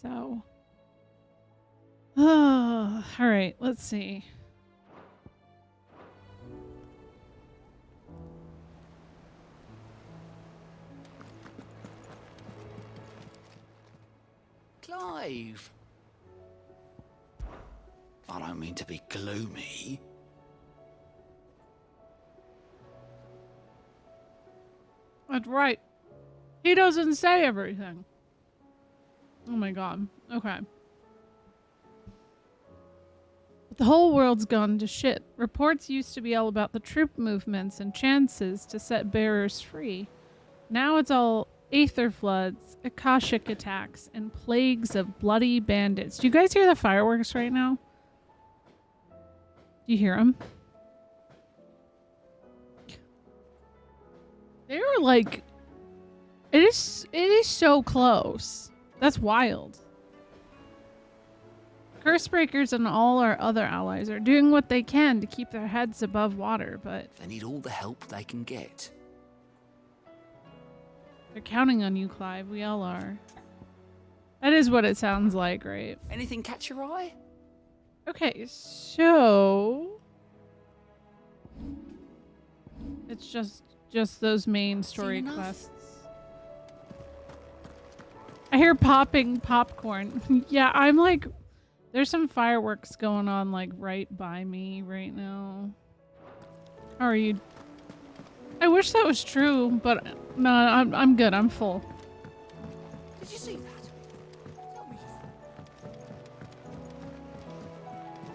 So, all right, let's see. Clive! I don't mean to be gloomy. That's right. He doesn't say everything. Oh my god. Okay. But the whole world's gone to shit. Reports used to be all about the troop movements and chances to set bearers free. Now it's all aether floods, Akashic attacks, and plagues of bloody bandits. Do you guys hear the fireworks right now? Do you hear them? They were like... It is so close. That's wild. Cursebreakers and all our other allies are doing what they can to keep their heads above water, but... They need all the help they can get. They're counting on you, Clive. We all are. That is what it sounds like, right? Anything catch your eye? Okay, so... It's just those main story quests. I hear popping popcorn. Yeah, I'm like... There's some fireworks going on, like, right by me right now. How are you? I wish that was true, but no, I'm good. I'm full. Did you see that? Tell me.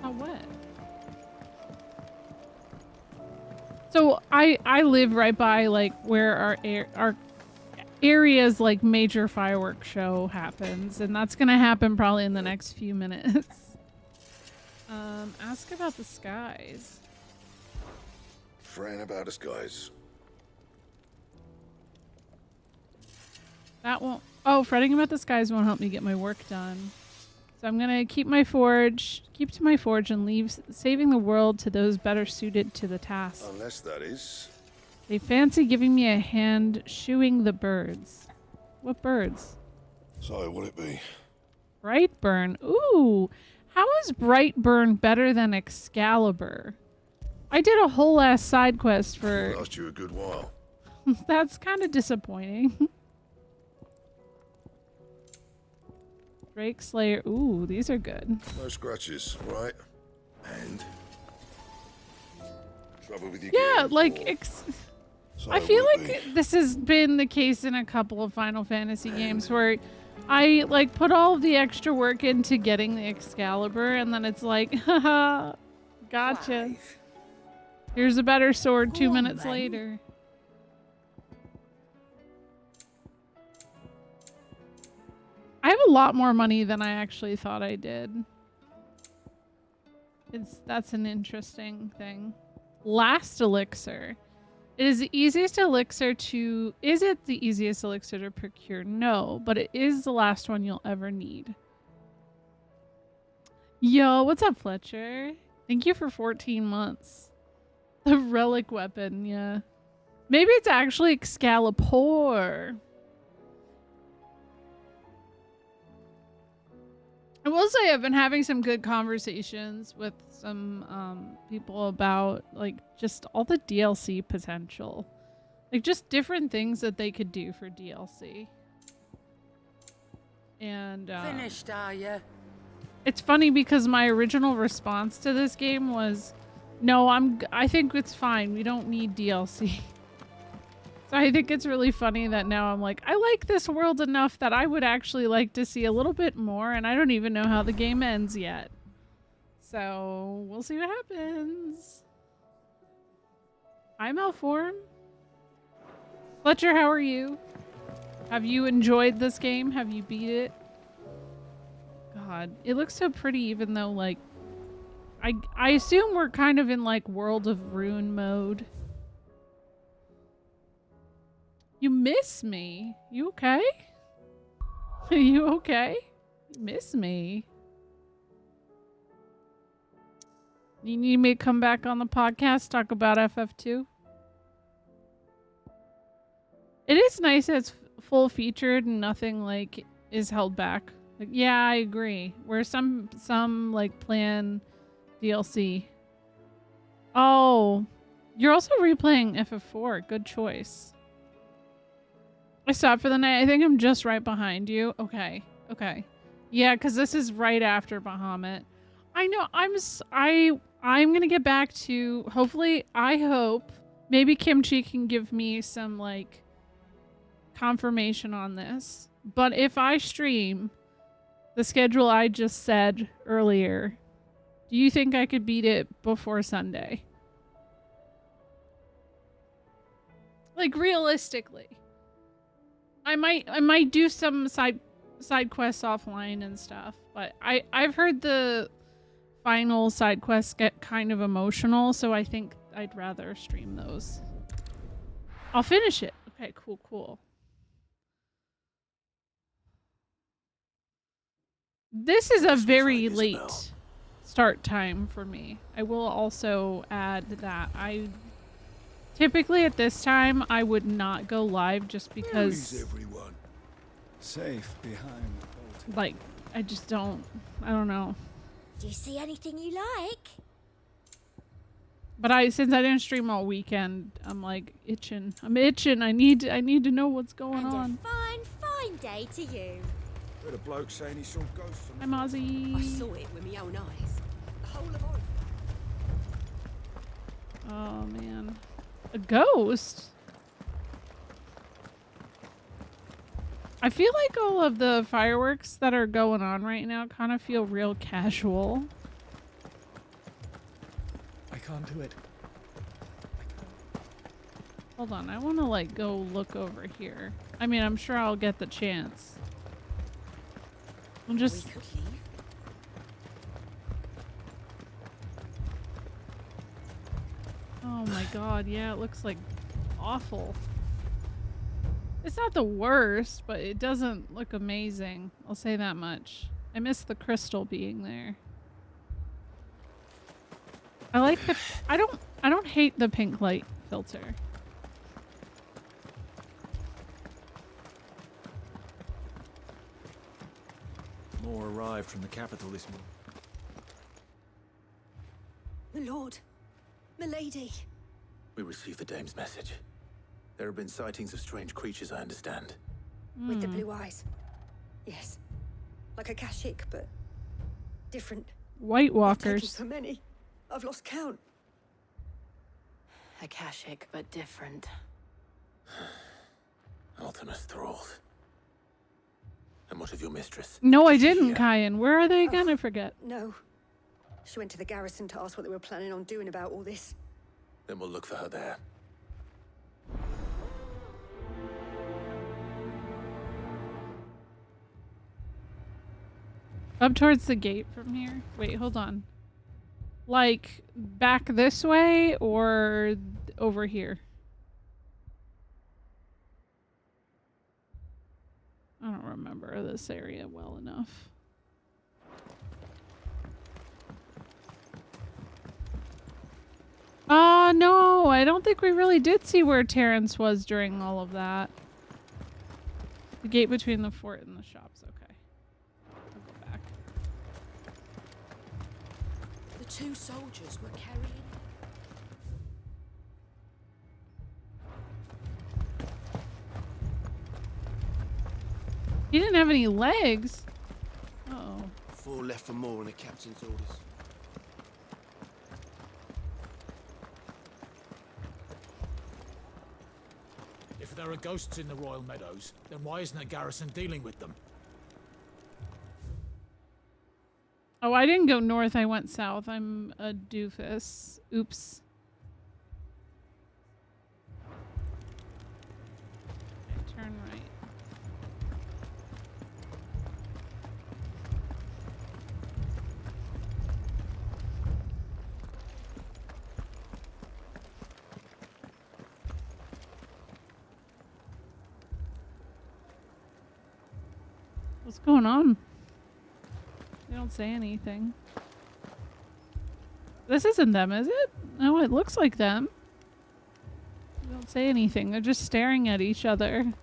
How wet? So I live right by like where our area's like major fireworks show happens, and that's gonna happen probably in the next few minutes. Ask about the skies. Fretting about the skies. That won't. Oh, fretting about the skies won't help me get my work done. So I'm gonna keep to my forge, and leave saving the world to those better suited to the task. Unless that is. They fancy giving me a hand shoeing the birds. What birds? So what'll it be? Brightburn. Ooh, how is Brightburn better than Excalibur? I did a whole ass side quest for. It'll last you a good while. That's kind of disappointing. Drake Slayer. Ooh, these are good. No scratches, right? And trouble with your Yeah, game, like or so I feel won't like be. this has been the case in a couple of Final Fantasy games where I like put all of the extra work into getting the Excalibur, and then it's like, haha, gotcha. Clive. Here's a better sword Go 2 on, minutes then. later. I have a lot more money than I actually thought I did. That's an interesting thing. Last elixir. It is the easiest elixir to... Is it the easiest elixir to procure? No, but it is the last one you'll ever need. Yo, what's up, Fletcher? Thank you for 14 months. The relic weapon, yeah. Maybe it's actually Excalibur. I will say I've been having some good conversations with some people about like just all the DLC potential. Like just different things that they could do for DLC. And Finished, are you? it's funny because my original response to this game was, no, I think it's fine. We don't need DLC. So I think it's really funny that now I'm like, I like this world enough that I would actually like to see a little bit more, and I don't even know how the game ends yet. So we'll see what happens. Hi, Malform. Fletcher, how are you? Have you enjoyed this game? Have you beat it? God, it looks so pretty even though, like, I assume we're kind of in, like, World of Ruin mode. You miss me? You okay? Are you okay? You miss me? You need me to come back on the podcast, talk about FF2? It is nice that it's full featured and nothing, like, is held back. Like, yeah, I agree. Where some like plan DLC. Oh, you're also replaying FF4. Good choice. I stopped for the night. I think I'm just right behind you. Okay. Okay. Yeah, because this is right after Bahamut. I know. I'm gonna get back to. Hopefully, I hope maybe Kimchi can give me some like confirmation on this. But if I stream the schedule I just said earlier, do you think I could beat it before Sunday? Like realistically. I might do some side quests offline and stuff, but I've heard the final side quests get kind of emotional, so I think I'd rather stream those. I'll finish it. Okay, cool. This is a very late start time for me. I will also add that I typically at this time I would not go live just because Where is everyone? Safe behind the boat. like I just don't know. Do you see anything you like? But since I didn't stream all weekend, I'm like itching. I'm itching. I need to know what's going And on. a fine day to you. Heard a bloke saying he saw ghosts Hi, Mozzie. I saw it with my own eyes. The whole of Earth. Oh man, a ghost. I feel like all of the fireworks that are going on right now kind of feel real casual. I can't do it. Hold on, I want to like go look over here. I mean, I'm sure I'll get the chance. I'm just. We could leave. Oh my god, yeah, it looks like awful. It's not the worst, but it doesn't look amazing. I'll say that much. I miss the crystal being there. I like the I don't hate the pink light filter. More arrived from the capital this morning. My lord. Milady. We received the dame's message. There have been sightings of strange creatures, I understand. With the blue eyes. Yes. Like a Kashik, but different. White They've taken walkers. so many. I've lost count. Akashic, but different. Ultimus thralls. And what of your mistress? No, I didn't, Yeah. Kyan. Where are they again? I forget. No. She went to the garrison to ask what they were planning on doing about all this. Then we'll look for her there. Up towards the gate from here. Wait, hold on. Like back this way or over here? I don't remember this area well enough. No, I don't think we really did see where Terrence was during all of that. The gate between the fort and the shops, okay. I'll go back. The two soldiers were carrying. He didn't have any legs. Uh-oh. 4 left for more on the captain's orders. If there are ghosts in the Royal Meadows, then why isn't a garrison dealing with them? Oh, I didn't go north. I went south. I'm a doofus. Oops. Okay, turn right. What's going on? They don't say anything. This isn't them, is it? No, it looks like them. They don't say anything. They're just staring at each other.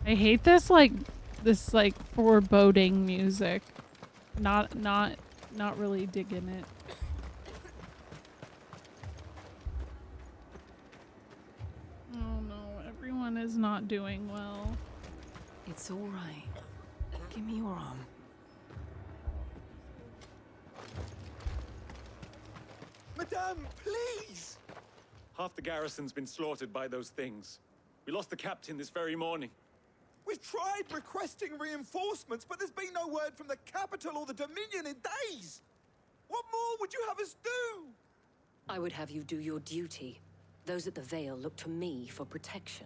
I hate this like foreboding music. Not really digging it. Oh no, everyone is not doing well. It's all right. Give me your arm. Madame, please! Half the garrison's been slaughtered by those things. We lost the captain this very morning. We've tried requesting reinforcements, but there's been no word from the capital or the Dominion in days. What more would you have us do? I would have you do your duty. Those at the Vale look to me for protection.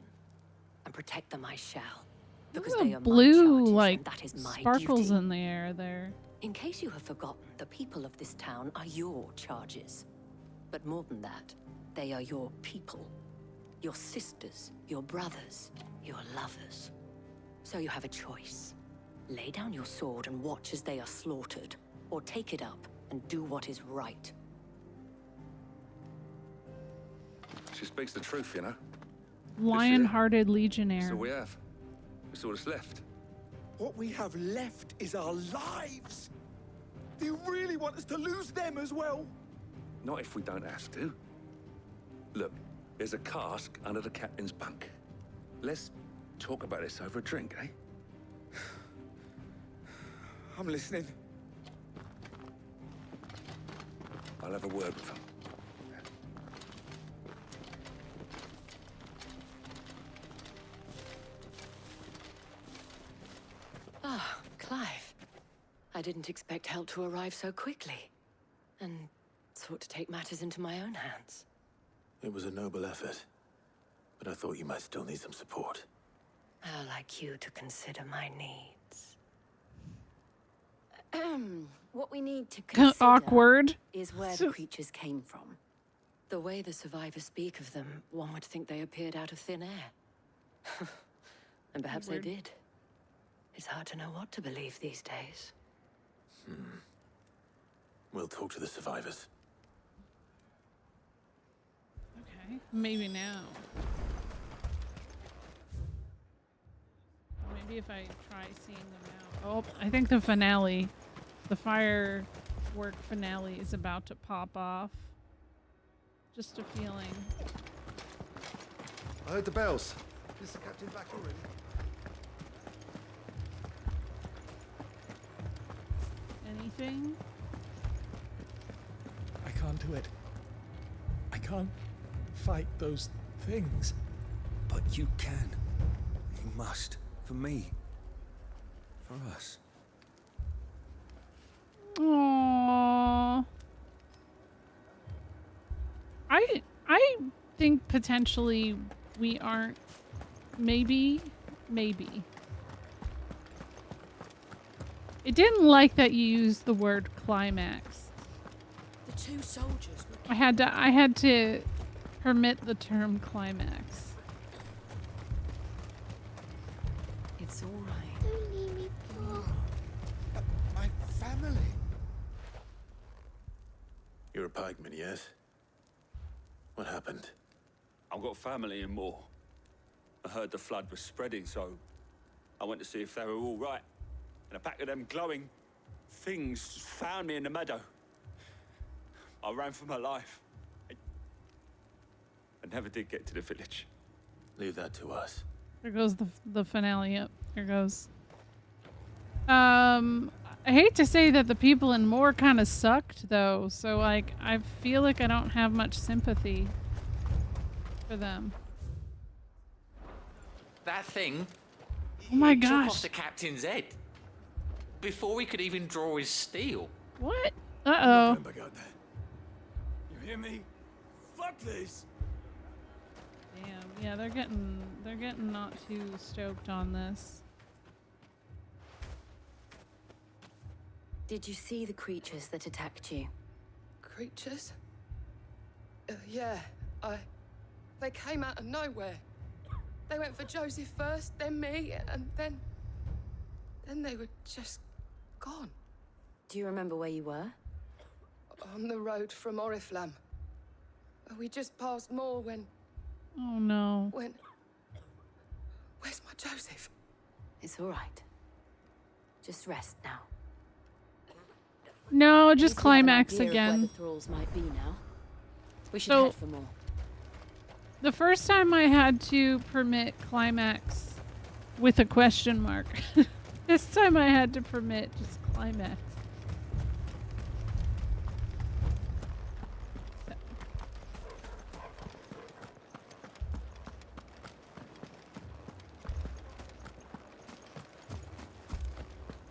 And protect them I shall. Because Look they at are the blue, my charges, like, and that is my sparkles duty. in the air there. In case you have forgotten, the people of this town are your charges. But more than that, they are your people. Your sisters, your brothers, your lovers. So you have a choice. Lay down your sword and watch as they are slaughtered, or take it up and do what is right. She speaks the truth, you know. Lion-hearted legionnaire. That's all we have. That's all that's left. What we have left is our lives. Do you really want us to lose them as well? Not if we don't have to. Look, there's a cask under the captain's bunk. Let's talk about this over a drink, eh? I'm listening. I'll have a word with him. Ah, Clive. I didn't expect help to arrive so quickly. And sought to take matters into my own hands. It was a noble effort, but I thought you might still need some support. I'd like you to consider my needs. What we need to consider Awkward. is where the creatures came from. The way the survivors speak of them, one would think they appeared out of thin air. And perhaps Weird. they did. It's hard to know what to believe these days. We'll talk to the survivors. Okay, maybe now. Maybe if I try seeing them now. Oh, I think the finale, the firework finale is about to pop off. Just a feeling. I heard the bells. Is the captain back already? Anything? I can't do it. I can't fight those things. But you can. You must. For me. For us. Aww. I think potentially we aren't. Maybe. It didn't like that you used the word climax. The two soldiers were... I had to permit the term climax. It's all right. Don't leave me, Paul. My family. You're a pikeman, yes? What happened? I've got family in Moor. I heard the flood was spreading, so I went to see if they were all right. And a pack of them glowing things found me in the meadow. I ran for my life. I never did get to the village. Leave that to us. There goes the finale. Yep, here goes. I hate to say that the people in Moor kind of sucked, though. So, like, I feel like I don't have much sympathy for them. That thing. Oh my Took off gosh. the captain's head before he could even draw his steel. What? Uh-oh. Back out there. You hear me? Fuck this. Damn. Yeah, they're getting not too stoked on this. Did you see the creatures that attacked you? Creatures? Yeah, they came out of nowhere. They went for Joseph first, then me, and then they were just gone. Do you remember where you were? On the road from Oriflamme. We just passed Moor when... Oh no. Where's my Joseph? It's all right. Just rest now. No, just At least we have an climax idea of where again. the thralls might be now. We should So- head for more. The first time I had to permit climax with a question mark. This time I had to permit just climax.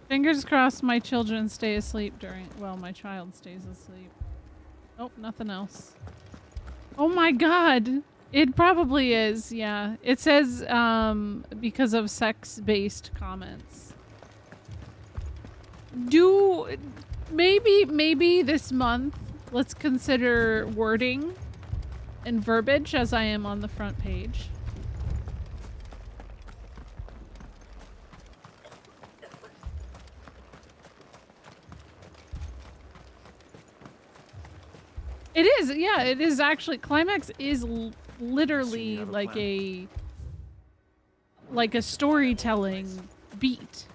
Fingers crossed my children stay asleep during, well, my child stays asleep. Oh, nothing else. Oh my god! It probably is, yeah. It says, because of sex-based comments. Maybe this month, let's consider wording and verbiage as I am on the front page. It is, yeah, it is actually. Climax is literally like a storytelling beat.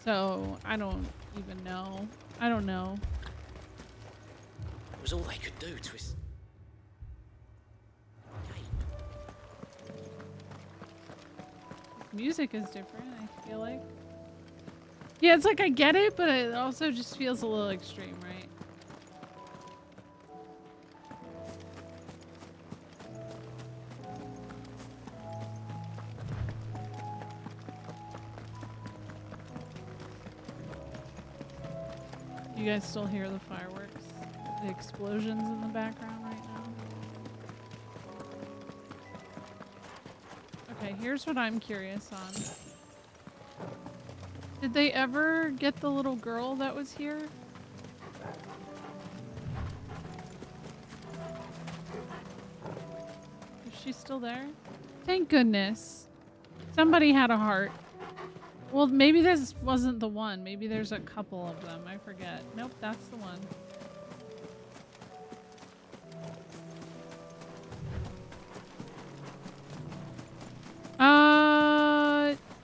So I don't even know. I don't know. It was all they could do to us. Music is different, I feel like. Yeah, it's like I get it, but it also just feels a little extreme, right? You guys still hear the fireworks? The explosions in the background right now? Okay, here's what I'm curious on. Did they ever get the little girl that was here? Is she still there? Thank goodness. Somebody had a heart. Well, maybe this wasn't the one. Maybe there's a couple of them. I forget. Nope, that's the one.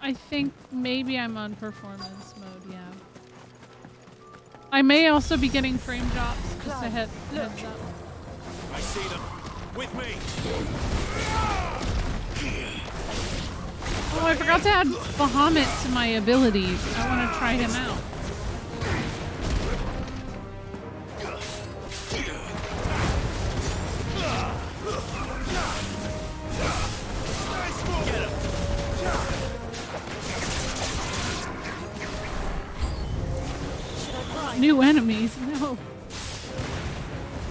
I think maybe I'm on performance mode, yeah. I may also be getting frame drops, just a heads up. I see them. With me. Oh, I forgot to add Bahamut to my abilities. I want to try him out. New enemies, no.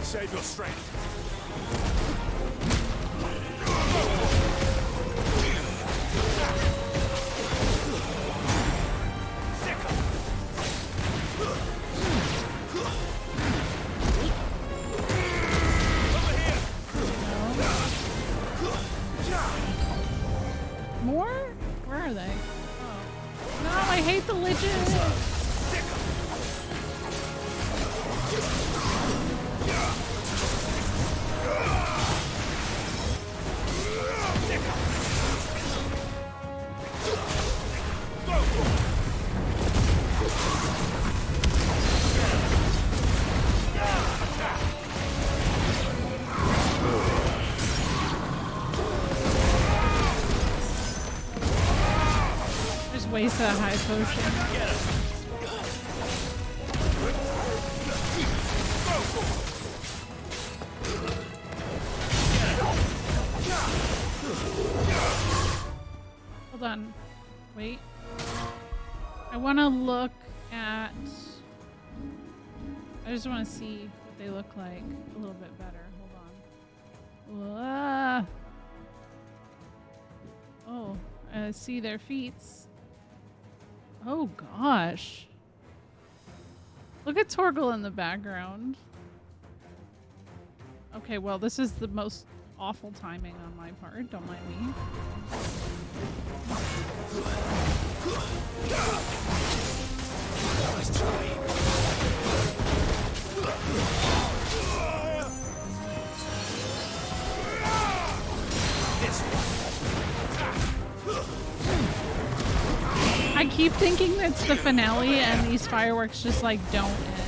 Save your strength. More? Where are they? Oh. No, I hate the liches. Just waste a high potion. Hold on. Wait. I want to look at... I just want to see what they look like a little bit better. Hold on. Oh, I see their feet. Oh gosh. Look at Torgal in the background. Okay, well, this is the most awful timing on my part. Don't mind me. Nice try. This one. keep thinking it's the finale and these fireworks just like don't end.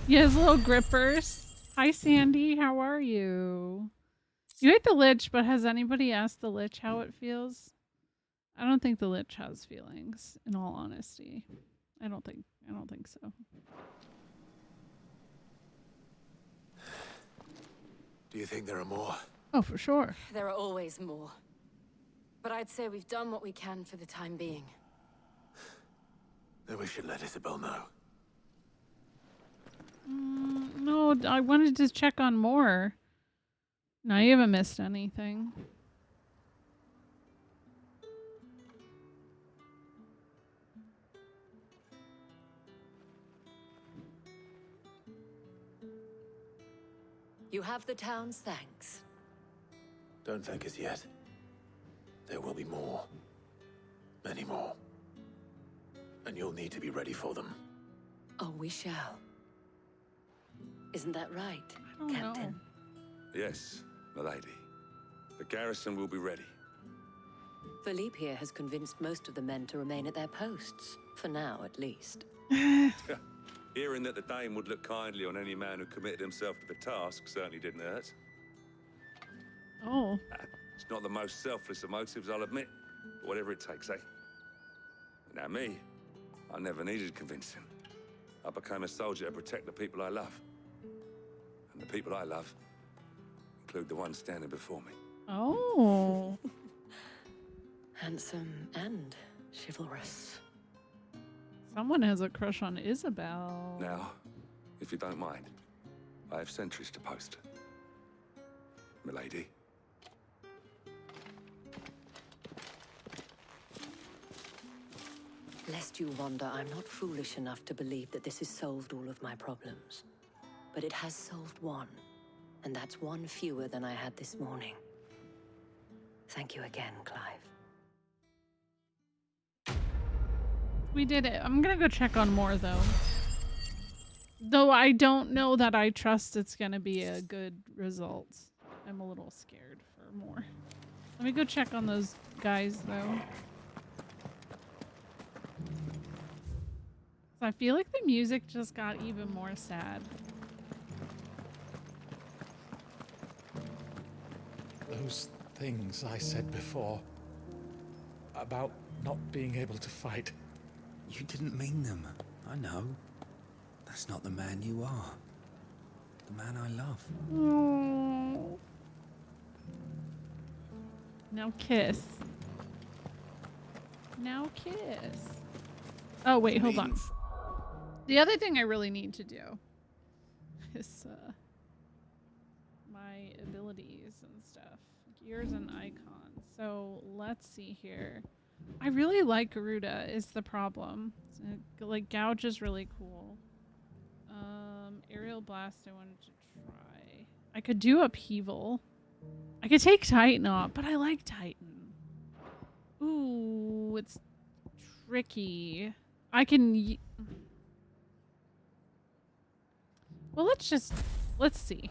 He has little grippers. Hi, Sandy. How are you? You ate the Lich, but has anybody asked the Lich how it feels? I don't think the Lich has feelings, in all honesty. I don't think so. Do you think there are more? Oh, for sure. There are always more. But I'd say we've done what we can for the time being. Then we should let Isabel know. No, I wanted to check on more. No, you haven't missed anything. You have the town's thanks. Don't thank us yet. There will be more. Many more. And you'll need to be ready for them. Oh, we shall. Isn't that right, I don't Captain? know. Yes, milady. The garrison will be ready. Philippe here has convinced most of the men to remain at their posts. For now, at least. Hearing that the Dame would look kindly on any man who committed himself to the task certainly didn't hurt. Oh. It's not the most selfless of motives, I'll admit. But whatever it takes, eh? Now me, I never needed convincing. I became a soldier to protect the people I love. And the people I love include the one standing before me. Oh. Handsome and chivalrous. Someone has a crush on Isabel. Now, if you don't mind, I have sentries to post. Milady. Lest you wonder, I'm not foolish enough to believe that this has solved all of my problems. But it has solved one, and that's one fewer than I had this morning. Thank you again, Clive. We did it. I'm gonna go check on more, though. Though I don't know that I trust it's gonna be a good result. I'm a little scared for more. Let me go check on those guys, though. So I feel like the music just got even more sad. Those things I said before about not being able to fight. You didn't mean them. I know. That's not the man you are. The man I love. Oh. Now kiss. Now kiss. Oh, wait, hold on. The other thing I really need to do is my abilities and stuff. Gears and icons. So let's see here. I really like Garuda is the problem. Like Gouge is really cool. Aerial Blast I wanted to try. I could do Upheaval. I could take Titan off, but I like Titan. Ooh, it's tricky. I can... Well, let's see.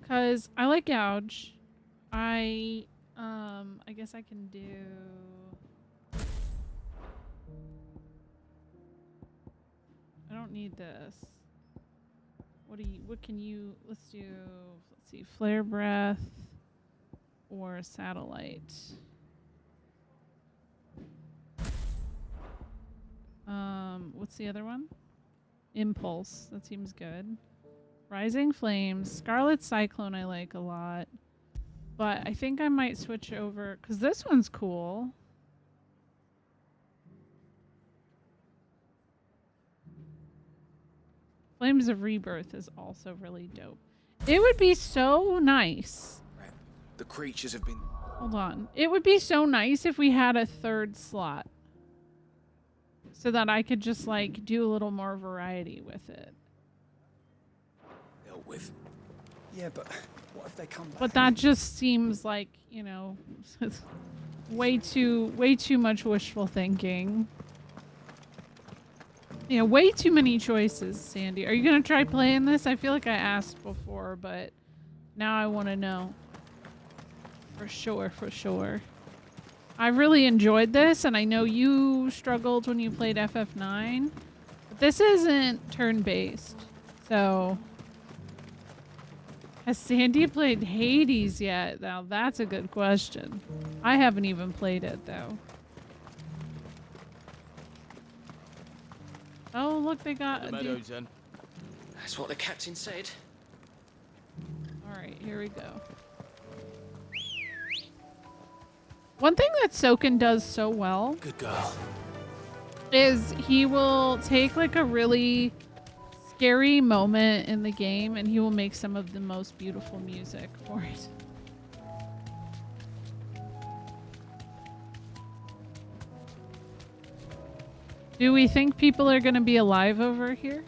Because I like Gouge. I guess I can do... I don't need this. What can you, let's see, Flare Breath or Satellite. What's the other one? Impulse, that seems good. Rising Flames, Scarlet Cyclone I like a lot. But I think I might switch over, because this one's cool. Flames of Rebirth is also really dope. It would be so nice The creatures have been... Hold on. It would be so nice if we had a third slot. So that I could just, like, do a little more variety with it. Dealt with. Yeah, but what if they come back? But that just seems like, you know, way too much wishful thinking. Yeah, way too many choices, Sandy. Are you gonna try playing this? I feel like I asked before, but now I want to know. For sure, for sure. I really enjoyed this, and I know you struggled when you played FF9. But this isn't turn-based, so... Has Sandy played Hades yet? Now, that's a good question. I haven't even played it, though. Oh, look, they got... The meadows, then. That's what the captain said. Alright, here we go. One thing that Soken does so well Good girl. is he will take like a really scary moment in the game and he will make some of the most beautiful music for it. Do we think people are going to be alive over here?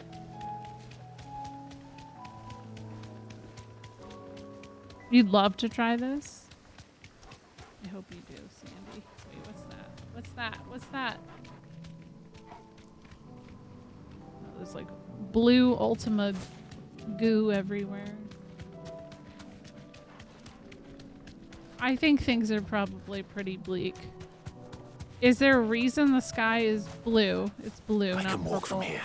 You'd love to try this? I hope you do, Sandy. Wait, what's that? What's that? What's that? Oh, there's like blue Ultima goo everywhere. I think things are probably pretty bleak. Is there a reason the sky is blue? It's blue, not purple. Walk from here.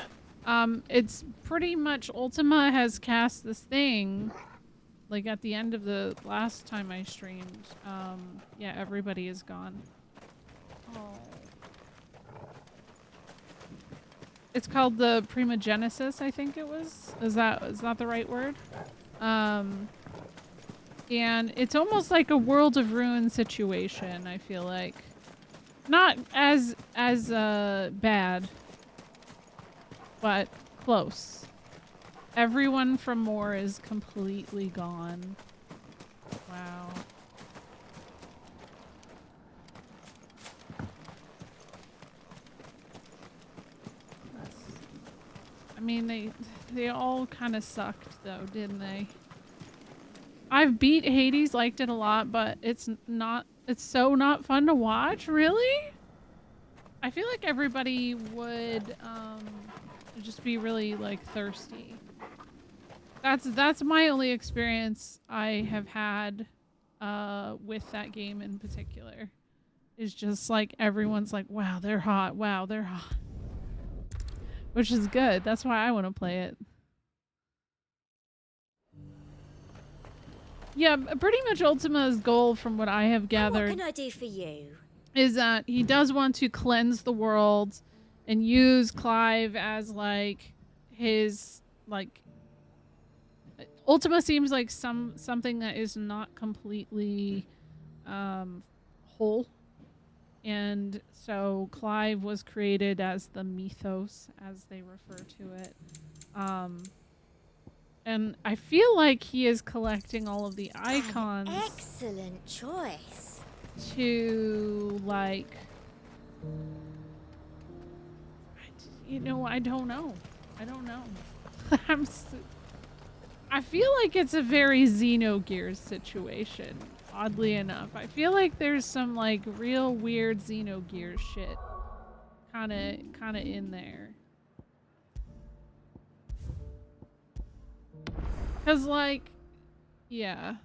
It's pretty much Ultima has cast this thing. Like at the end of the last time I streamed, yeah, everybody is gone. Oh. It's called the Primogenesis, I think it was. Is that the right word? And it's almost like a World of Ruin situation, I feel like. Not as bad, but close. Everyone from Moore is completely gone. Wow. I mean, they all kind of sucked though, didn't they? I've beat Hades, liked it a lot, but it's so not fun to watch, really? I feel like everybody would just be really like thirsty. That's my only experience I have had with that game in particular. Is just like everyone's like, wow, they're hot. Wow, they're hot. Which is good. That's why I want to play it. Yeah, pretty much Ultima's goal from what I have gathered. What can I do for you? Is that he does want to cleanse the world and use Clive as like his like Ultima seems like something that is not completely whole, and so Clive was created as the mythos, as they refer to it, and I feel like he is collecting all of the icons. Excellent choice. To like, you know, I don't know. I feel like it's a very Xenogears situation, oddly enough. I feel like there's some like real weird Xenogears shit kinda in there. Cause like, yeah.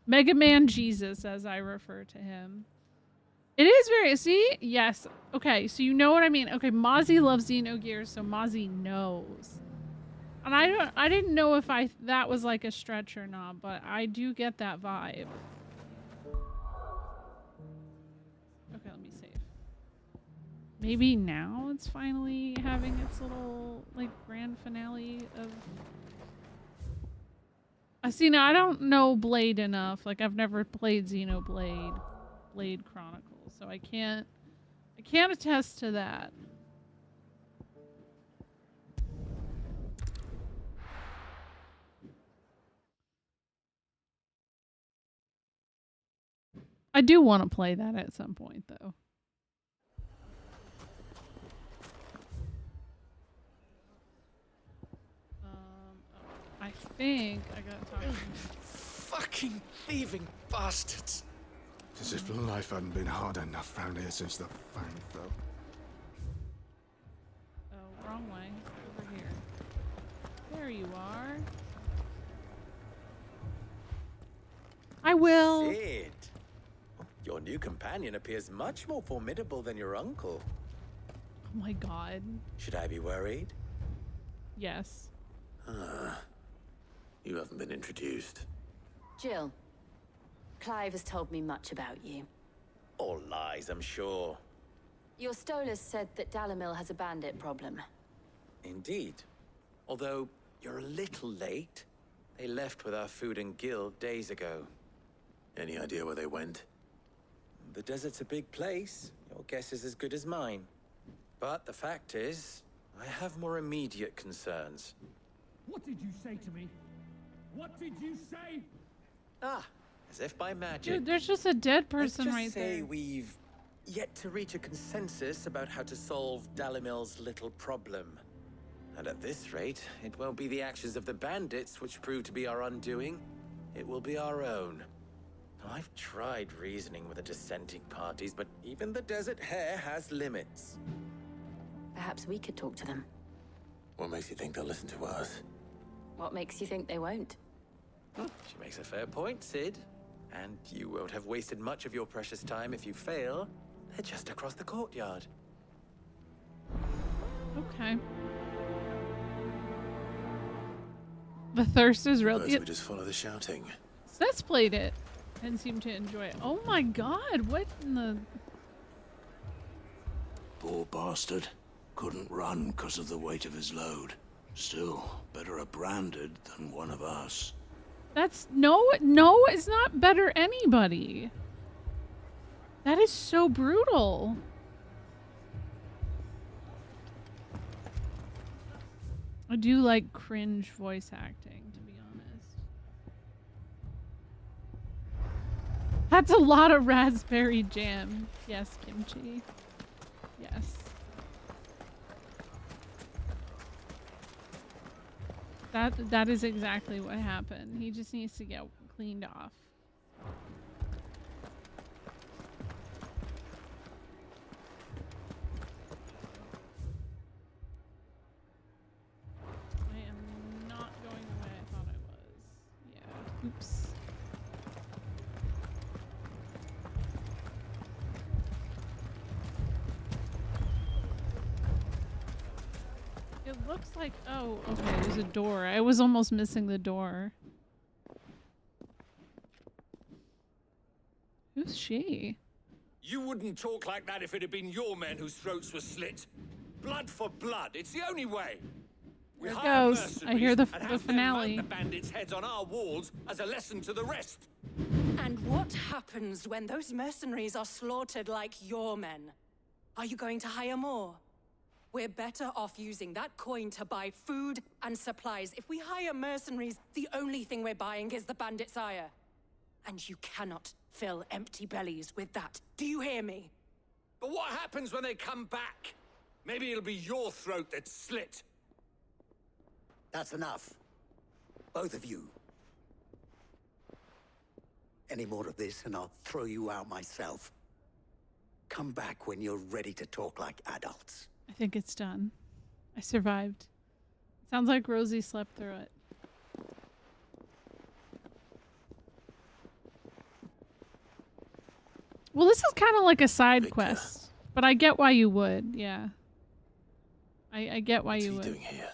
Mega Man Jesus, as I refer to him. It is very, see? Yes. Okay, so you know what I mean. Okay, Mozzie loves Xenogears, so Mozzie knows. And I didn't know if that was like a stretch or not, but I do get that vibe. Okay, let me save. Maybe now it's finally having its little like grand finale of... See, now I don't know Blade enough. Like I've never played Xenoblade Chronicles, so I can't attest to that. I do want to play that at some point, though. I think I gotta talk to him. Fucking thieving bastards. As if life hadn't been hard enough round here since the Fang fell. Oh, wrong way. Over here. There you are. I will. Sid, your new companion appears much more formidable than your uncle. Oh my god. Should I be worried? Yes. You haven't been introduced. Jill, Clive has told me much about you. All lies, I'm sure. Your Stolas said that Dalamil has a bandit problem. Indeed. Although, you're a little late. They left with our food and guild days ago. Any idea where they went? The desert's a big place. Your guess is as good as mine. But the fact is, I have more immediate concerns. What did you say to me? What did you say? Ah, as if by magic. Dude, there's just a dead person Let's right just say there. we've yet to reach a consensus about how to solve Dalamil's little problem. And at this rate, it won't be the actions of the bandits which prove to be our undoing. It will be our own. Now, I've tried reasoning with the dissenting parties, but even the Desert Hare has limits. Perhaps we could talk to them. What makes you think they'll listen to us? What makes you think they won't? She makes a fair point, Sid. And you won't have wasted much of your precious time if you fail. They're just across the courtyard. Okay. The thirst is real. Suppose we just follow the shouting. Seth's played it and seemed to enjoy it. Oh my god, what in the... Poor bastard. Couldn't run because of the weight of his load. Still, better a branded than one of us. That's... No, it's not better anybody. That is so brutal. I do like cringe voice acting, to be honest. That's a lot of raspberry jam. Yes, kimchi. Yes. That is exactly what happened. He just needs to get cleaned off. I am not going the way I thought I was. Yeah. Oops. It looks like... Oh, okay, there's a door. I was almost missing the door. Who's she? You wouldn't talk like that if it had been your men whose throats were slit. Blood for blood. It's the only way. We There it hire goes. I hear the mercenaries and have them finale. mount the bandits' heads on our walls as a lesson to the rest. And what happens when those mercenaries are slaughtered like your men? Are you going to hire more? We're better off using that coin to buy food and supplies. If we hire mercenaries, the only thing we're buying is the bandit's ire. And you cannot fill empty bellies with that. Do you hear me? But what happens when they come back? Maybe it'll be your throat that's slit. That's enough. Both of you. Any more of this and I'll throw you out myself. Come back when you're ready to talk like adults. I think it's done. I survived. Sounds like Rosie slept through it. Well, this is kind of like a side quest, but I get why you would. Yeah, I get why you would. Doing here?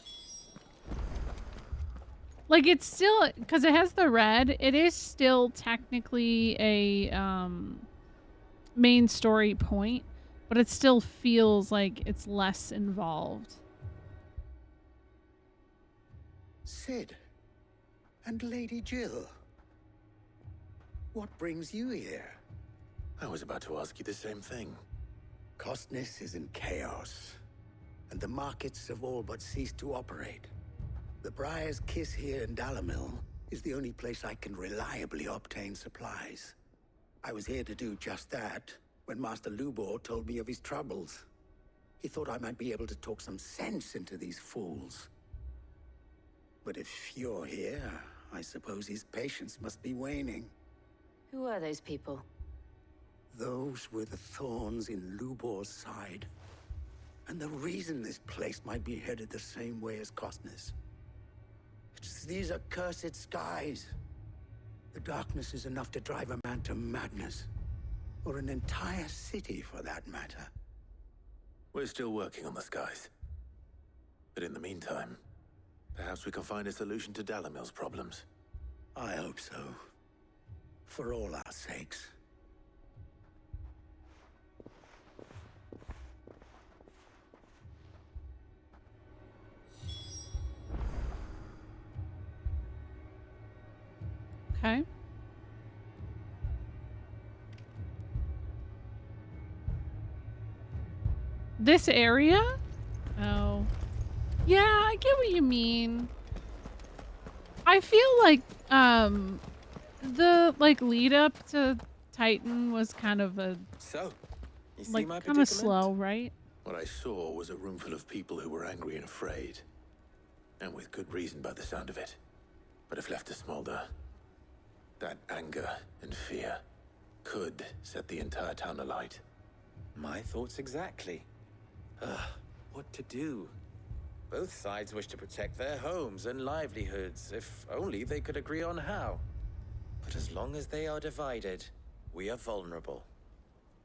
Like, it's still, because it has the red, it is still technically a main story point, but it still feels like it's less involved. Sid and Lady Jill. What brings you here? I was about to ask you the same thing. Costness is in chaos, and the markets have all but ceased to operate. The Briar's Kiss here in Dalamil is the only place I can reliably obtain supplies. I was here to do just that when Master Lubor told me of his troubles. He thought I might be able to talk some sense into these fools. But if you're here, I suppose his patience must be waning. Who are those people? Those were the thorns in Lubor's side. And the reason this place might be headed the same way as Costner's. It's these accursed skies. The darkness is enough to drive a man to madness. Or an entire city, for that matter. We're still working on the skies. But in the meantime, perhaps we can find a solution to Dalimil's problems. I hope so. For all our sakes. Okay. This area? Oh. Yeah, I get what you mean. I feel like the lead up to Titan was kind of a You see like my kind of predicament? slow, right? What I saw was a room full of people who were angry and afraid. And with good reason by the sound of it. But if left to smolder, that anger and fear could set the entire town alight. My thoughts exactly. What to do? Both sides wish to protect their homes and livelihoods, if only they could agree on how. But as long as they are divided, we are vulnerable.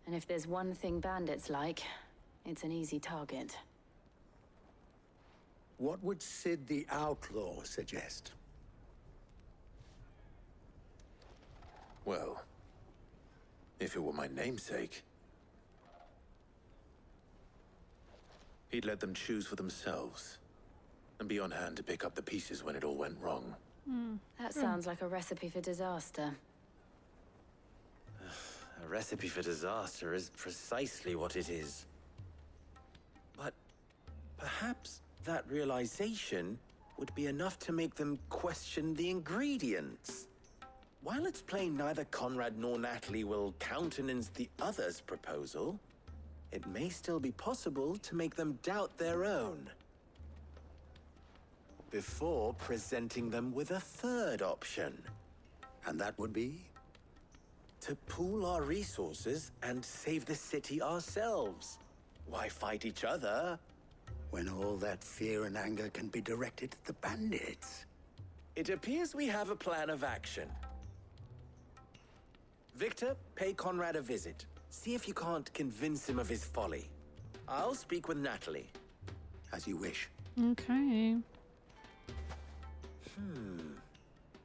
And if there's one thing bandits like, it's an easy target. What would Sid the Outlaw suggest? Well, if it were my namesake, he'd let them choose for themselves and be on hand to pick up the pieces when it all went wrong. That sounds like a recipe for disaster. A recipe for disaster is precisely what it is. But perhaps that realization would be enough to make them question the ingredients. While it's plain neither Conrad nor Natalie will countenance the other's proposal, it may still be possible to make them doubt their own. Before presenting them with a third option. And that would be? To pool our resources and save the city ourselves. Why fight each other? When all that fear and anger can be directed at the bandits. It appears we have a plan of action. Victor, pay Conrad a visit. See if you can't convince him of his folly. I'll speak with Natalie. As you wish. Okay.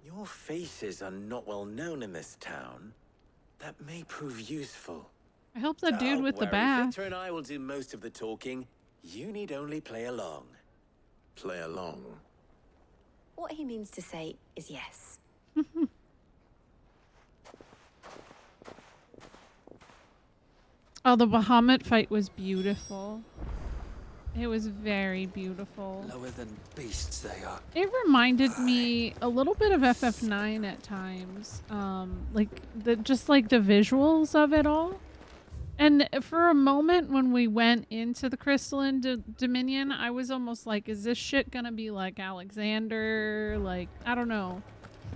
Your faces are not well known in this town. That may prove useful. I hope the dude with the bath. Victor and I will do most of the talking. You need only play along. Play along? What he means to say is yes. Oh, the Bahamut fight was beautiful. It was very beautiful. Lower than beasts they are. It reminded me a little bit of FF9 at times. Just like the visuals of it all. And for a moment when we went into the Crystalline Dominion, I was almost like, is this shit gonna be like Alexander? Like, I don't know.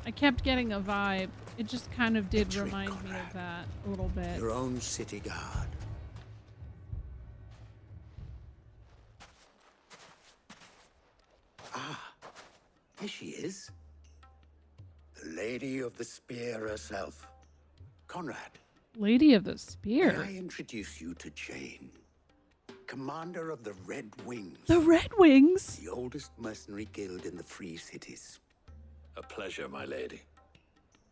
I kept getting a vibe. It just kind of did remind me of that a little bit. Your own city guard. Ah, here she is. The Lady of the Spear herself. Conrad. Lady of the Spear. May I introduce you to Jane, commander of the Red Wings. The Red Wings? The oldest mercenary guild in the Free Cities. A pleasure, my lady.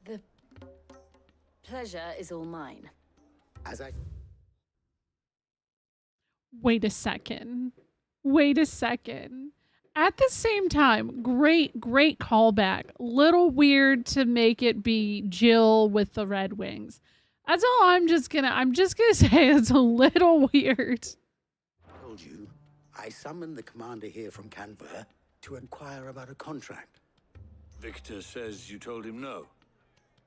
The pleasure is all mine. As I... Wait a second. Wait a second. At the same time, great callback. Little weird to make it be Jill with the Red Wings. That's all I'm just gonna say it's a little weird. Told you, I summoned the commander here from Canberra to inquire about a contract. Victor says you told him no.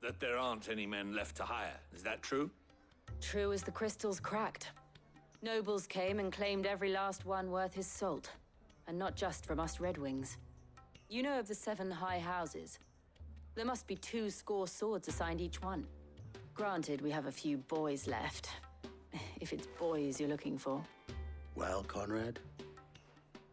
that there aren't any men left to hire. Is that true? True as the crystals cracked. Nobles came and claimed every last one worth his salt. And not just from us Red Wings. You know of the 7 high houses. There must be 2 swords assigned each one. Granted, we have a few boys left. If it's boys you're looking for. Well, Conrad,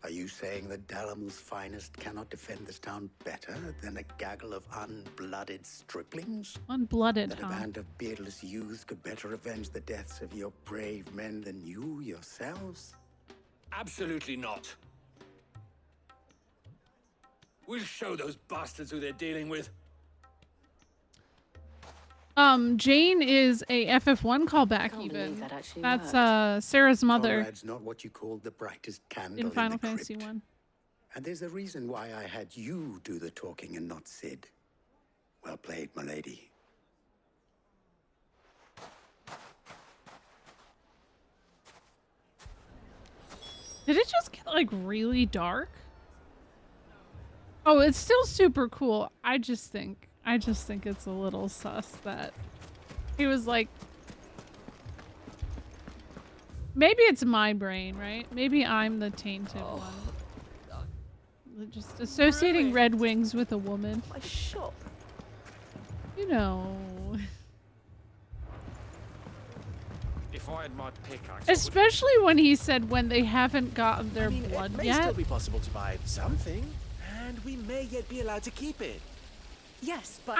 are you saying that Dalamil's finest cannot defend this town better than a gaggle of unblooded striplings? Unblooded, That a band of beardless youths could better avenge the deaths of your brave men than you yourselves? Absolutely not. We'll show those bastards who they're dealing with. Jane is a FF1 callback even. That's Sarah's mother. Conrad's not what you called the brightest candle in Final the Fantasy crypt. 1. And there's a reason why I had you do the talking and not Sid. Well played, my lady. Did it just get like really dark? Oh, it's still super cool. I just think it's a little sus that he was like, maybe it's my brain, right? Maybe I'm the tainted one. Just associating Red Wings with a woman. My shop. You know. If I had my pickaxe, Especially when he said when they haven't gotten their blood It may yet. still be possible to buy something, and we may yet be allowed to keep it. Yes, but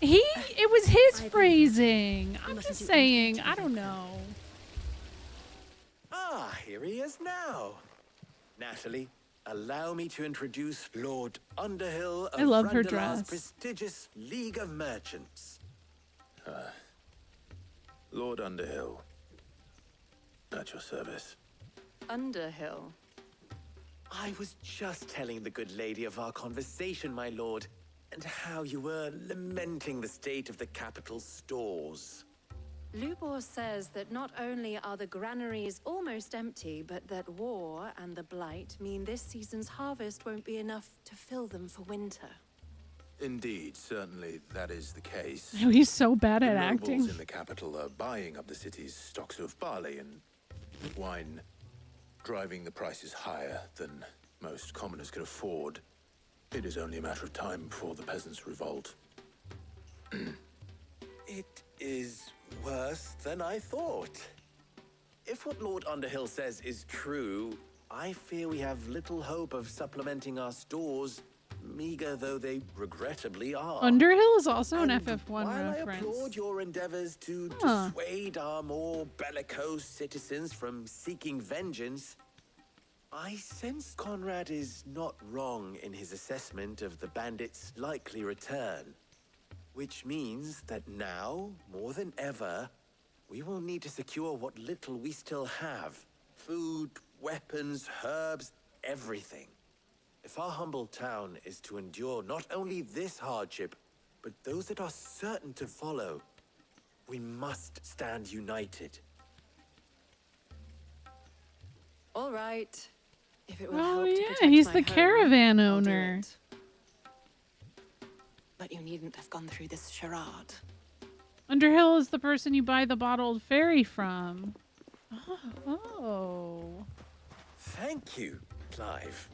It was his phrasing. I'm just saying, I don't know. Ah, here he is now. Natalie, allow me to introduce Lord Underhill of I love her Randalar's dress. prestigious League of Merchants. Lord Underhill. At your service. Underhill. I was just telling the good lady of our conversation, my lord, and how you were lamenting the state of the capital's stores. Lubor says that not only are the granaries almost empty, but that war and the blight mean this season's harvest won't be enough to fill them for winter. Indeed, certainly that is the case. Oh, he's so bad at the acting. nobles in the capital are buying up the city's stocks of barley and wine, driving the prices higher than most commoners can afford. It is only a matter of time before the peasants revolt. It is worse than I thought. If what Lord Underhill says is true, I fear we have little hope of supplementing our stores, meager though they regrettably are. Underhill is also an FF1 While I reference. applaud your endeavors to Huh. dissuade our more bellicose citizens from seeking vengeance, I sense Conrad is not wrong in his assessment of the bandits' likely return. Which means that now, more than ever, we will need to secure what little we still have. Food, weapons, herbs, everything. If our humble town is to endure not only this hardship, but those that are certain to follow, we must stand united. All right. If it will Oh help to yeah, protect he's my the home, caravan I'll do owner. it. But you needn't have gone through this charade. Underhill is the person you buy the bottled fairy from. Oh. Thank you, Clive.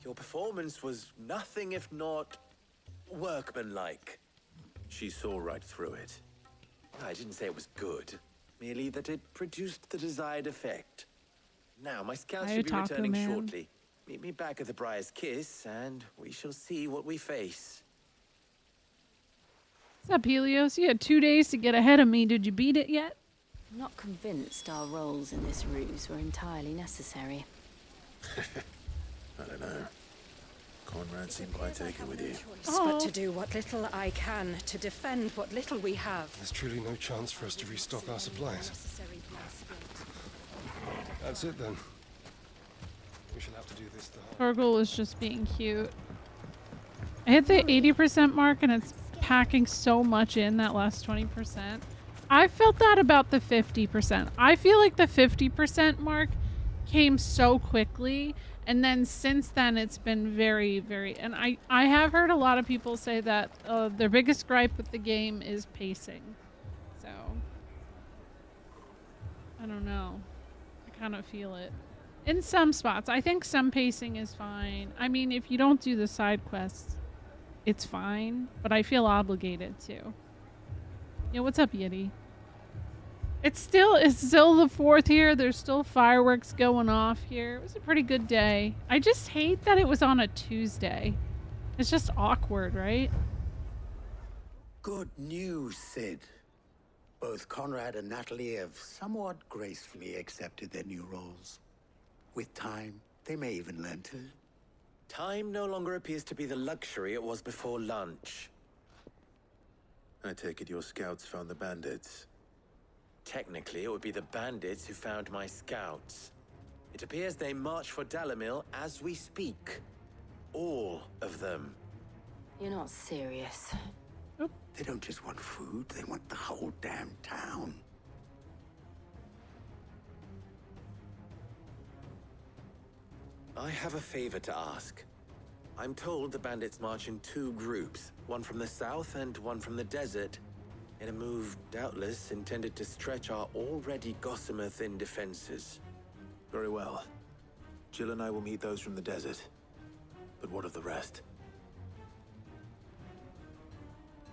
Your performance was nothing if not workmanlike. She saw right through it. I didn't say it was good, merely that it produced the desired effect. Now, my scouts should be Taco returning Man. shortly. Meet me back at the Briar's Kiss, and we shall see what we face. What's up, Helios? You had 2 days to get ahead of me. Did you beat it yet? I'm not convinced our roles in this ruse were entirely necessary. I don't know. Conrad seemed quite taken with you. But to do what little I can to defend what little we have. There's truly no chance for us to restock our supplies. That's it then. We shall have to do this the hard Torgal was just being cute. I hit the 80% mark and it's packing so much in that last 20%. I felt that about the 50%. I feel like the 50% mark came so quickly, and then since then it's been very, very, and I have heard a lot of people say that their biggest gripe with the game is pacing. So I don't know. I kind of feel it in some spots. I think some pacing is fine. I mean, if you don't do the side quests, it's fine, but I feel obligated to. Yeah, what's up, Yeti? It's still the 4th here. There's still fireworks going off here. It was a pretty good day. I just hate that it was on a Tuesday. It's just awkward, right? Good news, Sid. Both Conrad and Natalie have somewhat gracefully accepted their new roles. With time, they may even learn to. Time no longer appears to be the luxury it was before lunch. I take it your scouts found the bandits. Technically, it would be the bandits who found my scouts. It appears they march for Dalimil as we speak. All of them. You're not serious. They don't just want food, they want the whole damn town. I have a favor to ask. I'm told the bandits march in 2 groups, one from the south and one from the desert, in a move doubtless intended to stretch our already gossamer-thin defenses. Very well. Jill and I will meet those from the desert. But what of the rest?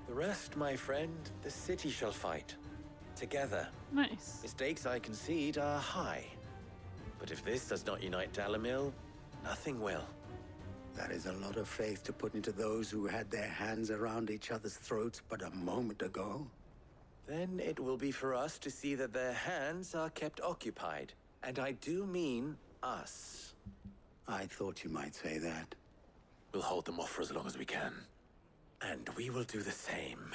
The rest, my friend, the city shall fight. Together. Nice. Mistakes, I concede, are high. But if this does not unite Dalimil, nothing will. That is a lot of faith to put into those who had their hands around each other's throats but a moment ago. Then it will be for us to see that their hands are kept occupied. And I do mean us. I thought you might say that. We'll hold them off for as long as we can. And we will do the same.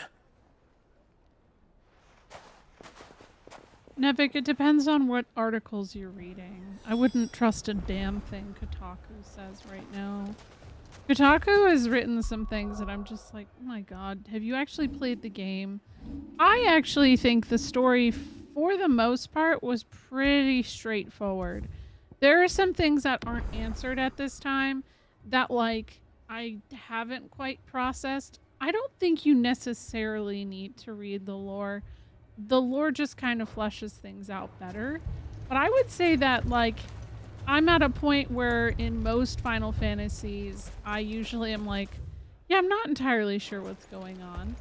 Nevik, it depends on what articles you're reading. I wouldn't trust a damn thing Kotaku says right now. Kotaku has written some things that I'm just like, oh my god, have you actually played the game? I actually think the story, for the most part, was pretty straightforward. There are some things that aren't answered at this time that, like, I haven't quite processed. I don't think you necessarily need to read the lore. The lore just kind of fleshes things out better. But I would say that, like, I'm at a point where in most Final Fantasies, I usually am like, yeah, I'm not entirely sure what's going on.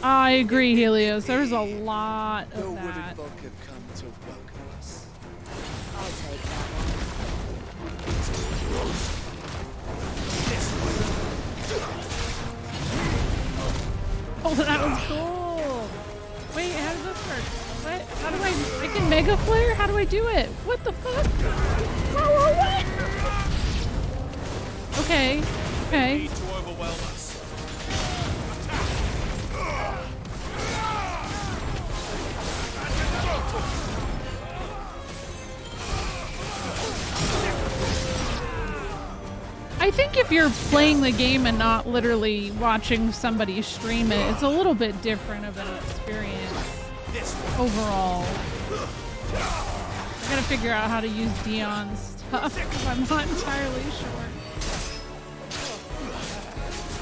I agree, Helios. There's a lot of No that. wooden folk have come to welcome us. I'll take that one. Oh, that was cool. Wait, how does this work? What? How do I can Mega Flare? How do I do it? What the fuck? Whoa, what? Okay. Okay. Need to overwhelm us. I think if you're playing the game and not literally watching somebody stream it, it's a little bit different of an experience overall. I gotta figure out how to use Dion's stuff because I'm not entirely sure.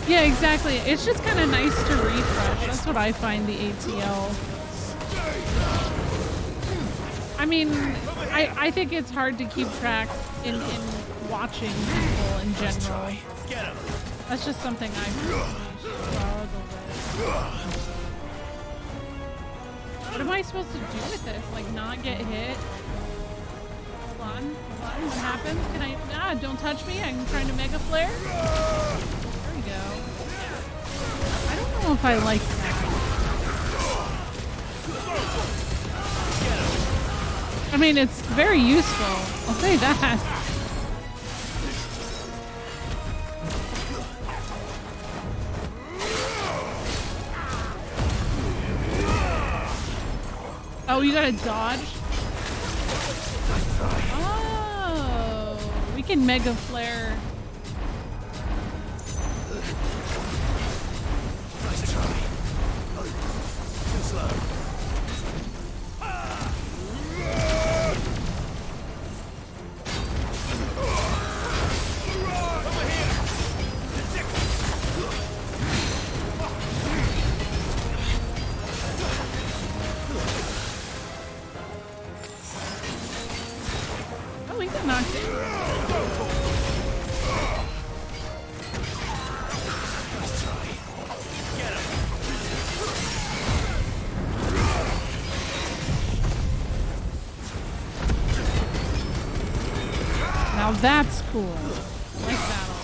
Yeah, exactly. It's just kind of nice to refresh. That's what I find the ATL. I mean, I think it's hard to keep track in watching people in general. That's just something I struggle with. What am I supposed to do with this? Like, not get hit? Hold on. What happens? Can I? Ah, don't touch me. I'm trying to Mega Flare. There we go. I don't know if I like that. I mean, it's very useful. I'll say that. Oh, you gotta dodge? Oh, we can Mega Flare. Nice try. Too slow. Now that's cool. I like that a lot.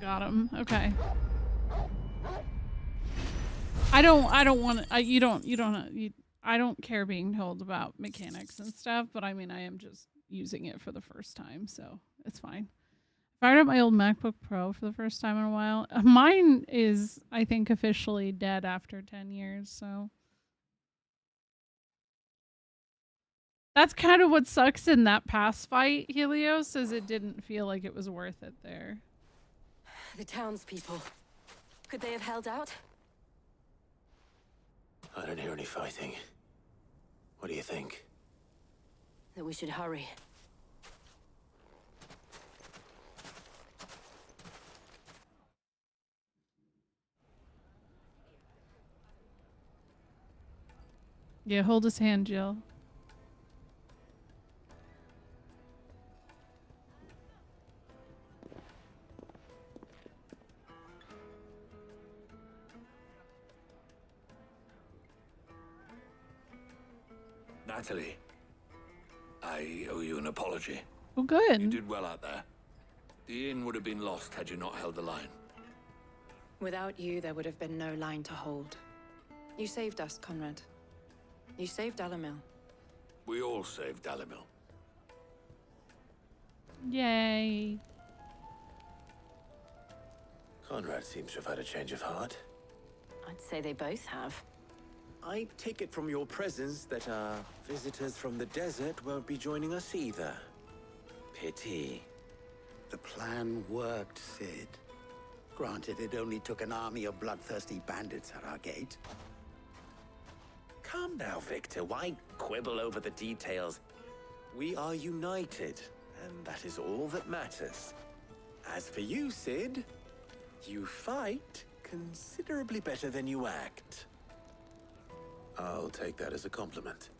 Got him. Okay. I don't care being told about mechanics and stuff, but I mean, I am just using it for the first time, so it's fine. Fired up my old MacBook Pro for the first time in a while. Mine is, I think, officially dead after 10 years, so. That's kind of what sucks in that past fight, Helios, is it didn't feel like it was worth it there. The townspeople. Could they have held out? I don't hear any fighting. What do you think? That we should hurry. Yeah, hold his hand, Jill. Natalie, I owe you an apology. Oh, good. You did well out there. The inn would have been lost had you not held the line. Without you, there would have been no line to hold. You saved us, Conrad. You saved Dalimil. We all saved Dalimil. Yay. Conrad seems to have had a change of heart. I'd say they both have. I take it from your presence that our visitors from the desert won't be joining us either. Pity. The plan worked, Sid. Granted, it only took an army of bloodthirsty bandits at our gate. Calm now, Victor. Why quibble over the details? We are united, and that is all that matters. As for you, Sid, you fight considerably better than you act. I'll take that as a compliment.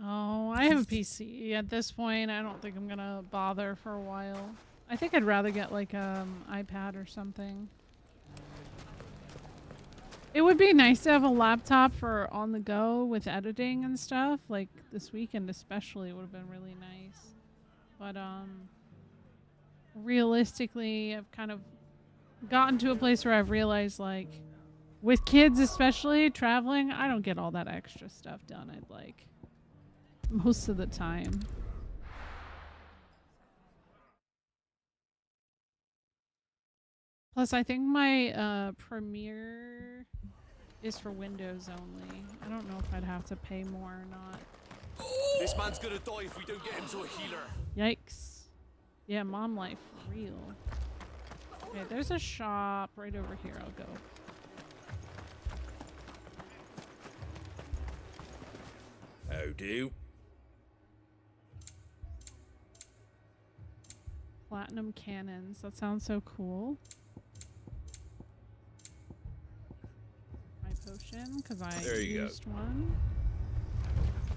Oh, I have a PC at this point. I don't think I'm gonna bother for a while. I think I'd rather get like iPad or something. It would be nice to have a laptop for on the go with editing and stuff. Like this weekend especially would have been really nice. But realistically, I've kind of gotten to a place where I've realized, like, with kids especially traveling, I don't get all that extra stuff done I'd like most of the time. Plus, I think my Premiere is for Windows only. I don't know if I'd have to pay more or not. This man's gonna die if we don't get him to a healer. Yikes. Yeah, mom life for real. Okay, there's a shop right over here. I'll go. How do? Platinum cannons. That sounds so cool. My potion, because I used one.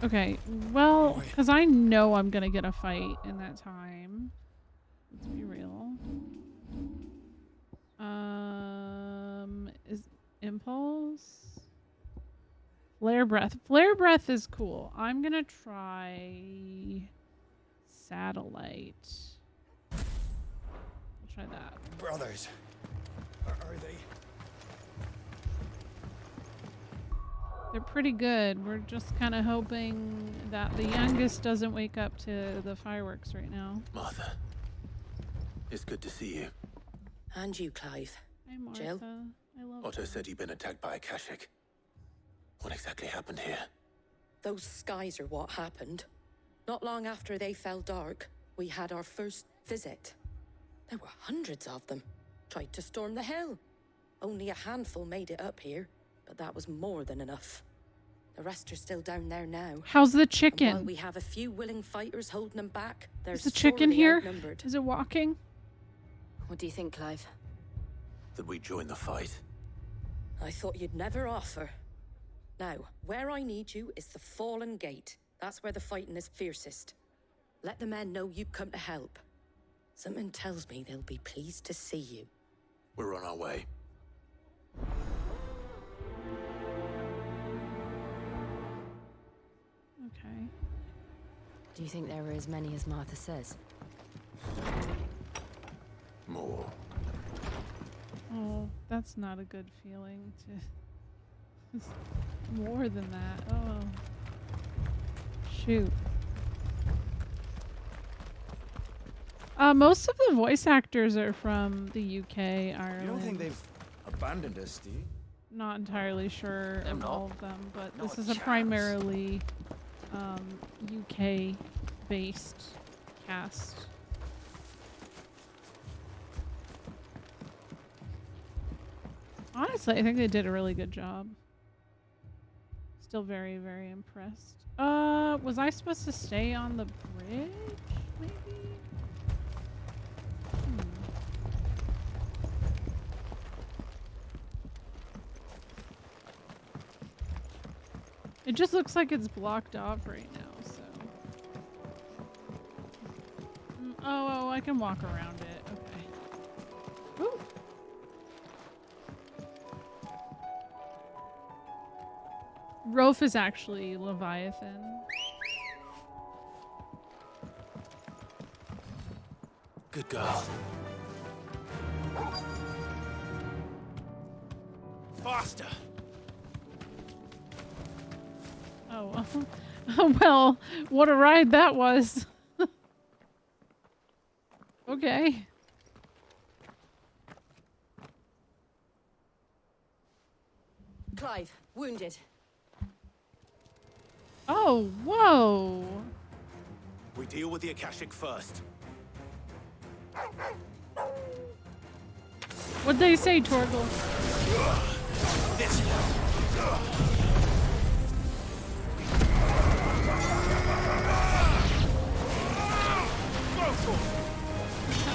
Okay, well, because I know I'm gonna get a fight in that time. Let's be real. Is Impulse? Flare Breath. Flare Breath is cool. I'm gonna try Satellite. I'll try that. Brothers, are they? They're pretty good. We're just kind of hoping that the youngest doesn't wake up to the fireworks right now. Martha, it's good to see you. And you, Clive. Hi, Martha. Jill? I love Otto you. said you'd been attacked by a Kashik. What exactly happened here? Those skies are what happened. Not long after they fell dark, we had our first visit. There were hundreds of them. Tried to storm the hill. Only a handful made it up here, but that was more than enough. The rest are still down there now. How's the And chicken? while we have a few willing fighters holding them back, they're Is the chicken sorely here? outnumbered. Is it walking? What do you think, Clive? that we join the fight. I thought you'd never offer. Now, where I need you is the Fallen Gate. That's where the fighting is fiercest. Let the men know you've come to help. Something tells me they'll be pleased to see you. We're on our way. Okay. Do you think there were as many as Martha says? More. Oh, that's not a good feeling to... More than that. Oh. Shoot. Most of the voice actors are from the UK, Ireland. You don't think they've abandoned us, do you? Not entirely sure of all of them, but Not this a is a chance. primarily UK-based cast. Honestly, I think they did a really good job. Still very, very impressed. Was I supposed to stay on the bridge? Maybe? It just looks like it's blocked off right now, so... Oh, I can walk around it. Okay. Ooh. Rolf is actually Leviathan. Good girl. Faster! Oh, well, what a ride that was. Okay. Clive, wounded. Oh, whoa. We deal with the Akashic first. What'd they say, Torgal? This.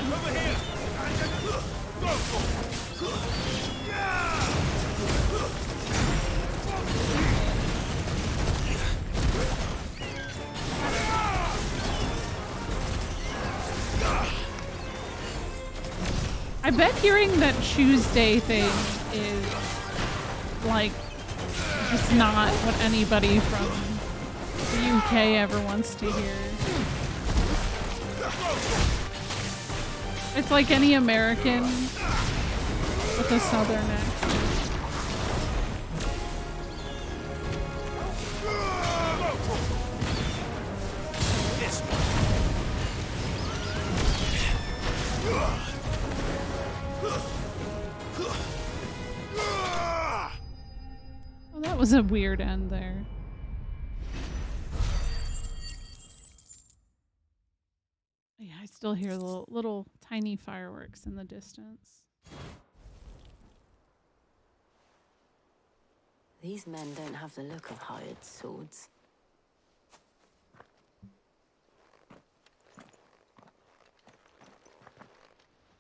Over here! Go for I bet hearing that Tuesday thing is like just not what anybody from the UK ever wants to hear. It's like any American with a southern accent. Well, that was a weird end there. Yeah, I still hear the little tiny fireworks in the distance. These men don't have the look of hired swords.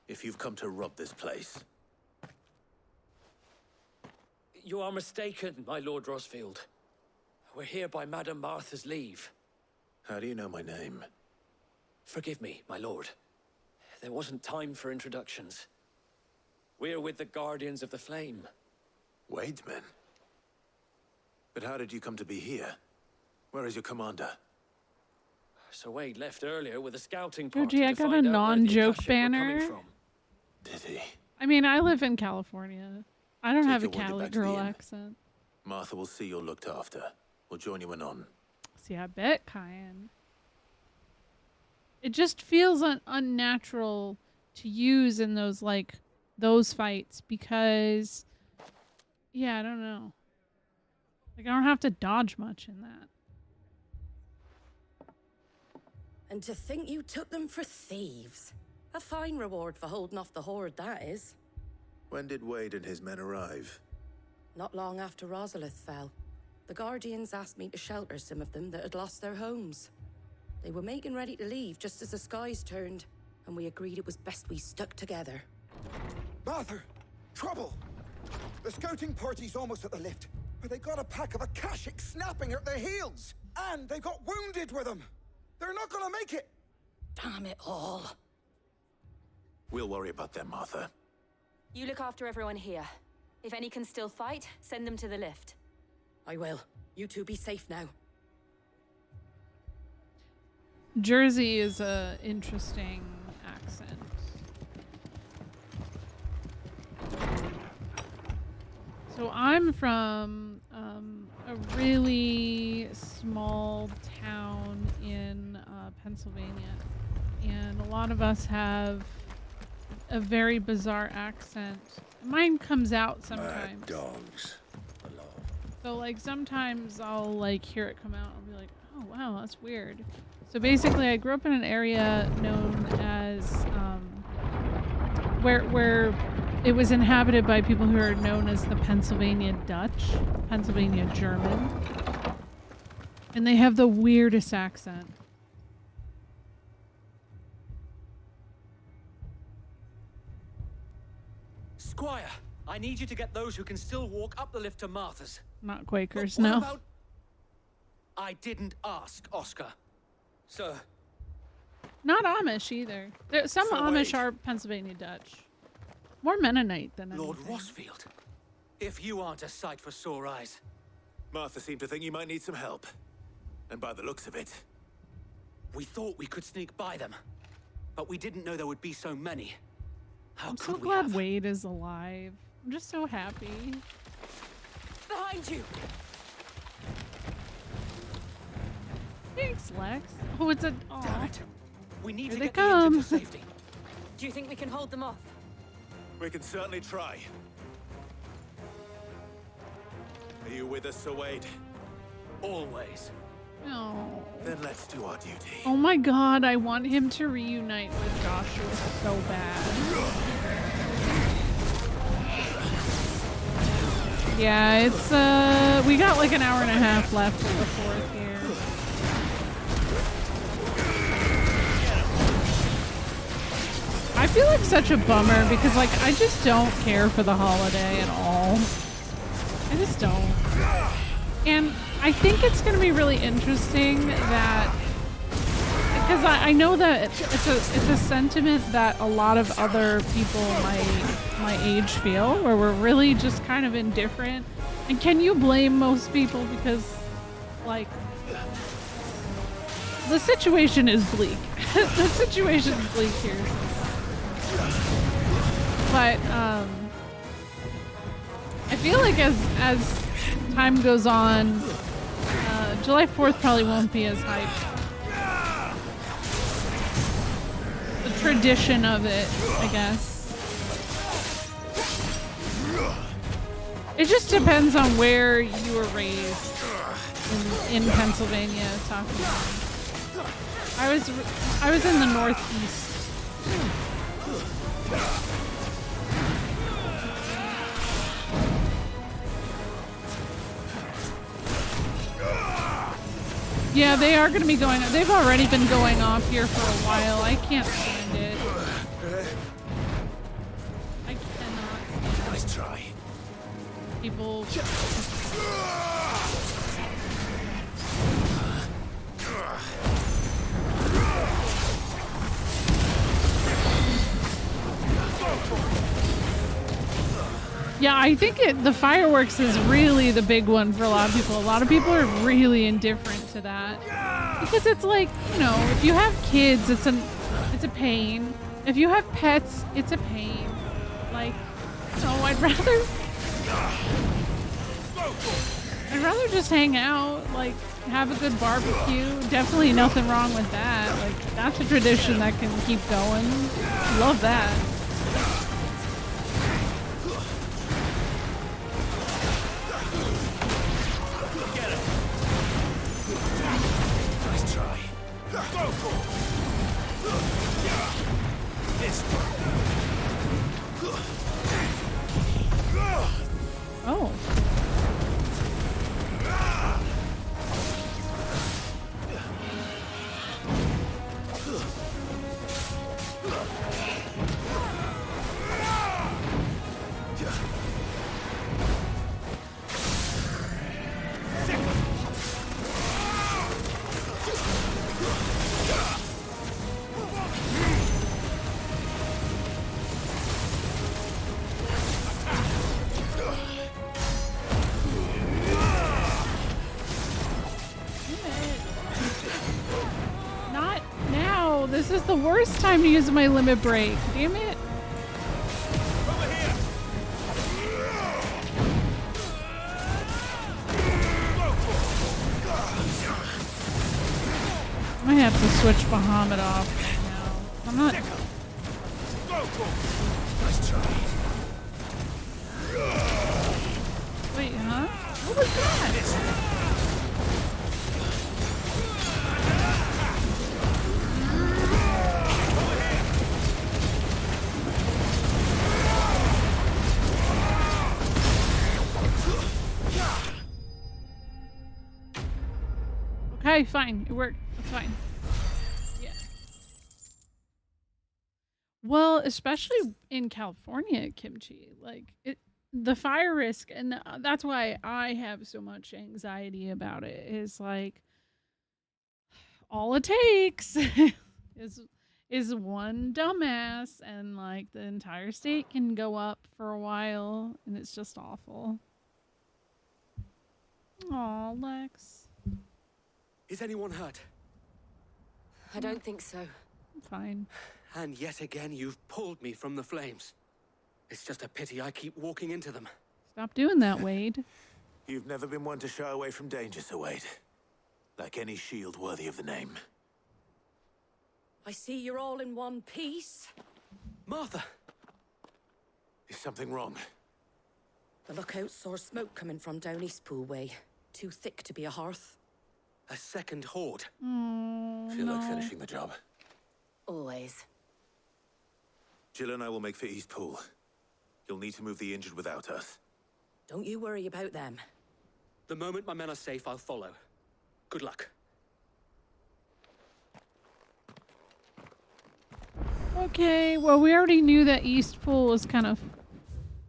If you've come to rob this place, You are mistaken, my Lord Rosfield. We're here by Madame Martha's leave. how do you know my name? Forgive me, my lord. There wasn't time for introductions. We're with the Guardians of the Flame. Wade's men? But how did you come to be here? Where is your commander? Sir Wade left earlier with a scouting party Georgie, I to got a find out where the non-joke Akashic were coming banner. from. Did he? I mean, I live in California. I don't Take have a your wounded Cali back to the girl inn. accent. Martha will see you're looked after. We'll join you anon. See, I bet, Kyan. It just feels unnatural to use in those, like, those fights because, yeah, I don't know. Like, I don't have to dodge much in that. And to think you took them for thieves. A fine reward for holding off the horde, that is. When did Wade and his men arrive? Not long after Rosalith fell, the Guardians asked me to shelter some of them that had lost their homes. They were making ready to leave just as the skies turned, and we agreed it was best we stuck together. Martha! Trouble! The scouting party's almost at the lift, but they got a pack of Akashic snapping at their heels! And they got wounded with them! They're not gonna make it! Damn it all. We'll worry about them, Martha. You look after everyone here. If any can still fight, send them to the lift. I will. You two be safe now. Jersey is a interesting accent. So I'm from a really small town in Pennsylvania, and a lot of us have a very bizarre accent. Mine comes out sometimes. Dogs. So like sometimes I'll like hear it come out and I'll be like, oh wow, that's weird. So basically I grew up in an area known as where it was inhabited by people who are known as the Pennsylvania Dutch, Pennsylvania German. And they have the weirdest accent. Squire, I need you to get those who can still walk up the lift to Martha's. Not Quakers, But what no. about... I didn't ask, Oscar. Sir. Not Amish either. Some So Amish wait. are Pennsylvania Dutch. More Mennonite than anything. Lord Rosfield. If you aren't a sight for sore eyes. Martha seemed to think you might need some help. And by the looks of it... We thought we could sneak by them. But we didn't know there would be so many. How I'm could so we glad have? Wade is alive. I'm just so happy. Behind you! Thanks, Lex. Oh, it's a... Damn it. We need Here to they get the engine come. to safety. Do you think we can hold them off? We can certainly try. Are you with us, Sir Wade? Always. No. Then let's do our duty. Oh my god, I want him to reunite with Joshua so bad. Yeah, it's, we got like an hour and a half left of the fourth here. I feel like such a bummer because like I just don't care for the holiday at all. I just don't. And I think it's going to be really interesting that because I know that it's a sentiment that a lot of other people my age feel, where we're really just kind of indifferent. And can you blame most people because like the situation is bleak. The situation is bleak here. But I feel like as time goes on, July 4th probably won't be as hype. The tradition of it, I guess. It just depends on where you were raised in Pennsylvania. Talking about. I was in the Northeast. Yeah, they are going to be going. They've already been going off here for a while. I can't stand it. I cannot. Nice try. People. Yeah, I think the fireworks is really the big one for a lot of people. A lot of people are really indifferent to that because it's like, you know, if you have kids, it's a pain. If you have pets, it's a pain. Like, no, I'd rather just hang out, like have a good barbecue. Definitely nothing wrong with that. Like that's a tradition that can keep going. Love that. Oh. this is the worst time to use my limit break. Damn it. I might have to switch Bahamut off right now. I'm not. Nice try. Wait, huh? What was that? Okay, fine. It worked. That's fine. Yeah. Well, especially in California, kimchi, like the fire risk, and that's why I have so much anxiety about it. Is like all it takes is one dumbass, and like the entire state can go up for a while, and it's just awful. Aw, Lex. Is anyone hurt? I don't think so. I'm fine. And yet again, you've pulled me from the flames. It's just a pity I keep walking into them. Stop doing that, Wade. You've never been one to shy away from danger, Sir Wade. Like any shield worthy of the name. I see you're all in one piece. Martha! Is something wrong? The lookout saw smoke coming from down Eastpool way. Too thick to be a hearth. A second horde. Feel like finishing the job. Always. Jill and I will make for Eastpool. You'll need to move the injured without us. Don't you worry about them. The moment my men are safe, I'll follow. Good luck. Okay, well, we already knew that Eastpool was kind of...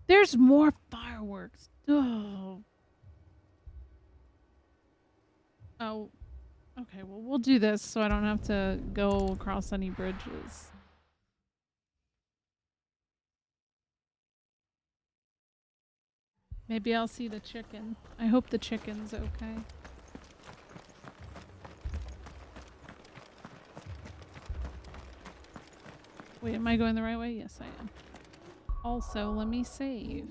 There's more fireworks. Oh. Oh. Okay, well, we'll do this so I don't have to go across any bridges. Maybe I'll see the chicken. I hope the chicken's okay. Wait, am I going the right way? Yes, I am. Also, let me save.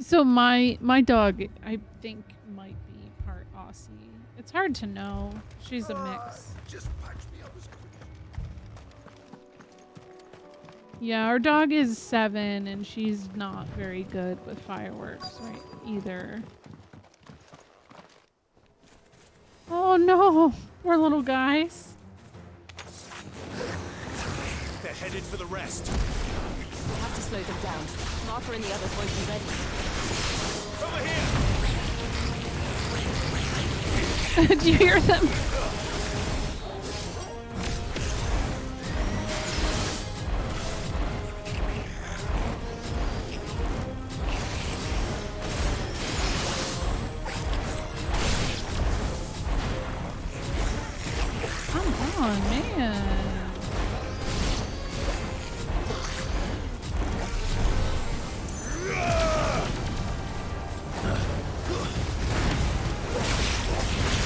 So my dog, I think, might be part Aussie. It's hard to know. She's a mix. Just patch me up as quick. Yeah, our dog is 7, and she's not very good with fireworks, right? Either. Oh no, we're little guys. They're headed for the rest. We'll have to slow them down. Martha and the others won't be ready. Over here! Do you hear them? Come on, man.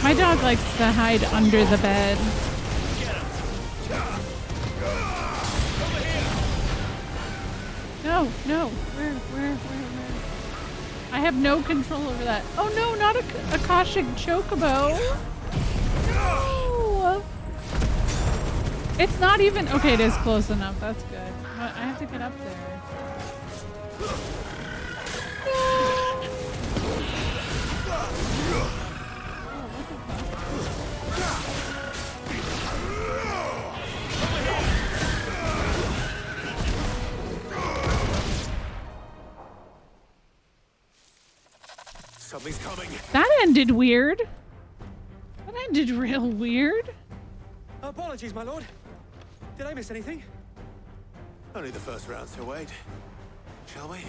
My dog likes to hide under the bed. No, no. Where? I have no control over that. Oh no, not a Akashic Chocobo. No. It's not even... Okay, it is close enough. That's good. But I have to get up there. Something's coming. That ended weird. That ended real weird. Apologies, my lord. Did I miss anything? Only the first round, Sir Wade. Shall we?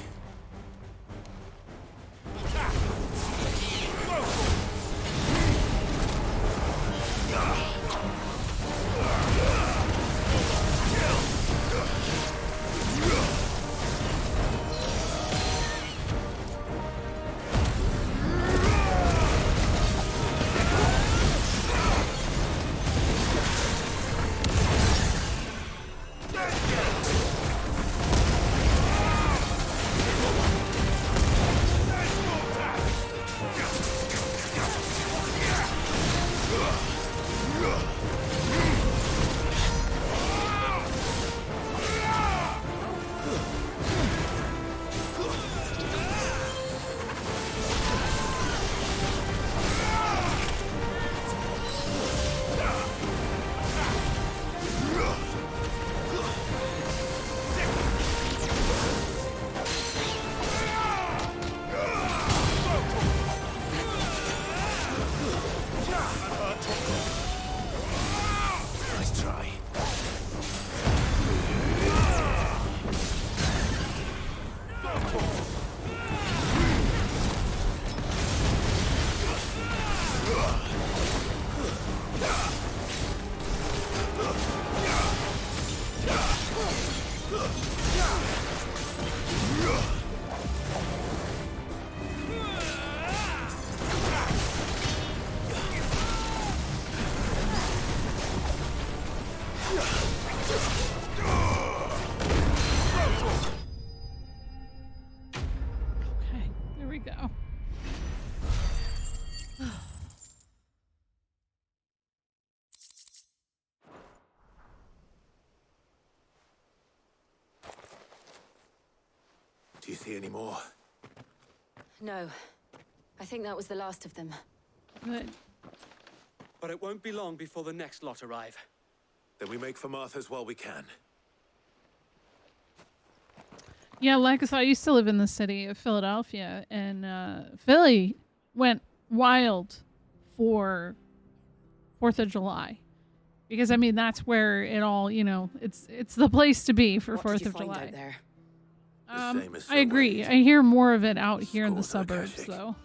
Valisthea anymore? No. I think that was the last of them. Good. But it won't be long before the next lot arrive. Then we make for Martha's while we can. Yeah, like I used to live in the city of Philadelphia, and Philly went wild for 4th of July. Because, I mean, that's where it all, you know, it's the place to be for 4th of July. There? I agree. I hear more of it out here in the suburbs, though.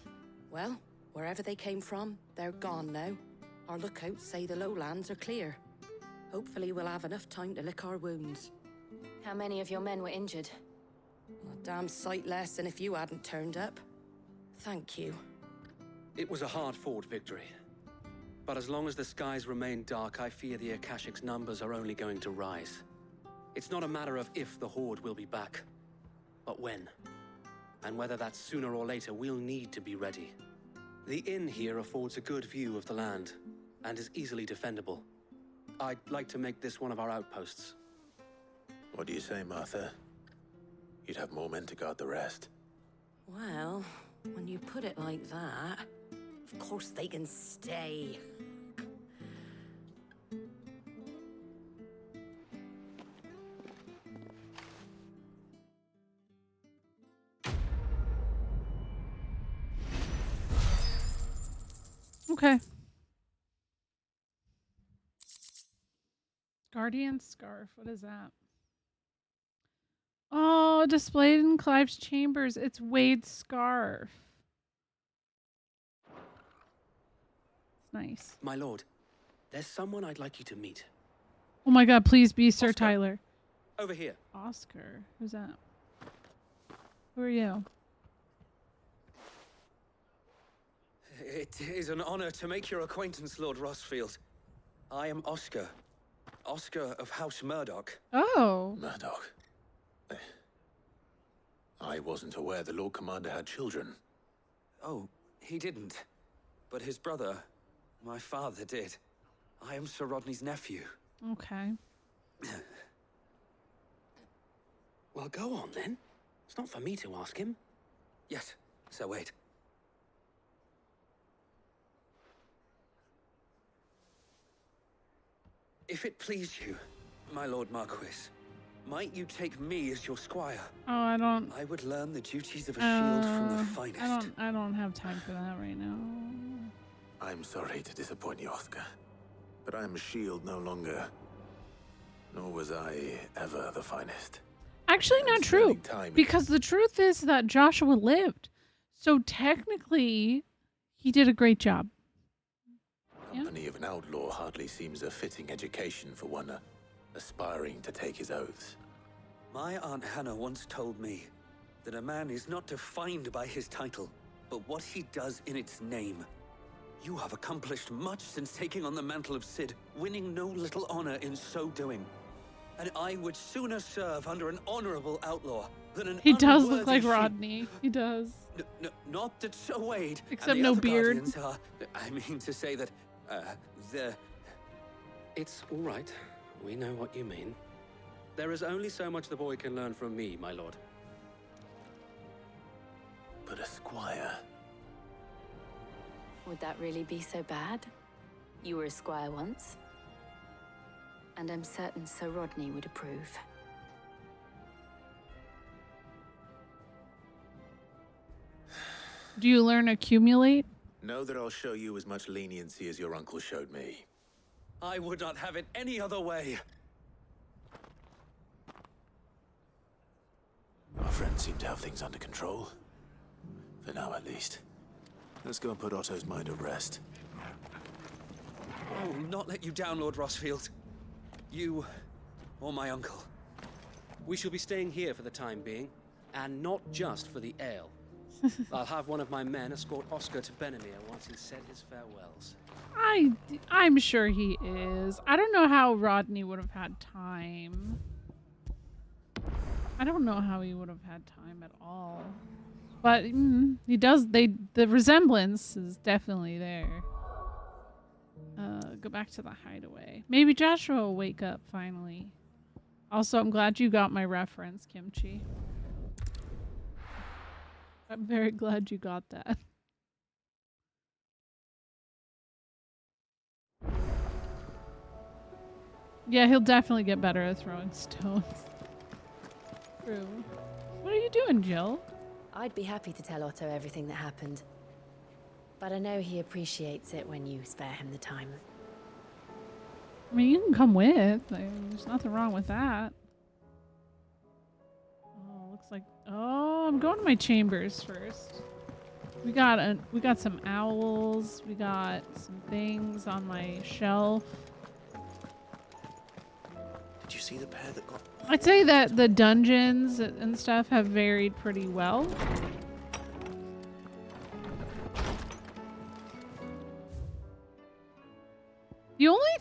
Well, wherever they came from, they're gone now. Our lookouts say the lowlands are clear. Hopefully we'll have enough time to lick our wounds. How many of your men were injured? A damn sight less than if you hadn't turned up. Thank you. It was a hard-fought victory. But as long as the skies remain dark, I fear the Akashic's numbers are only going to rise. It's not a matter of if the Horde will be back, but when. And whether that's sooner or later, we'll need to be ready. The inn here affords a good view of the land, and is easily defendable. I'd like to make this one of our outposts. What do you say, Martha? You'd have more men to guard the rest. Well, when you put it like that, of course they can stay. Okay. Guardian Scarf. What is that? Oh, displayed in Clive's chambers. It's Wade's scarf. It's nice. My lord, there's someone I'd like you to meet. Oh my god, please be Sir Tyler. Over here. Oscar? Who's that? Who are you? It is an honor to make your acquaintance, Lord Rosfield. I am Oscar. Oscar of House Murdoch. Oh. Murdoch. I wasn't aware the Lord Commander had children. Oh, he didn't. But his brother, my father, did. I am Sir Rodney's nephew. Okay. Well, go on then. It's not for me to ask him. Yes, Sir Wade. If it please you, my Lord Marquis, might you take me as your squire? Oh, I don't. I would learn the duties of a shield from the finest. I don't have time for that right now. I'm sorry to disappoint you, Oscar. But I'm a shield no longer. Nor was I ever the finest. Actually, not true. Because the truth is that Joshua lived. So technically, he did a great job. Company of an outlaw hardly seems a fitting education for one aspiring to take his oaths. My Aunt Hannah once told me that a man is not defined by his title, but what he does in its name. You have accomplished much since taking on the mantle of Cid, winning no little honor in so doing. And I would sooner serve under an honorable outlaw than an He does look unworthy like Rodney. He does. Not that Sir Wade Except and the no other beard. guardians are, I mean to say that, It's all right. We know what you mean. There is only so much the boy can learn from me, my lord. But a squire... Would that really be so bad? You were a squire once. And I'm certain Sir Rodney would approve. Do you learn accumulate? Know that I'll show you as much leniency as your uncle showed me. I would not have it any other way. Our friends seem to have things under control. For now, at least. Let's go and put Otto's mind at rest. I will not let you down, Lord Rosfield. You, or my uncle. We shall be staying here for the time being, and not just for the ale. I'll have one of my men escort Oscar to Benimir once he's said his farewells. I'm sure he is. I don't know how Rodney would have had time. I don't know how he would have had time at all. But he does. The resemblance is definitely there. Go back to the hideaway. Maybe Joshua will wake up finally. Also, I'm glad you got my reference, Kimchi. I'm very glad you got that. Yeah, he'll definitely get better at throwing stones. True. What are you doing, Jill? I'd be happy to tell Otto everything that happened. But I know he appreciates it when you spare him the time. I mean, you can come with. There's nothing wrong with that. Oh, looks like... Oh, I'm going to my chambers first. We got some owls. We got some things on my shelf. Did you see the pair that got... I'd say that the dungeons and stuff have varied pretty well.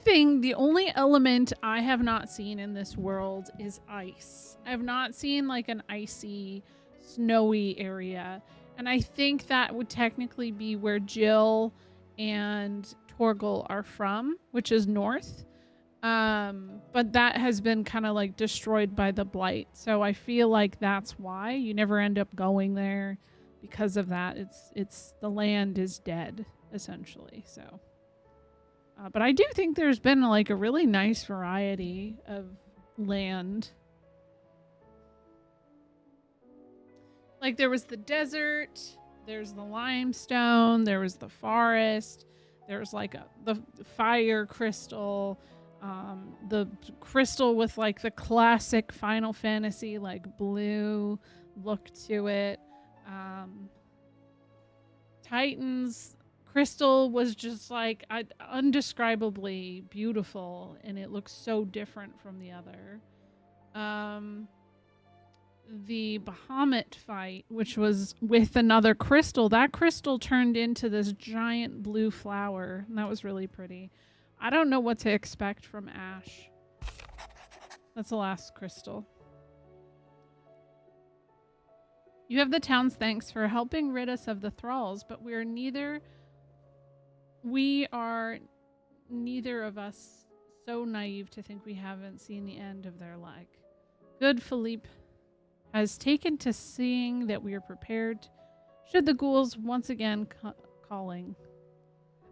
The only element I have not seen in this world is ice. I have not seen like an icy, snowy area. And I think that would technically be where Jill and Torgal are from, which is north. But that has been kind of like destroyed by the blight. So I feel like that's why you never end up going there because of that. It's the land is dead essentially. So, but I do think there's been like a really nice variety of land. Like there was the desert, there's the limestone, there was the forest, there's like the fire crystal. The crystal with like the classic Final Fantasy like blue look to it. Titan's crystal was just like undescribably beautiful, and it looks so different from the other. The Bahamut fight, which was with another crystal, that crystal turned into this giant blue flower, and that was really pretty. I don't know what to expect from Ash. That's the last crystal. You have the town's thanks for helping rid us of the thralls, but we are neither of us so naive to think we haven't seen the end of their like. Good Philippe has taken to seeing that we are prepared should the ghouls once again calling.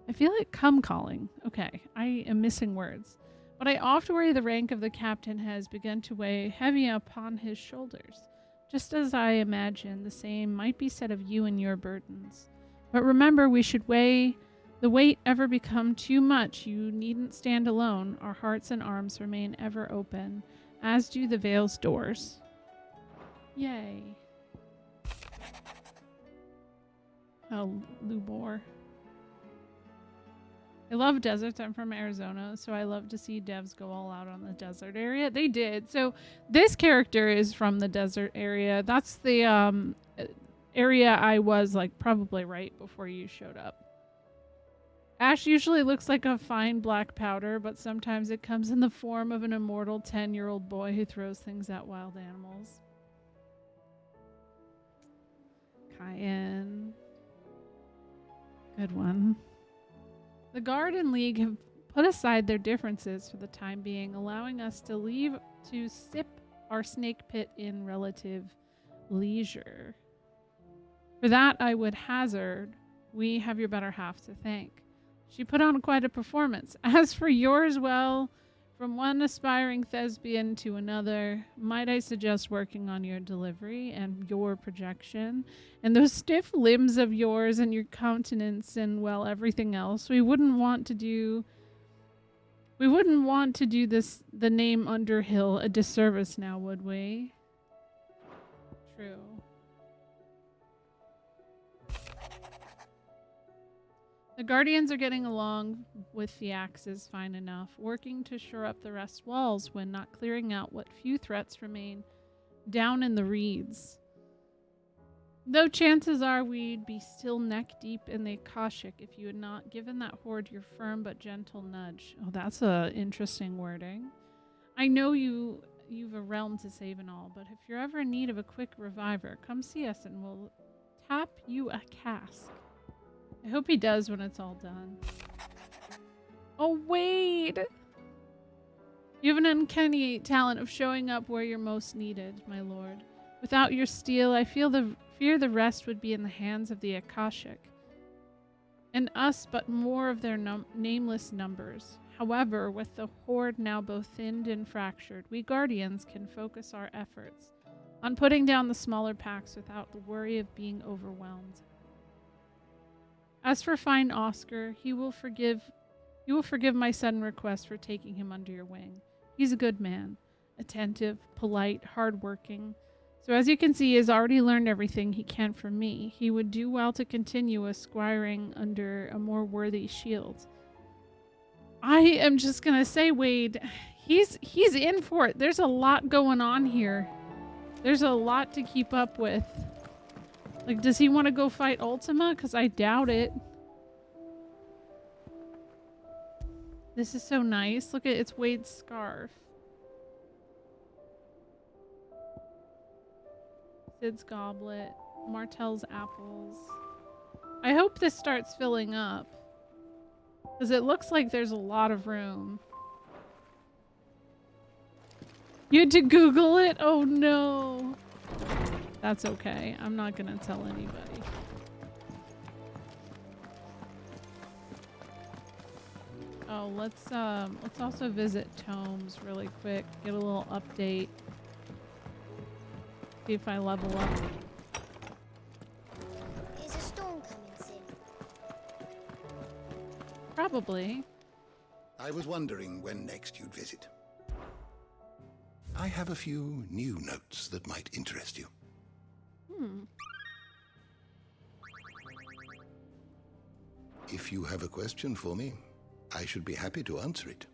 I feel like come calling. Okay, I am missing words. But I oft worry the rank of the captain has begun to weigh heavy upon his shoulders, just as I imagine the same might be said of you and your burdens. But remember, we should weigh the weight ever become too much. You needn't stand alone. Our hearts and arms remain ever open, as do the Vale's doors. Yay. Oh, Lubor. I love deserts. I'm from Arizona, so I love to see devs go all out on the desert area. They did. So this character is from the desert area. That's the area I was like probably right before you showed up. Ash usually looks like a fine black powder, but sometimes it comes in the form of an immortal 10-year-old boy who throws things at wild animals. Cayenne. Good one. The Guard and League have put aside their differences for the time being, allowing us to leave to sip our snake pit in relative leisure. For that, I would hazard we have your better half to thank. She put on quite a performance. As for yours, well, from one aspiring thespian to another, might I suggest working on your delivery and your projection and those stiff limbs of yours and your countenance and, well, everything else. We wouldn't want to do this, the name Underhill, a disservice now, would we? True. The Guardians are getting along with the axes fine enough, working to shore up the rest walls when not clearing out what few threats remain down in the reeds. Though chances are we'd be still neck deep in the Akashic if you had not given that horde your firm but gentle nudge. Oh, that's a interesting wording. I know you've a realm to save and all, but if you're ever in need of a quick reviver, come see us and we'll tap you a cask. I hope he does when it's all done. Oh, wait! You have an uncanny talent of showing up where you're most needed, my lord. Without your steel, I fear the rest would be in the hands of the Akashic, and us but more of their nameless numbers. However, with the horde now both thinned and fractured, we Guardians can focus our efforts on putting down the smaller packs without the worry of being overwhelmed. As for fine Oscar, you will forgive my sudden request for taking him under your wing. He's a good man, attentive, polite, hardworking. So as you can see, he has already learned everything he can from me. He would do well to continue aspiring under a more worthy shield. I am just gonna say, Wade, he's in for it. There's a lot going on here. There's a lot to keep up with. Like, does he want to go fight Ultima? Because I doubt it. This is so nice. Look at it's Wade's scarf. Sid's goblet. Martell's apples. I hope this starts filling up. Because it looks like there's a lot of room. You had to Google it? Oh no. That's okay. I'm not gonna tell anybody. Oh, let's also visit Tomes really quick. Get a little update. See if I level up. Is a storm coming soon? Probably. I was wondering when next you'd visit. I have a few new notes that might interest you. If you have a question for me, I should be happy to answer it.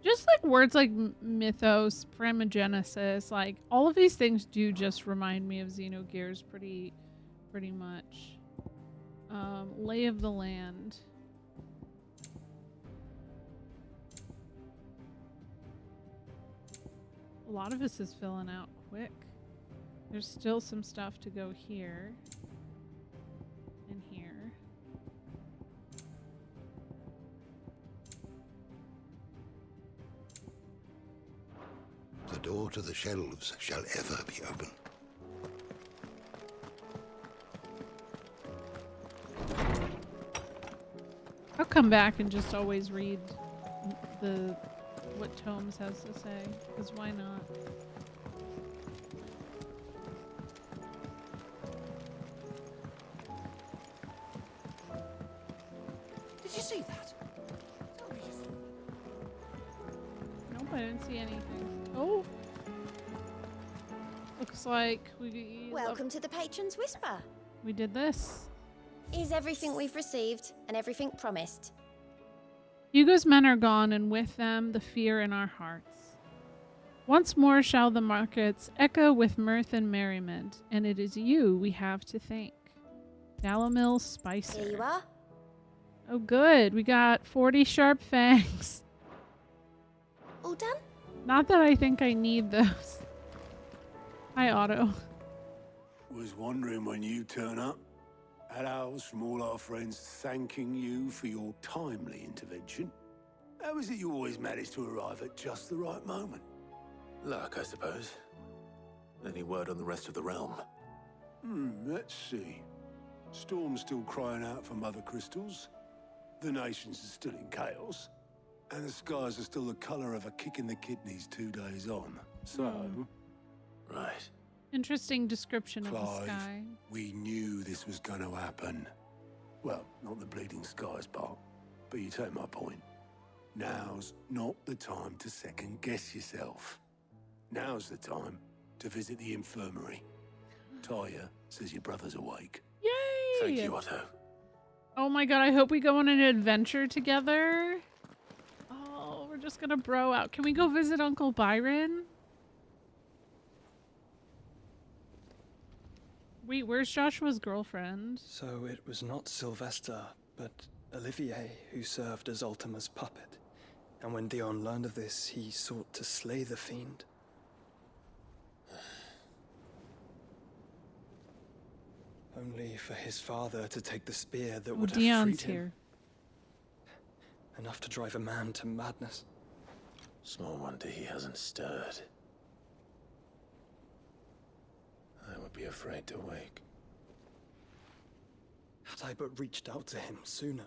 Just like words like mythos, primogenesis, like all of these things do just remind me of Xenogears pretty much. Lay of the land. A lot of this is filling out quick. There's still some stuff to go here. And here. The door to the shelves shall ever be open. I'll come back and just always read what Tomes has to say, because why not? Did you see that? Nope, I didn't see anything. Oh! Looks like we... Welcome to the Patron's Whisper. We did this. Is everything we've received and everything promised? Hugo's men are gone, and with them the fear in our hearts. Once more shall the markets echo with mirth and merriment, and it is you we have to thank. Dalamil Spicer. Here you are. Oh good, we got 40 sharp fangs. All done? Not that I think I need those. Hi, Otto. Was wondering when you turn up. Had ours from all our friends thanking you for your timely intervention. How is it you always manage to arrive at just the right moment? Luck, I suppose. Any word on the rest of the realm? Let's see. Storm's still crying out for mother crystals. The nations are still in chaos. And the skies are still the colour of a kick in the kidneys 2 days on. So... Right. Interesting description Clive, of the sky. we knew this was going to happen. Well, not the bleeding skies part, but you take my point. Now's not the time to second guess yourself. Now's the time to visit the infirmary. Taya says your brother's awake. Yay! Thank you, Otto. Oh my god, I hope we go on an adventure together. Oh, we're just gonna bro out. Can we go visit Uncle Byron? Wait, where's Joshua's girlfriend? So it was not Sylvester, but Olivier who served as Ultima's puppet. And when Dion learned of this, he sought to slay the fiend. Only for his father to take the spear that would have Dion's freed him. here. enough to drive a man to madness. Small wonder he hasn't stirred. I would be afraid to wake. Had I but reached out to him sooner,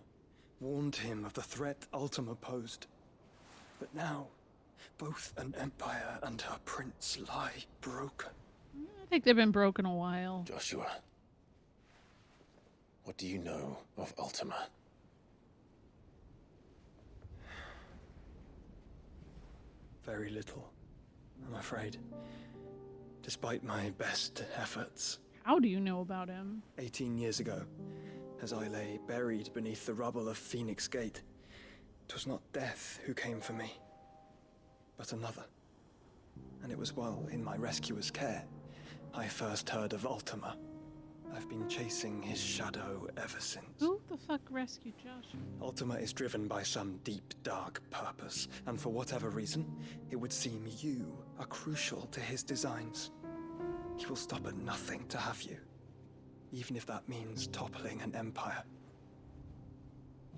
warned him of the threat Ultima posed. But now, both an empire and her prince lie broken. I think they've been broken a while. Joshua, what do you know of Ultima? Very little, I'm afraid. Despite my best efforts. How do you know about him? 18 years ago, as I lay buried beneath the rubble of Phoenix Gate, 'twas not death who came for me, but another. And it was while in my rescuer's care, I first heard of Ultima. I've been chasing his shadow ever since. Who the fuck rescued Josh? Ultima is driven by some deep, dark purpose, and for whatever reason, it would seem you are crucial to his designs. He will stop at nothing to have you, even if that means toppling an empire.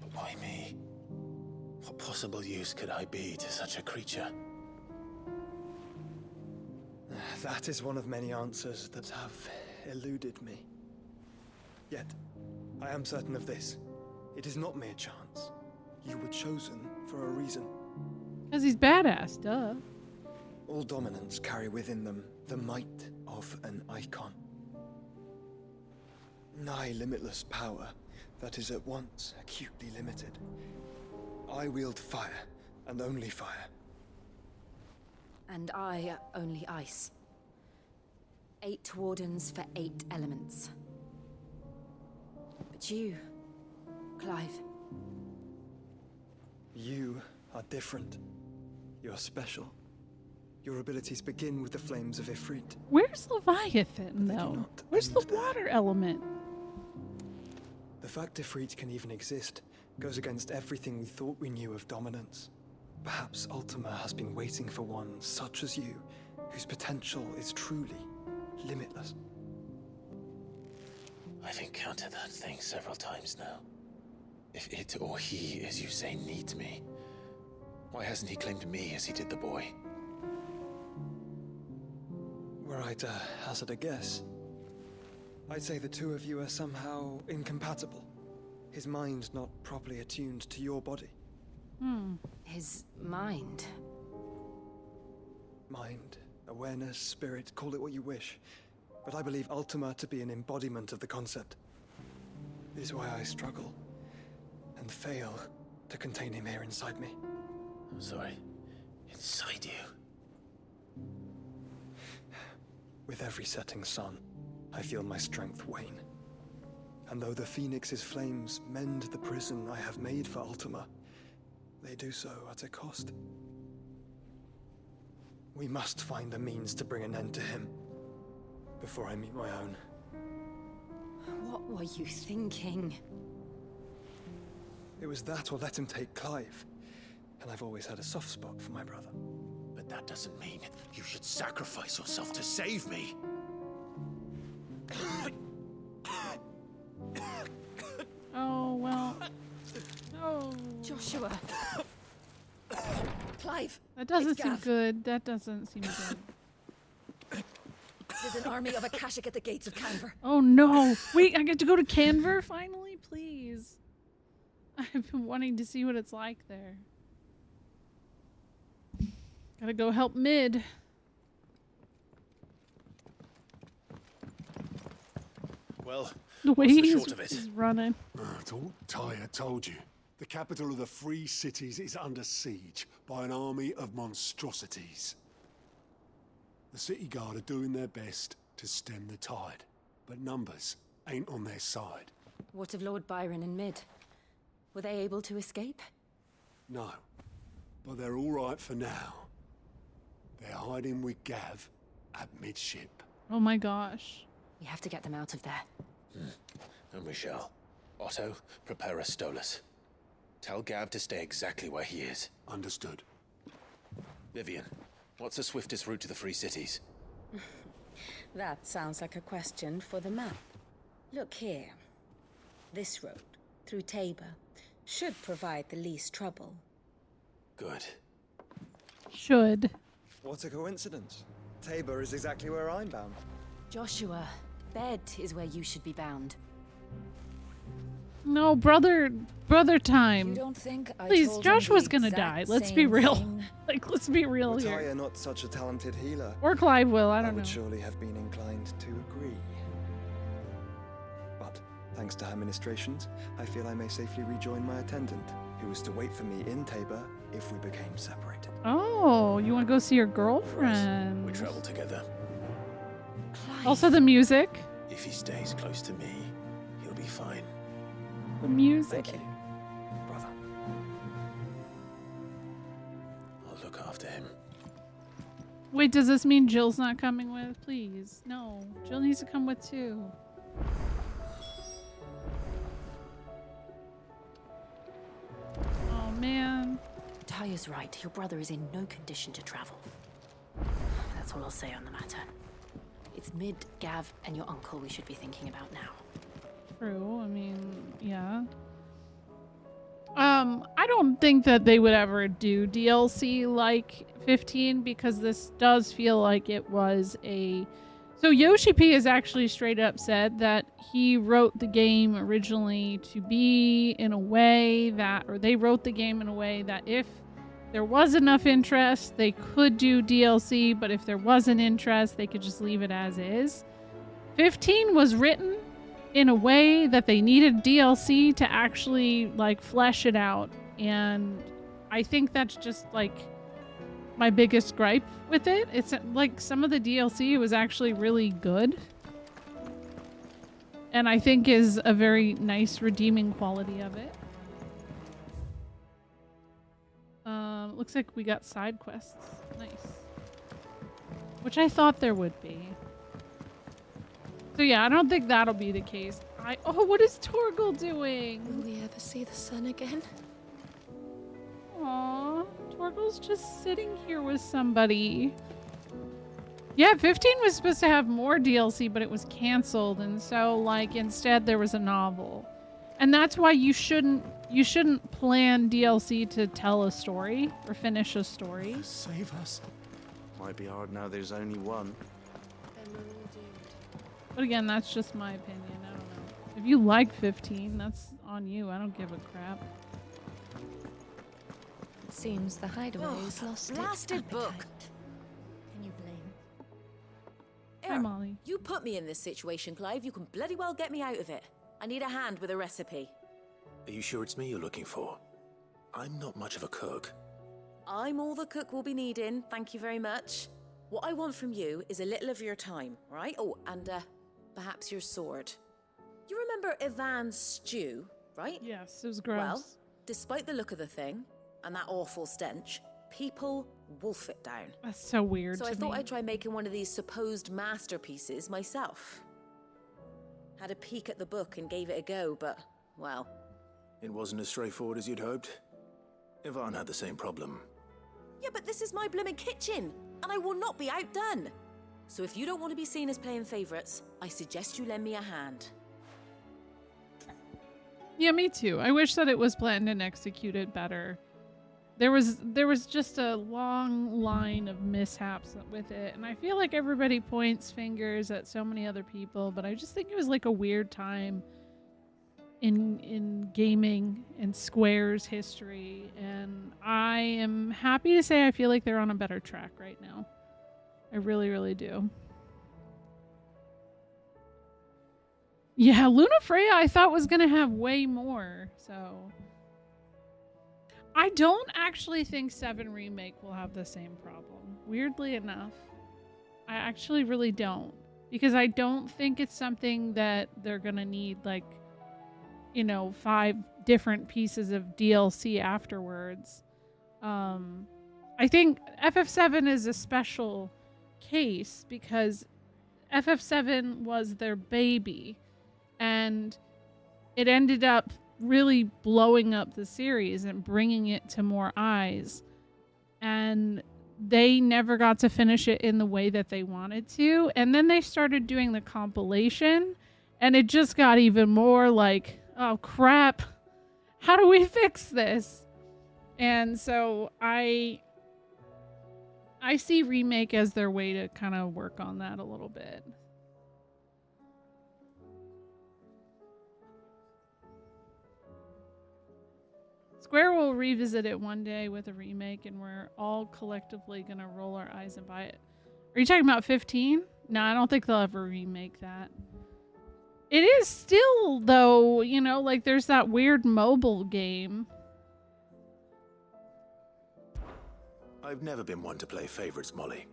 But why me? What possible use could I be to such a creature? That is one of many answers that have eluded me. Yet, I am certain of this. It is not mere chance. You were chosen for a reason. Because he's badass, duh. All dominants carry within them the might of an Eikon. Nigh limitless power that is at once acutely limited. I wield fire, and only fire. And I only ice. 8 wardens for 8 elements. But you, Clive. You are different. You're special. Your abilities begin with the flames of Ifrit. Where's Leviathan, though? Where's the water element? The fact Ifrit can even exist goes against everything we thought we knew of dominance. Perhaps Ultima has been waiting for one such as you, whose potential is truly limitless. I've encountered that thing several times now. If it or he, as you say, needs me, why hasn't he claimed me as he did the boy? Were I to hazard a guess, I'd say the two of you are somehow incompatible. His mind not properly attuned to your body. His mind. Mind, awareness, spirit, call it what you wish. But I believe Ultima to be an embodiment of the concept. This is why I struggle and fail to contain him here inside me. I'm sorry. Inside you? With every setting sun, I feel my strength wane. And though the Phoenix's flames mend the prison I have made for Ultima, they do so at a cost. We must find a means to bring an end to him before I meet my own. What were you thinking? It was that or let him take Clive. And I've always had a soft spot for my brother. But that doesn't mean you should sacrifice yourself to save me. Oh, well. Oh. Joshua. Clive. That doesn't it's seem Gav. good. That doesn't seem good. There's an army of Akashic at the gates of Canver. Oh, no. Wait, I get to go to Canver finally? Please. I've been wanting to see what it's like there. Gotta go help Mid. Well, The way what's the he's short of it? he's running. I told you. The capital of the Free Cities is under siege by an army of monstrosities. The city guard are doing their best to stem the tide, but numbers ain't on their side. What of Lord Byron and Mid? Were they able to escape? No, but they're all right for now. They're hiding with Gav at midship. Oh my gosh. We have to get them out of there. And we shall. Otto, prepare a Stolas. Tell Gav to stay exactly where he is. Understood. Vivian, what's the swiftest route to the Free Cities? That sounds like a question for the map. Look here. This road, through Tabor, should provide the least trouble. Good. Should. What a coincidence. Tabor is exactly where I'm bound. Joshua, bed is where you should be bound. No, brother time. You don't think I Please, told him Joshua's the gonna die. exact Let's be same real. thing? Like, let's be real Were here. Tyre not such a talented healer? Or Clive will, I don't would know. surely have been inclined to agree. But thanks to her ministrations, I feel I may safely rejoin my attendant, who was to wait for me in Tabor if we became separated. Oh, you want to go see your girlfriend? We travel together. Also the music. If he stays close to me, he'll be fine. The music. Thank you, brother. I'll look after him. Wait, does this mean Jill's not coming with? Please. No. Jill needs to come with too. Oh, man. Tyre's right. Your brother is in no condition to travel. That's all I'll say on the matter. It's Mid, Gav, and your uncle we should be thinking about now. True. I mean, yeah. I don't think that they would ever do DLC like 15 because this does feel like it was a... So Yoshi P has actually straight up said that he wrote the game originally to be in a way that, or they wrote the game in a way that if there was enough interest, they could do DLC, but if there wasn't interest, they could just leave it as is. 15 was written in a way that they needed DLC to actually like flesh it out, and I think that's just like my biggest gripe with it. It's like some of the DLC was actually really good, and I think is a very nice redeeming quality of it. Looks like we got side quests. Nice. Which I thought there would be. So yeah, I don't think that'll be the case. Oh, what is Torgal doing? Will we ever see the sun again? Aww, Torgal's just sitting here with somebody. Yeah, 15 was supposed to have more DLC, but it was canceled, and so like instead there was a novel. And that's why you shouldn't plan DLC to tell a story or finish a story. Save us. Might be hard now there's only one. But again, that's just my opinion. I don't know. If you like 15, that's on you. I don't give a crap. It seems the hideaway's lost its Blasted appetite. book. Can you blame? Hi, Molly. You put me in this situation, Clive. You can bloody well get me out of it. I need a hand with a recipe. Are you sure it's me you're looking for? I'm not much of a cook. I'm all the cook will be needing, thank you very much. What I want from you is a little of your time, right? Oh, and perhaps your sword. You remember Ivan's stew, right? Yes, it was gross. Well, despite the look of the thing and that awful stench, people wolf it down. That's so weird So to I thought me. I'd try making one of these supposed masterpieces myself. Had a peek at the book and gave it a go, but, well... It wasn't as straightforward as you'd hoped. Ivan had the same problem. Yeah, but this is my blooming kitchen, and I will not be outdone. So if you don't want to be seen as playing favorites, I suggest you lend me a hand. Yeah, me too. I wish that it was planned and executed better. There was just a long line of mishaps with it, and I feel like everybody points fingers at so many other people, but I just think it was like a weird time in gaming and Square's history, and I am happy to say I feel like they're on a better track right now. I really, really do. Yeah, Luna Freya I thought was gonna have way more, so I don't actually think 7 Remake will have the same problem. Weirdly enough, I actually really don't, because I don't think it's something that they're gonna need like, you know, 5 different pieces of DLC afterwards. I think FF7 is a special case because FF7 was their baby, and it ended up really blowing up the series and bringing it to more eyes, and they never got to finish it in the way that they wanted to, and then they started doing the compilation, and it just got even more like, oh crap, how do we fix this? And so I see remake as their way to kind of work on that a little bit. Square will revisit it one day with a remake, and we're all collectively gonna roll our eyes and buy it. Are you talking about 15? No, I don't think they'll ever remake that. It is still, though, you know, like there's that weird mobile game. I've never been one to play favorites, Molly.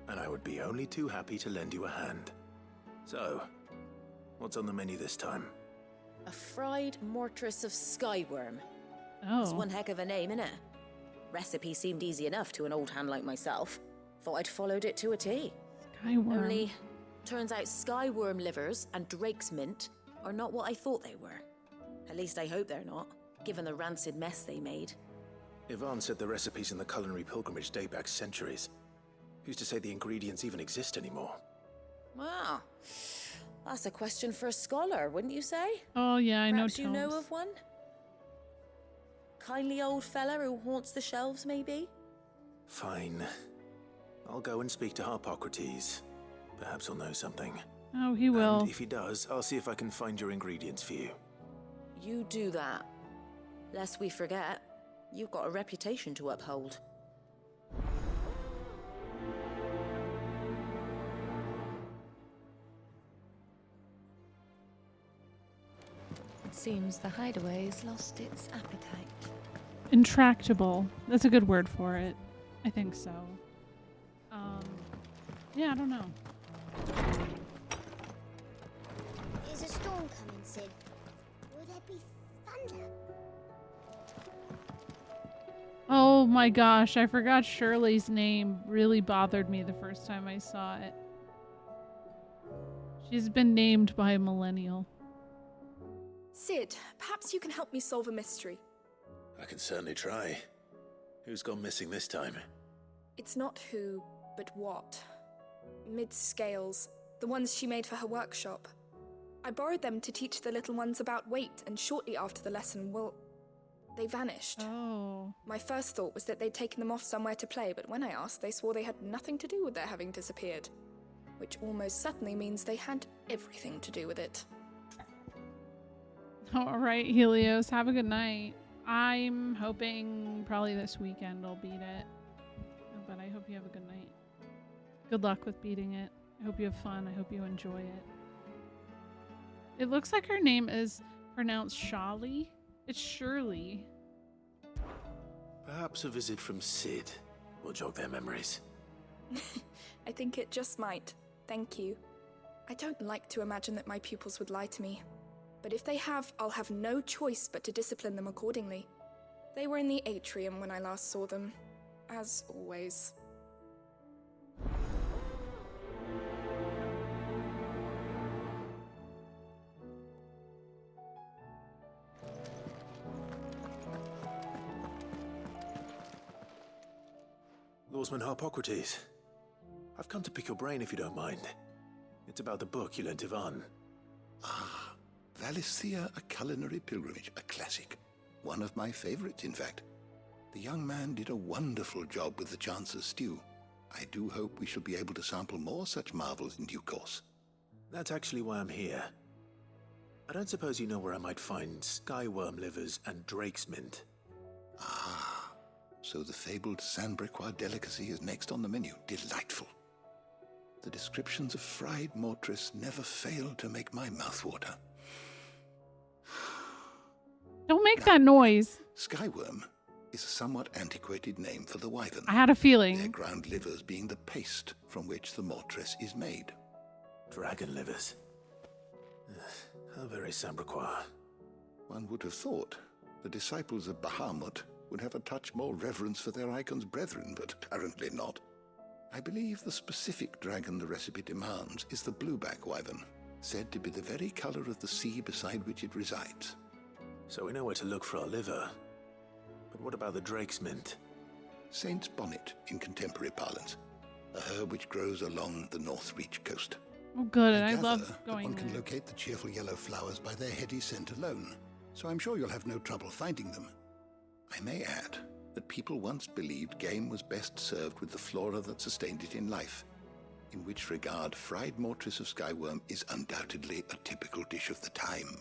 And I would be only too happy to lend you a hand. So, what's on the menu this time? A fried mortress of skyworm. Oh. It's one heck of a name, innit? Recipe seemed easy enough to an old hand like myself. Thought I'd followed it to a T. Skyworm. Only, turns out skyworm livers and drake's mint are not what I thought they were. At least I hope they're not, given the rancid mess they made. Yvonne said the recipes in the culinary pilgrimage date back centuries. Who's to say the ingredients even exist anymore? Wow. That's a question for a scholar, wouldn't you say? Oh, yeah, I know. Perhaps you know of one? Kindly old fella who haunts the shelves, maybe? Fine. I'll go and speak to Harpocrates. Perhaps he'll know something. Oh, he will. And if he does, I'll see if I can find your ingredients for you. You do that. Lest we forget, you've got a reputation to uphold. It seems the hideaway's lost its appetite. Intractable. That's a good word for it. I think so. Yeah, I don't know. Is a storm coming, Sid? Will there be thunder? Oh my gosh, I forgot Shirley's name. Really bothered me the first time I saw it. She's been named by a millennial. Sid, perhaps you can help me solve a mystery. I can certainly try. Who's gone missing this time? It's not who, but what. Mid-scales, the ones she made for her workshop. I borrowed them to teach the little ones about weight, and shortly after the lesson, well, they vanished. Oh. My first thought was that they'd taken them off somewhere to play, but when I asked, they swore they had nothing to do with their having disappeared. Which almost certainly means they had everything to do with it. All right, Helios, have a good night. I'm hoping probably this weekend I'll beat it. But I hope you have a good night. Good luck with beating it. I hope you have fun. I hope you enjoy it. It looks like her name is pronounced Shali. It's Shirley. Perhaps a visit from Sid will jog their memories. I think it just might. Thank you. I don't like to imagine that my pupils would lie to me. But if they have, I'll have no choice but to discipline them accordingly. They were in the atrium when I last saw them. As always. Lawsman Harpocrates. I've come to pick your brain if you don't mind. It's about the book you lent Yvonne. Ah, Valisthea, a culinary pilgrimage, a classic. One of my favorites, in fact. The young man did a wonderful job with the Chance's stew. I do hope we shall be able to sample more such marvels in due course. That's actually why I'm here. I don't suppose you know where I might find skyworm livers and drake's mint. Ah, so the fabled Sandbrequois delicacy is next on the menu. Delightful. The descriptions of fried mortress never fail to make my mouth water. Don't make that noise. Skyworm is a somewhat antiquated name for the wyvern. I had a feeling. Their ground livers being the paste from which the mortress is made. Dragon livers. How very Sandbrequois. One would have thought the disciples of Bahamut would have a touch more reverence for their Eikon's brethren, but apparently not. I believe the specific dragon the recipe demands is the blueback wyvern, said to be the very color of the sea beside which it resides. So we know where to look for our liver. But what about the drake's mint? Saint's bonnet in contemporary parlance, a herb which grows along the North Reach coast. Oh, good. I gather love that going one can there. locate the cheerful yellow flowers by their heady scent alone, so I'm sure you'll have no trouble finding them. I may add that people once believed game was best served with the flora that sustained it in life, in which regard fried mortress of skyworm is undoubtedly a typical dish of the time.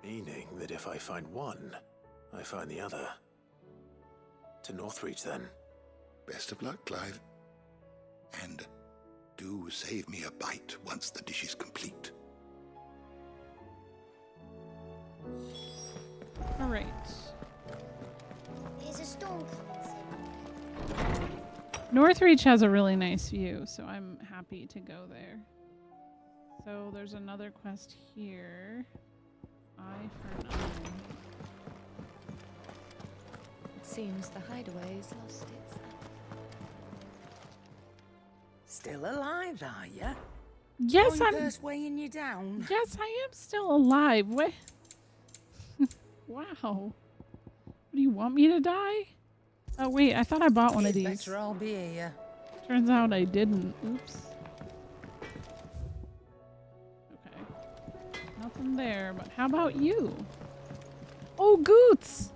Meaning that if I find one, I find the other. To Northreach, then. Best of luck, Clive. And do save me a bite once the dish is complete. All right. There's a storm coming, Sid. Northreach has a really nice view, so I'm happy to go there. So there's another quest here. Eye for an eye. It seems the hideaway's lost its... Still alive, are you? Yes, I'm... Curse weighing you down? Yes, I am still alive. What? Wow. What, do you want me to die? Oh, wait, I thought I bought one of these. Better I'll be here. Turns out I didn't. Oops. Okay. Nothing there, but how about you? Oh, Goots!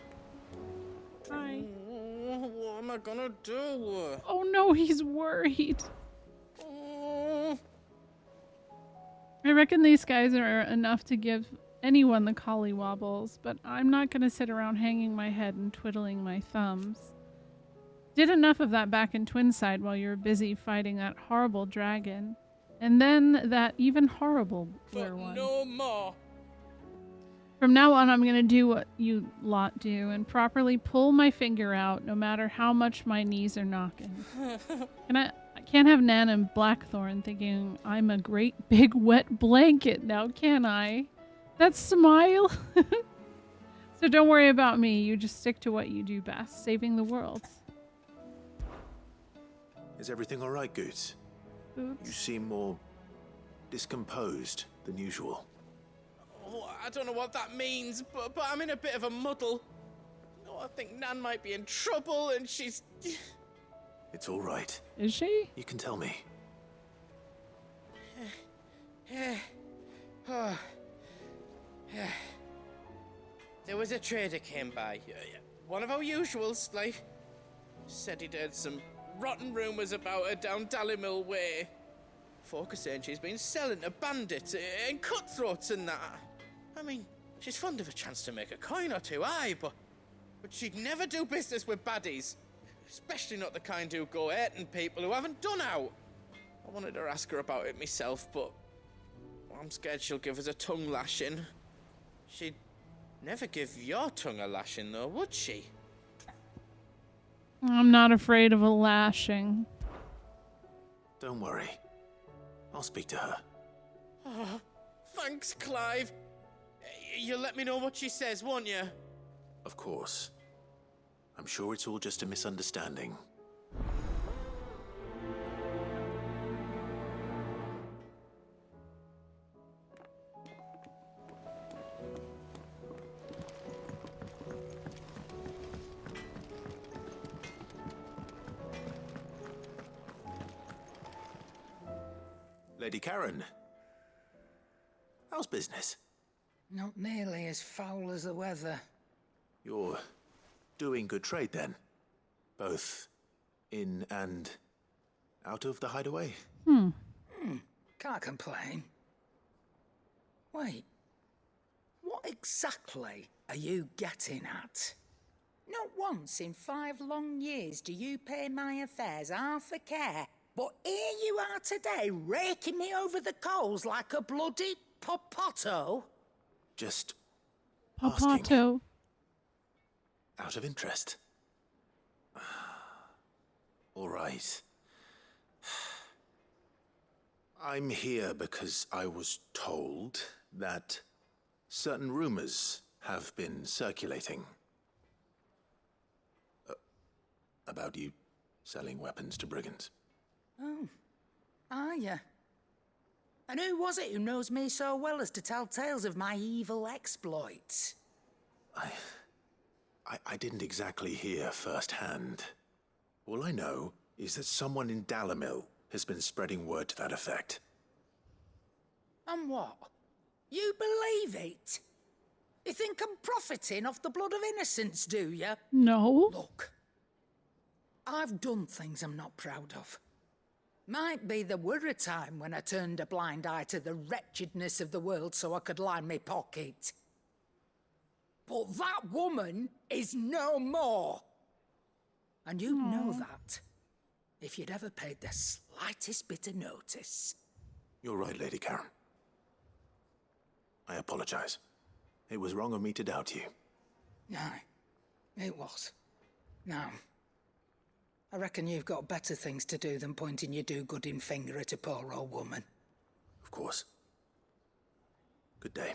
Hi. What am I gonna do? Oh no, he's worried. I reckon these guys are enough to give anyone the collie wobbles, but I'm not gonna sit around hanging my head and twiddling my thumbs. Did enough of that back in Twinside while you were busy fighting that horrible dragon. And then that even horrible one. No more. From now on, I'm gonna do what you lot do and properly pull my finger out no matter how much my knees are knocking. I can't have Nan and Blackthorn thinking I'm a great big wet blanket now, can I? That smile. So don't worry about me. You just stick to what you do best, saving the world. Is everything all right, Goots? Oops. You seem more discomposed than usual. Oh, I don't know what that means, but I'm in a bit of a muddle. Oh, I think Nan might be in trouble, and she's... It's all right. Is she? You can tell me. There was a trader came by. One of our usuals, like. Said he'd heard some rotten rumours about her down Dalimil Way. Folk are saying she's been selling to bandits and cutthroats and that. I mean, she's fond of a chance to make a coin or two, aye, but she'd never do business with baddies. Especially not the kind who go hurting people who haven't done out. I wanted to ask her about it myself, but I'm scared she'll give us a tongue lashing. She'd never give your tongue a lashing, though, would she? I'm not afraid of a lashing. Don't worry. I'll speak to her. Oh, thanks, Clive. You'll let me know what she says, won't you? Of course. I'm sure it's all just a misunderstanding. Lady Karen, how's business? Not nearly as foul as the weather. You're doing good trade then? Both in and out of the hideaway? Can't complain. Wait, what exactly are you getting at? Not once in 5 long years do you pay my affairs half a care. But here you are today, raking me over the coals like a bloody popoto. Just Popoto. out of interest. All right. I'm here because I was told that certain rumors have been circulating about you selling weapons to brigands. Oh, are you? And who was it who knows me so well as to tell tales of my evil exploits? I didn't exactly hear firsthand. All I know is that someone in Dalimil has been spreading word to that effect. And what? You believe it? You think I'm profiting off the blood of innocents, do you? No. Look, I've done things I'm not proud of. Might be there were a time when I turned a blind eye to the wretchedness of the world so I could line my pocket. But that woman is no more. And you'd know that if you'd ever paid the slightest bit of notice. You're right, Lady Karen. I apologize. It was wrong of me to doubt you. No, it was. Now, I reckon you've got better things to do than pointing your do-gooding finger at a poor old woman. Of course. Good day.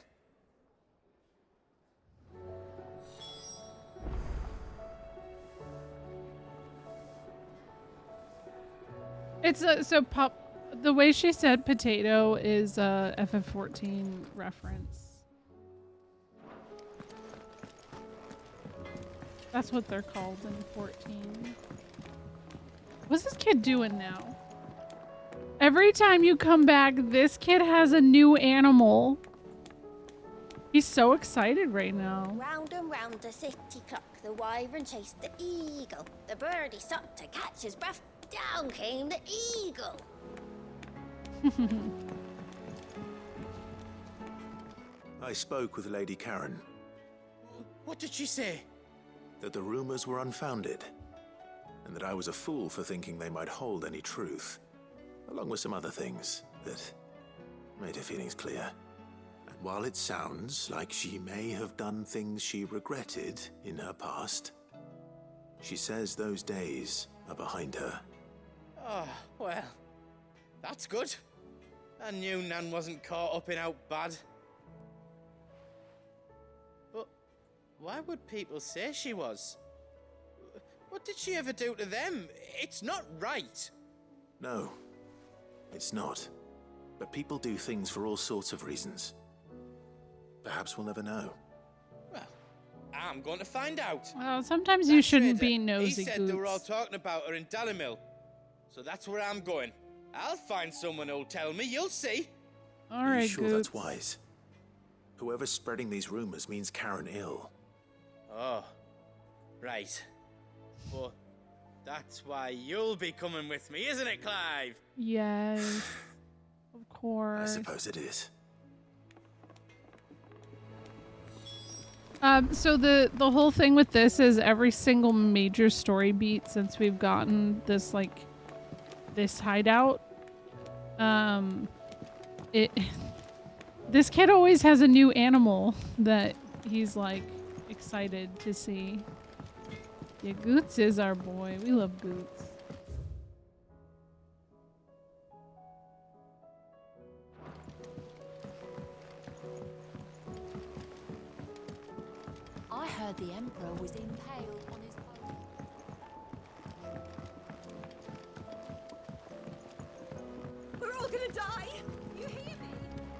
It's the way she said potato is a FF14 reference. That's what they're called in 14. What's this kid doing now? Every time you come back, this kid has a new animal. He's so excited right now. Round and round the city clock, the wyvern chased the eagle. The birdie stopped to catch his breath. Down came the eagle. I spoke with Lady Karen. What did she say? That the rumors were unfounded, and that I was a fool for thinking they might hold any truth, along with some other things that made her feelings clear. And while it sounds like she may have done things she regretted in her past, she says those days are behind her. Oh, well, that's good. I knew Nan wasn't caught up in out bad. But why would people say she was? What did she ever do to them? It's not right. No, it's not. But people do things for all sorts of reasons. Perhaps we'll never know. Well, I'm going to find out. Well, sometimes you shouldn't be nosy, He said they were all talking about her in Dalimil. So that's where I'm going. I'll find someone who'll tell me. You'll see. All Are right, you sure Goots. that's wise? Whoever's spreading these rumors means Karen ill. Oh, right. Well, that's why you'll be coming with me, isn't it, Clive? Yes, of course. I suppose it is. So the whole thing with this is every single major story beat since we've gotten this this hideout. This kid always has a new animal that he's like excited to see. Yeah, Goots is our boy. We love Goots. I heard the Emperor was impaled on his pole. We're all gonna die! You hear me?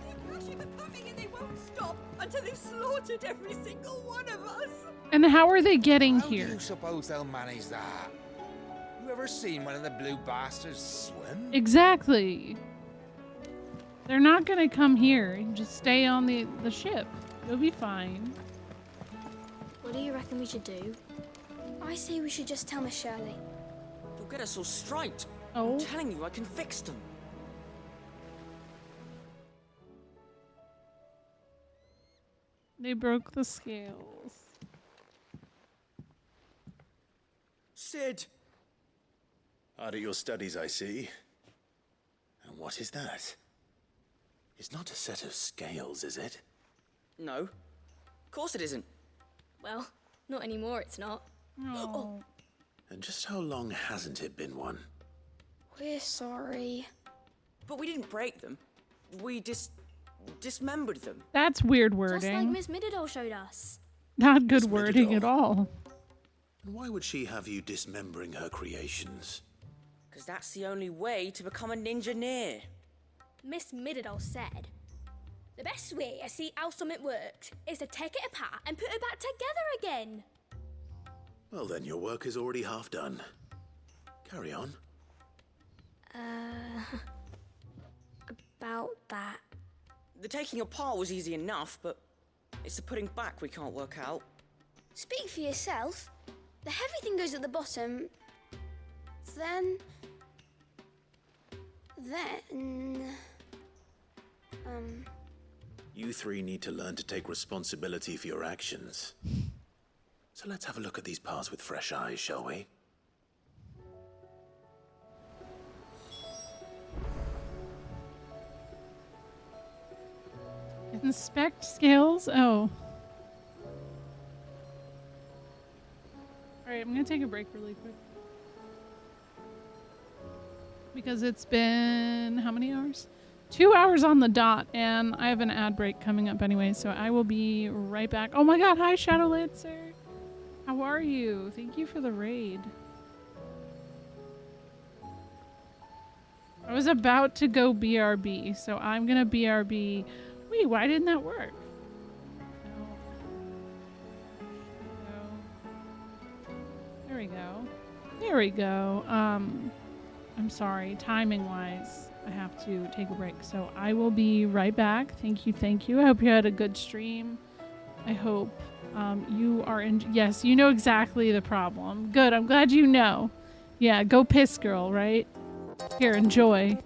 The Akashic are coming and they won't stop until they've slaughtered every single one of us! And how are they getting How here? do you suppose they'll manage that? You ever seen one of the blue bastards swim? Exactly. They're not gonna come here. You just stay on the ship. You'll be fine. What do you reckon we should do? I say we should just tell Miss Shirley. You'll get us all straight. Oh. I'm telling you, I can fix them. They broke the scales. Sid! Hard at your studies, I see. And what is that? It's not a set of scales, is it? No. Of course it isn't. Well, not anymore, it's not. Oh. And just how long hasn't it been one? We're sorry. But we didn't break them. We dismembered them. That's weird Just like wording. Miss Mididol showed us. Not good wording at all. And why would she have you dismembering her creations? Because that's the only way to become a ninja-neer. Miss Mididol said, the best way to see how something works is to take it apart and put it back together again. Well, then your work is already half done. Carry on. About that. The taking apart was easy enough, but It's the putting back we can't work out. Speak for yourself. The heavy thing goes at the bottom. Then... You three need to learn to take responsibility for your actions. So let's have a look at these paths with fresh eyes, shall we? Inspect scales? Oh. Alright, I'm gonna take a break really quick. Because it's been how many hours? 2 hours on the dot, and I have an ad break coming up anyway, so I will be right back. Oh my god, hi Shadowlancer! How are you? Thank you for the raid. I was about to go BRB, so I'm gonna BRB. Wait, why didn't that work? There we go. There we go. I'm sorry, timing wise, I have to take a break. So I will be right back. Thank you, thank you. I hope you had a good stream. I hope you are in. Yes, you know exactly the problem. Good, I'm glad you know. Yeah, go piss girl, right? Here, enjoy.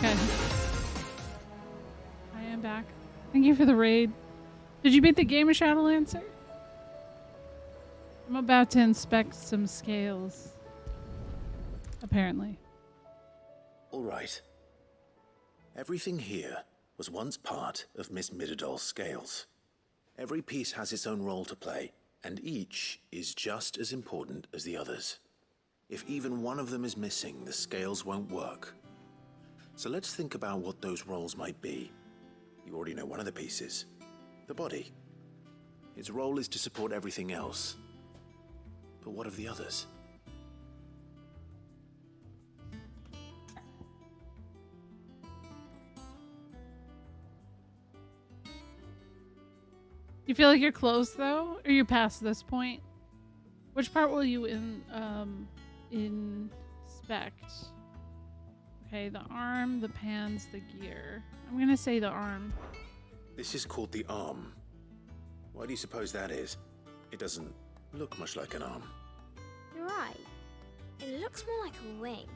Okay. I am back. Thank you for the raid. Did you beat the game of Shadowlancer? I'm about to inspect some scales. Apparently. All right. Everything here was once part of Miss Midadol's scales. Every piece has its own role to play, and each is just as important as the others. If even one of them is missing, the scales won't work. So let's think about what those roles might be. You already know one of the pieces, the body. Its role is to support everything else. But what of the others? You feel like you're close though? Or you past this point? Which part will you inspect? Okay, the arm, the pans, the gear. I'm gonna say the arm. This is called the arm. Why do you suppose that is? It doesn't look much like an arm. You're right. It looks more like a wing.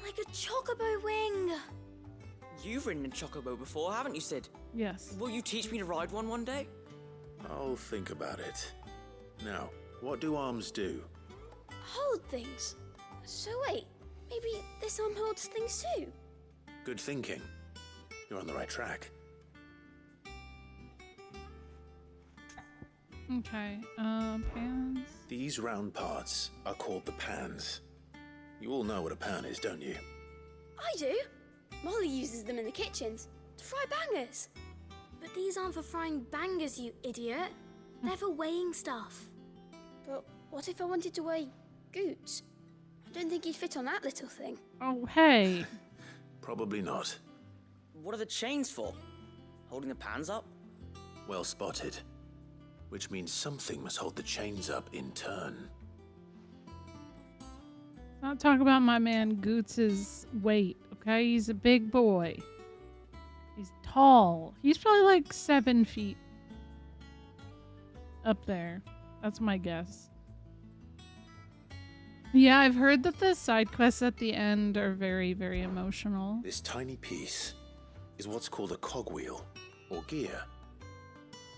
Like a chocobo wing! You've ridden a chocobo before, haven't you, Sid? Yes. Will you teach me to ride one day? I'll think about it. Now, what do arms do? Hold things. So wait, maybe this arm holds things too? Good thinking. You're on the right track. Okay, pans. These round parts are called the pans. You all know what a pan is, don't you? I do. Molly uses them in the kitchens to fry bangers. But these aren't for frying bangers, you idiot. They're for weighing stuff. But what if I wanted to weigh Goots? I don't think he'd fit on that little thing. Oh, hey. Probably not. What are the chains for? Holding the pans up? Well spotted. Which means something must hold the chains up in turn. Not talk about my man Goots' weight, okay? He's a big boy. He's tall. He's probably like 7 feet. Up there. That's my guess. Yeah, I've heard that the side quests at the end are very, very emotional. This tiny piece is what's called a cogwheel, or gear.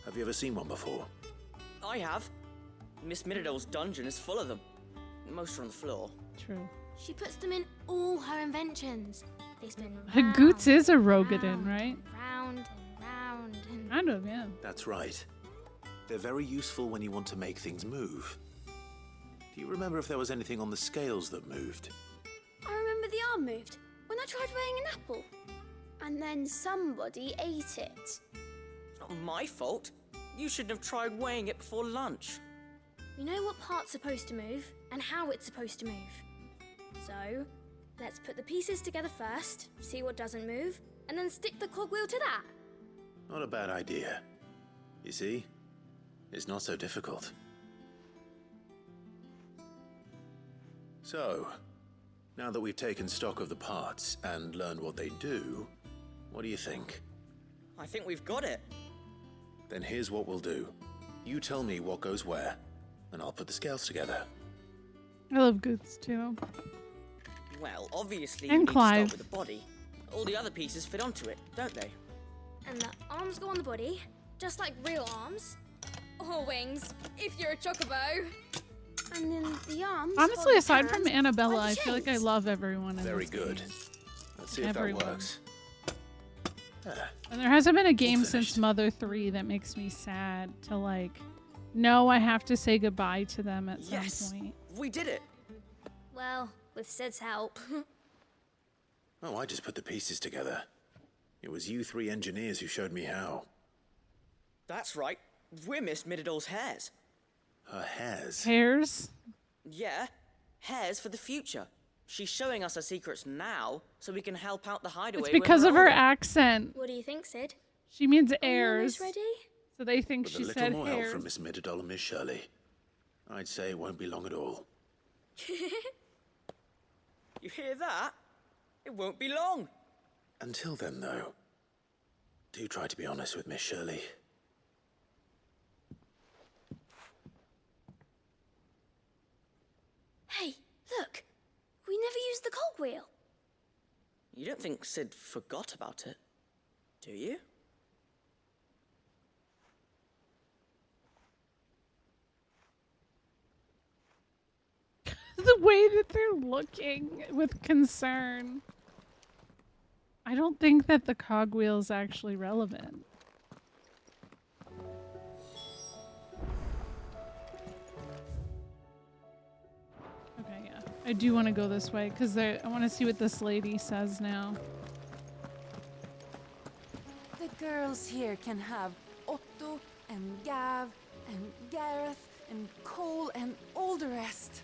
Have you ever seen one before? I have. Miss Midadol's dungeon is full of them. Most are on the floor. True. She puts them in all her inventions. They spin round, Goots is a Rogadin, right? round and round and... Kind of, yeah. That's right. They're very useful when you want to make things move. Do you remember if there was anything on the scales that moved? I remember the arm moved when I tried weighing an apple. And then somebody ate it. It's not my fault. You shouldn't have tried weighing it before lunch. We know what part's supposed to move and how it's supposed to move. So, let's put the pieces together first, see what doesn't move, and then stick the cogwheel to that. Not a bad idea. You see? It's not so difficult. So, now that we've taken stock of the parts and learned what they do, what do you think? I think we've got it. Then here's what we'll do. You tell me what goes where, and I'll put the scales together. I love Goots too. Well, obviously And you need to Clive. start with the body. All the other pieces fit onto it, don't they? And the arms go on the body, just like real arms. Or wings, if you're a chocobo. And then the arms... Honestly, hold the aside from pans Annabella, by the I feel like I chains. love everyone in Very this good. game. Let's see if Everyone. that works. And there hasn't been a game since Mother 3 that makes me sad to like, know I have to say goodbye to them at some point. We did it. Well, with Sid's help. Oh, I just put the pieces together. It was you 3 engineers who showed me how. That's right. We're Miss Midadol's hairs. Her hairs? Hairs? Yeah, hairs for the future. She's showing us her secrets now, so we can help out the hideaway. It's because of her older. accent. What do you think, Sid? She means Are you heirs. almost ready? So they think With she a little said more help heirs. from Miss Midadol and Miss Shirley, I'd say it won't be long at all. You hear that? It won't be long. Until then, though, do try to be honest with Miss Shirley. Hey, look. We never used the cogwheel. You don't think Sid forgot about it, do you? The way that they're looking with concern. I don't think that the cogwheel is actually relevant. Okay, yeah. I do want to go this way because I want to see what this lady says now. The girls here can have Otto and Gav and Gareth and Cole and all the rest.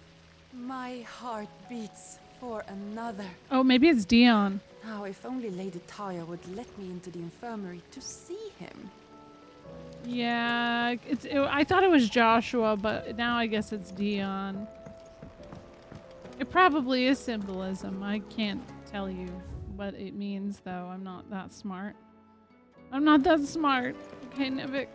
My heart beats for another. Oh, maybe it's Dion. Now, if only Lady Taya would let me into the infirmary to see him. Yeah, I thought it was Joshua, but now I guess it's Dion. It probably is symbolism. I can't tell you what it means, though. I'm not that smart. I'm not that smart. Okay, Nivik.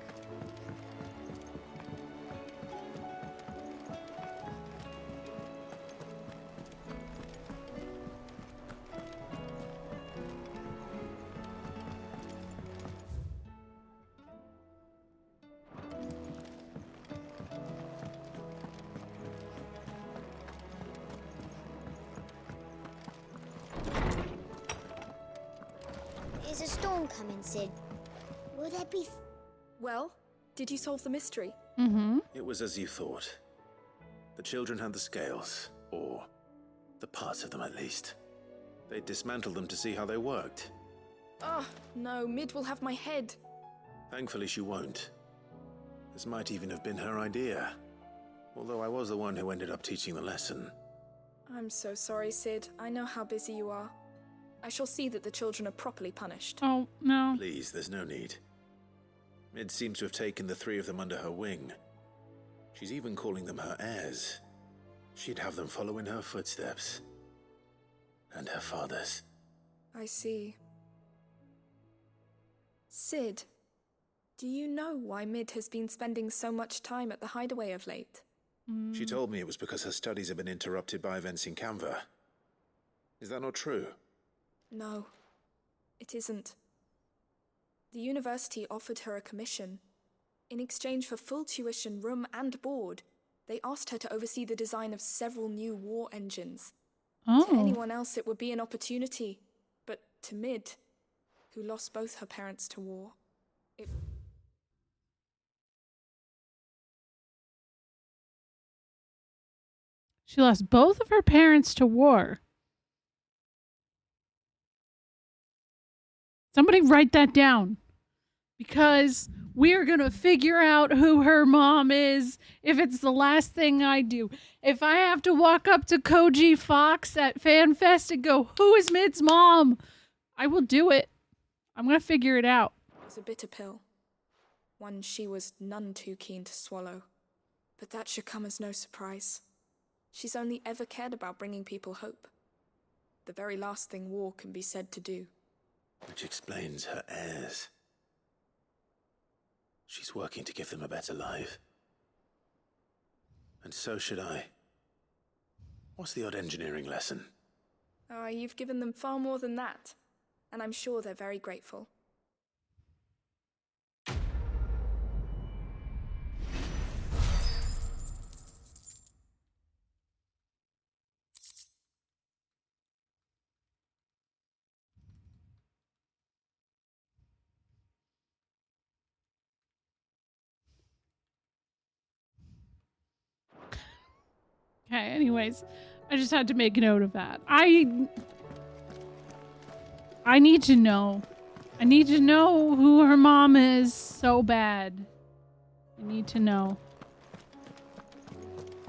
Is a storm coming, Sid? Will there be... Well, did you solve the mystery? Mm-hmm. It was as you thought. The children had the scales, or the parts of them at least. They dismantled them to see how they worked. Oh, no, Mid will have my head. Thankfully she won't. This might even have been her idea. Although I was the one who ended up teaching the lesson. I'm so sorry, Sid. I know how busy you are. I shall see that the children are properly punished. Oh, no. Please, there's no need. Mid seems to have taken the three of them under her wing. She's even calling them her heirs. She'd have them follow in her footsteps. And her father's. I see. Sid, do you know why Mid has been spending so much time at the hideaway of late? She told me it was because her studies have been interrupted by events in Canva. Is that not true? No, it isn't. The university offered her a commission. In exchange for full tuition, room and board, they asked her to oversee the design of several new war engines. Oh. To anyone else it would be an opportunity, but to Mid, who lost both her parents to war, it... She lost both of her parents to war. Somebody write that down. Because we're going to figure out who her mom is if it's the last thing I do. If I have to walk up to Koji Fox at FanFest and go, who is Mid's mom? I will do it. I'm going to figure it out. It was a bitter pill. One she was none too keen to swallow. But that should come as no surprise. She's only ever cared about bringing people hope. The very last thing war can be said to do. Which explains her heirs. She's working to give them a better life. And so should I. What's the odd engineering lesson? Oh, you've given them far more than that. And I'm sure they're very grateful. Okay, anyways, I just had to make a note of that. I need to know. I need to know who her mom is so bad. I need to know.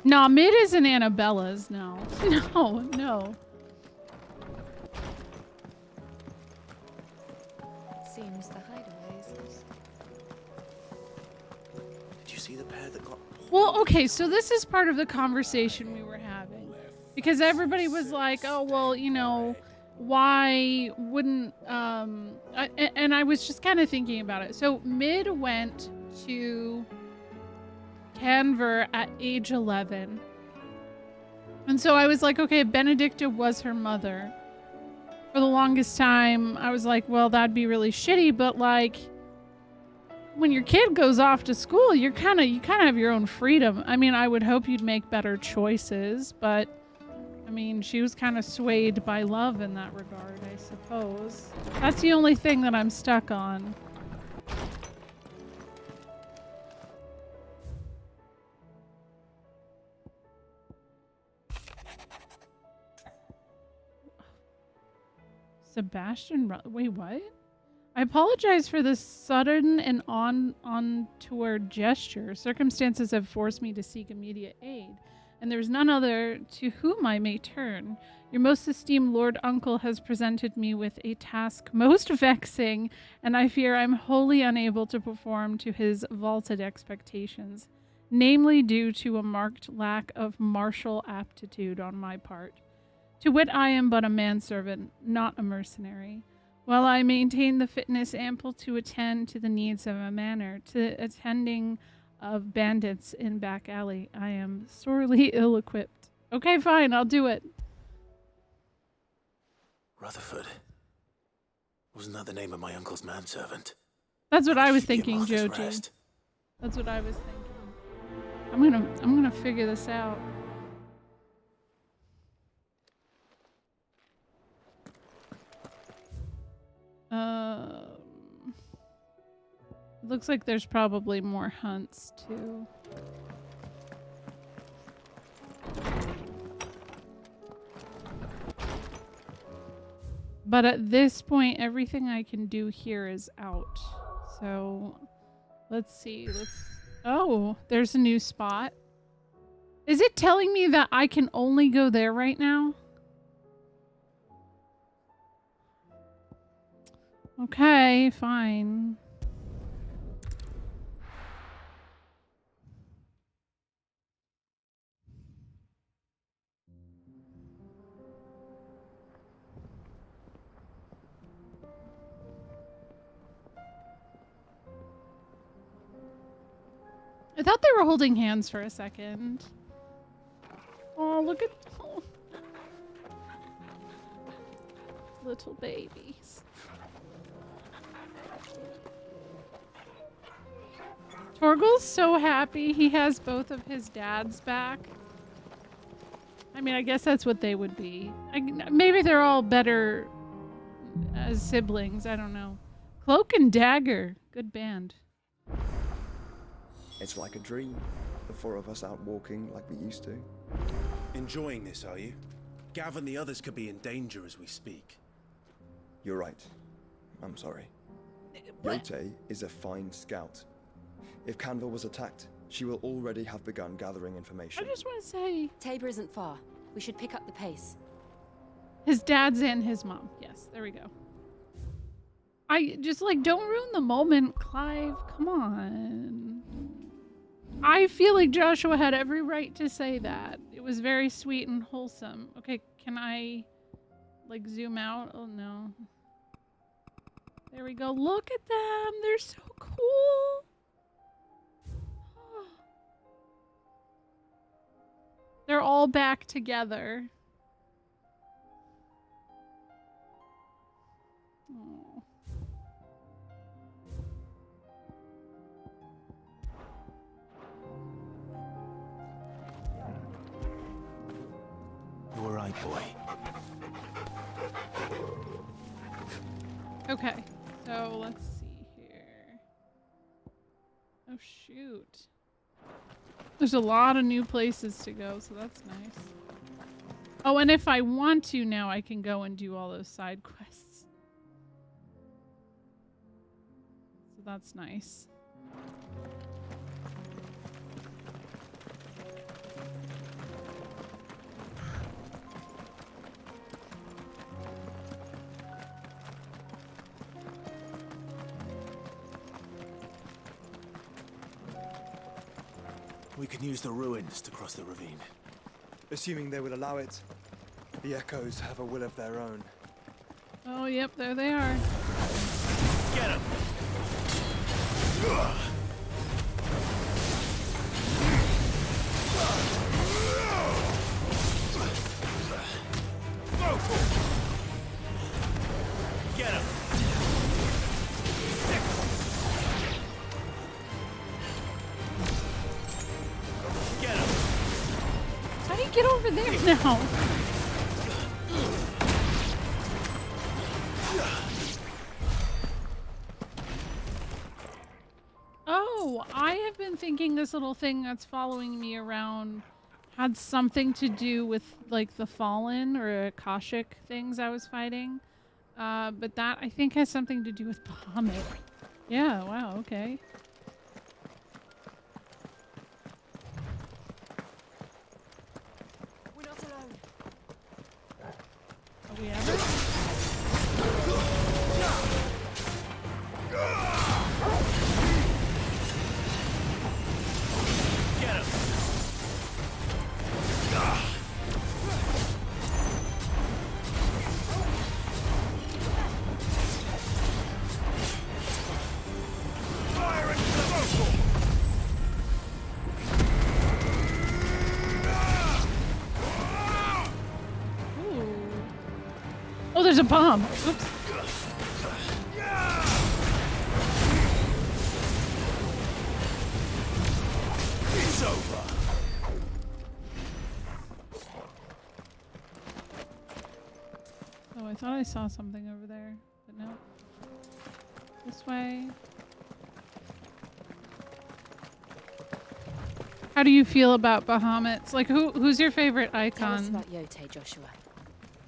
No, Mid isn't Annabella's, no. No, no. Seems the hideaways is... Did you see the pair that got... Well, okay, so this is part of the conversation we were having. Because everybody was like, oh, well, you know, why wouldn't... and I was just kind of thinking about it. So Mid went to Canver at age 11. And so I was like, okay, Benedicta was her mother. for the longest time, I was like, well, that'd be really shitty, but like, when your kid goes off to school, you kind of have your own freedom. I mean, I would hope you'd make better choices, but I mean, she was kind of swayed by love in that regard, I suppose. That's the only thing that I'm stuck on. Sebastian, wait, what? I apologize for this sudden and untoward gesture. Circumstances have forced me to seek immediate aid, and there is none other to whom I may turn. Your most esteemed Lord Uncle has presented me with a task most vexing, and I fear I'm wholly unable to perform to his vaulted expectations, namely due to a marked lack of martial aptitude on my part. To wit, I am but a manservant, not a mercenary. While I maintain the fitness ample to attend to the needs of a manor, to attending of bandits in back alley, I am sorely ill-equipped. Okay, fine, I'll do it. Rutherford. Wasn't that the name of my uncle's manservant? That's what I was thinking, Joji. That's what I was thinking. I'm gonna figure this out. Looks like there's probably more hunts too. But at this point, everything I can do here is out. So let's see. Oh, there's a new spot. Is it telling me that I can only go there right now? Okay, fine. I thought they were holding hands for a second. Oh, look at little babies. Torgal's so happy he has both of his dads back. I mean, I guess that's what they would be. Maybe they're all better as siblings. I don't know. Cloak and Dagger. Good band. It's like a dream. The four of us out walking like we used to. Enjoying this, are you? Gav and the others could be in danger as we speak. You're right. I'm sorry. Yote is a fine scout. If Canva was attacked, she will already have begun gathering information. I just want to say... Tabor isn't far. We should pick up the pace. His dad's and his mom. Yes, there we go. I just, like, don't ruin the moment, Clive. Come on. I feel like Joshua had every right to say that. It was very sweet and wholesome. Okay, can I, like, zoom out? Oh, no. There we go. Look at them. They're so cool. They're all back together. Oh. You were right, boy. Okay, so let's see here. Oh, shoot. There's a lot of new places to go, so that's nice. Oh, and if I want to now, I can go and do all those side quests. So that's nice. We can use the ruins to cross the ravine. Assuming they will allow it. The Echoes have a will of their own. Oh, yep, there they are. Get him! over there now. Oh, I have been thinking this little thing that's following me around had something to do with like the Fallen or Akashic things I was fighting. But that I think has something to do with Bahamut. Yeah, wow, okay. We're not alone. Are we ever? Get him. Fire into the vocal. Oh, there's a bomb. Oops. It's over. Oh, I thought I saw something over there, but no. This way. How do you feel about Bahamut? Like, who's your favorite Tell us icon? about Yote, Joshua.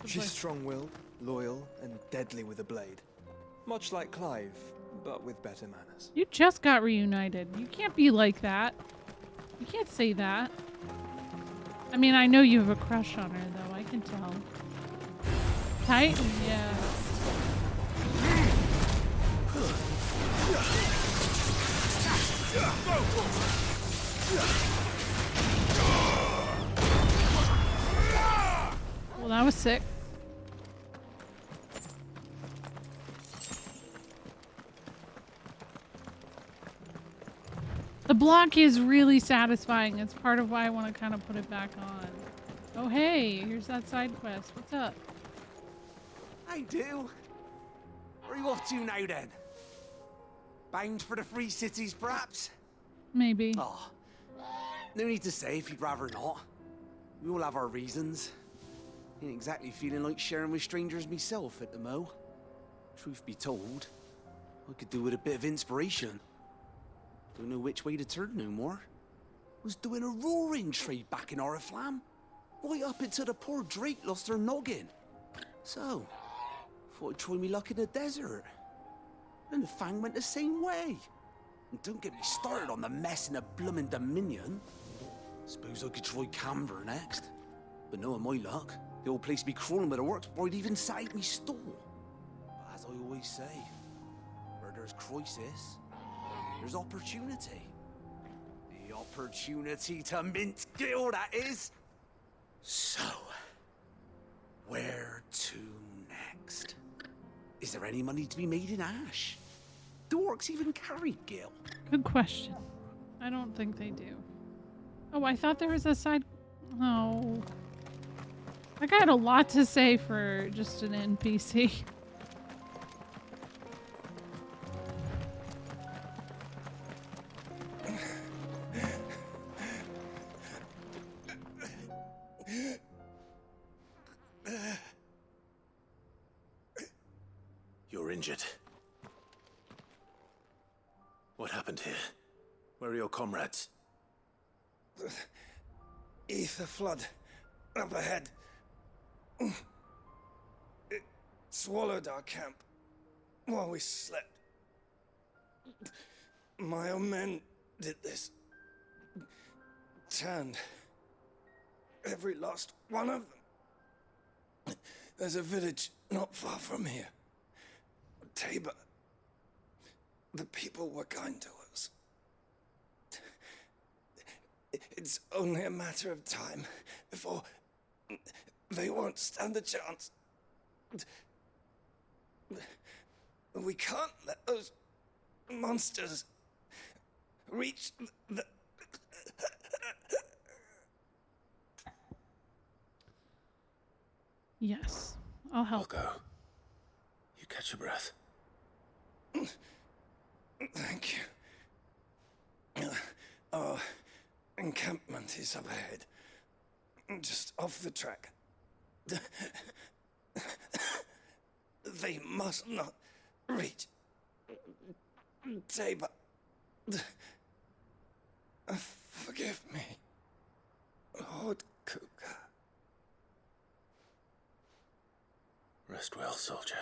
She's strong-willed, loyal, and deadly with a blade. Much like Clive, but with better manners. You just got reunited. You can't be like that. You can't say that. I mean, I know you have a crush on her, though. I can tell. Titan, yeah. Well, that was sick. The block is really satisfying. It's part of why I want to kind of put it back on. Oh, hey, here's that side quest. What's up? I do. Where are you off to now, then? Bound for the Free Cities, perhaps? Maybe. Oh, no need to say if you'd rather not. We all have our reasons. Ain't exactly feeling like sharing with strangers myself at the mo. Truth be told, I could do with a bit of inspiration. Don't know which way to turn no more. Was doing a roaring trade back in Oriflamme. Right up until the poor Drake lost her noggin. So, thought I'd try me luck in the desert. And the Fang went the same way. And don't get me started on the mess in the bloomin' Dominion. Suppose I could try Camber next. But knowing my luck, the old place be crawling with the works before I'd even sat out me stall. But as I always say, where there's crisis, there's opportunity. The opportunity to mint Gil, that is. So, where to next? Is there any money to be made in Ash? Do orcs even carry Gil? Good question. I don't think they do. Oh, I thought there was a side... Oh. That guy had a lot to say for just an NPC. You're injured. What happened here? Where are your comrades? Ether flood. Up ahead. It swallowed our camp while we slept. My own men did this. Turned every last one of them. There's a village not far from here. Tabor. The people were kind to us. It's only a matter of time before they won't stand a chance. We can't let those monsters reach the... Yes, I'll help. I'll go. You catch your breath. Thank you. Our encampment is up ahead. just off the track. They must not reach Tabor. Forgive me, Lord Kupka. Rest well, soldier.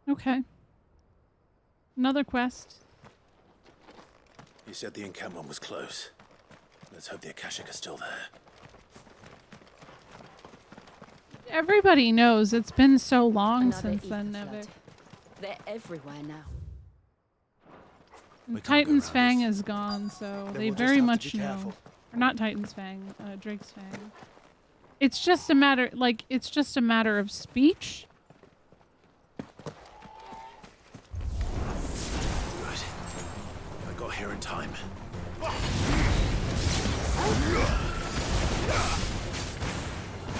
Okay. Another quest. You said the encampment was close. Let's hope the Akashic are still there. Everybody knows it's been so long Another since then, ether flood. Nevik. They're everywhere now. And Titan's Fang is gone, so Then they we'll just very have to much be know. careful. Or not Titan's Fang, Drake's Fang. It's just a matter, like, it's just a matter of speech. Good. I got here in time.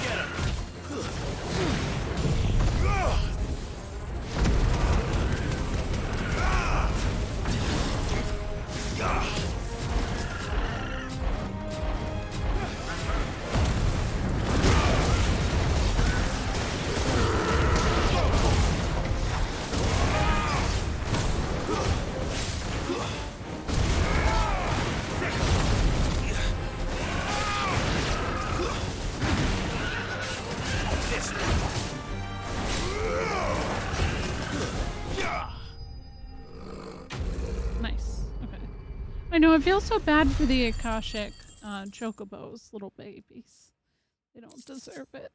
Get him! Nice. Okay. I know, it feels so bad for the Akashic chocobos, little babies. They don't deserve it.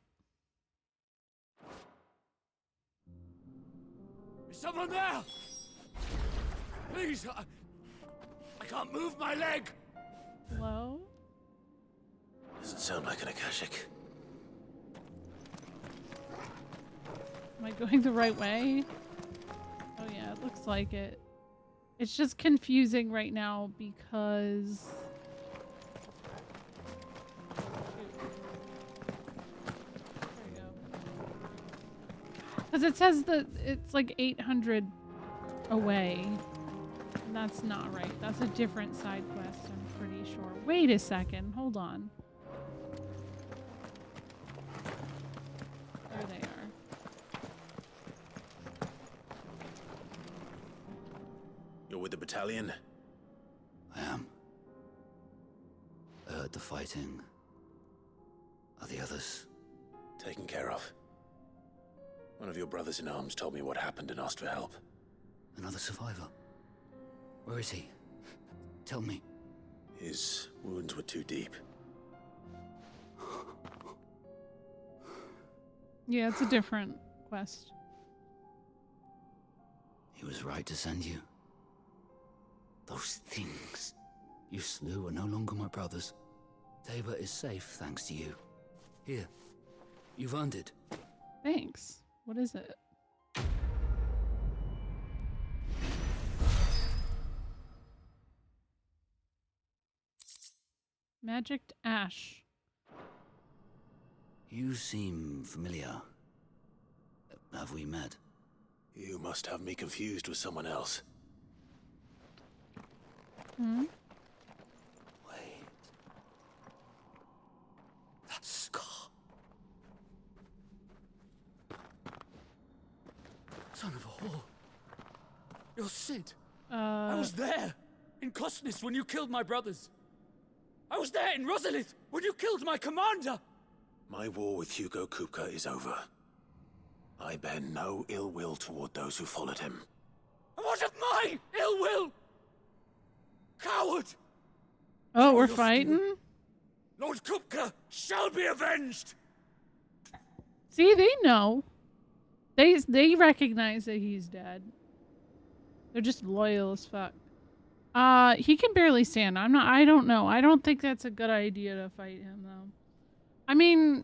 Is someone there? Please, I can't move my leg. Hello? Doesn't sound like an Akashic. Am I going the right way? Oh yeah, it looks like it. It's just confusing right now because... Because it says that it's like 800 away. And that's not right. That's a different side quest, I'm pretty sure. Wait a second. Hold on. There they are. You're with the battalion? I am. I heard the fighting. Are the others? Taken care of. One of your brothers in arms told me what happened and asked for help. Another survivor? Where is he? Tell me. His wounds were too deep. Yeah, it's a different quest. He was right to send you. Those things you slew are no longer my brothers. Tabor is safe thanks to you. Here, you've earned it. Thanks. What is it? Magicked ash. You seem familiar. Have we met? You must have me confused with someone else. Hmm? Wait. That scar. Son of a whore. You're Sid. I was there in Kosnis when you killed my brothers. I was there in Rosalith when you killed my commander. My war with Hugo Kupka is over. I bear no ill will toward those who followed him. And what of my ill will? Coward! Oh, we're fighting? Lord Kupka shall be avenged! See, they know. They recognize that he's dead. They're just loyal as fuck. He can barely stand. I don't know. I don't think that's a good idea to fight him, though. I mean,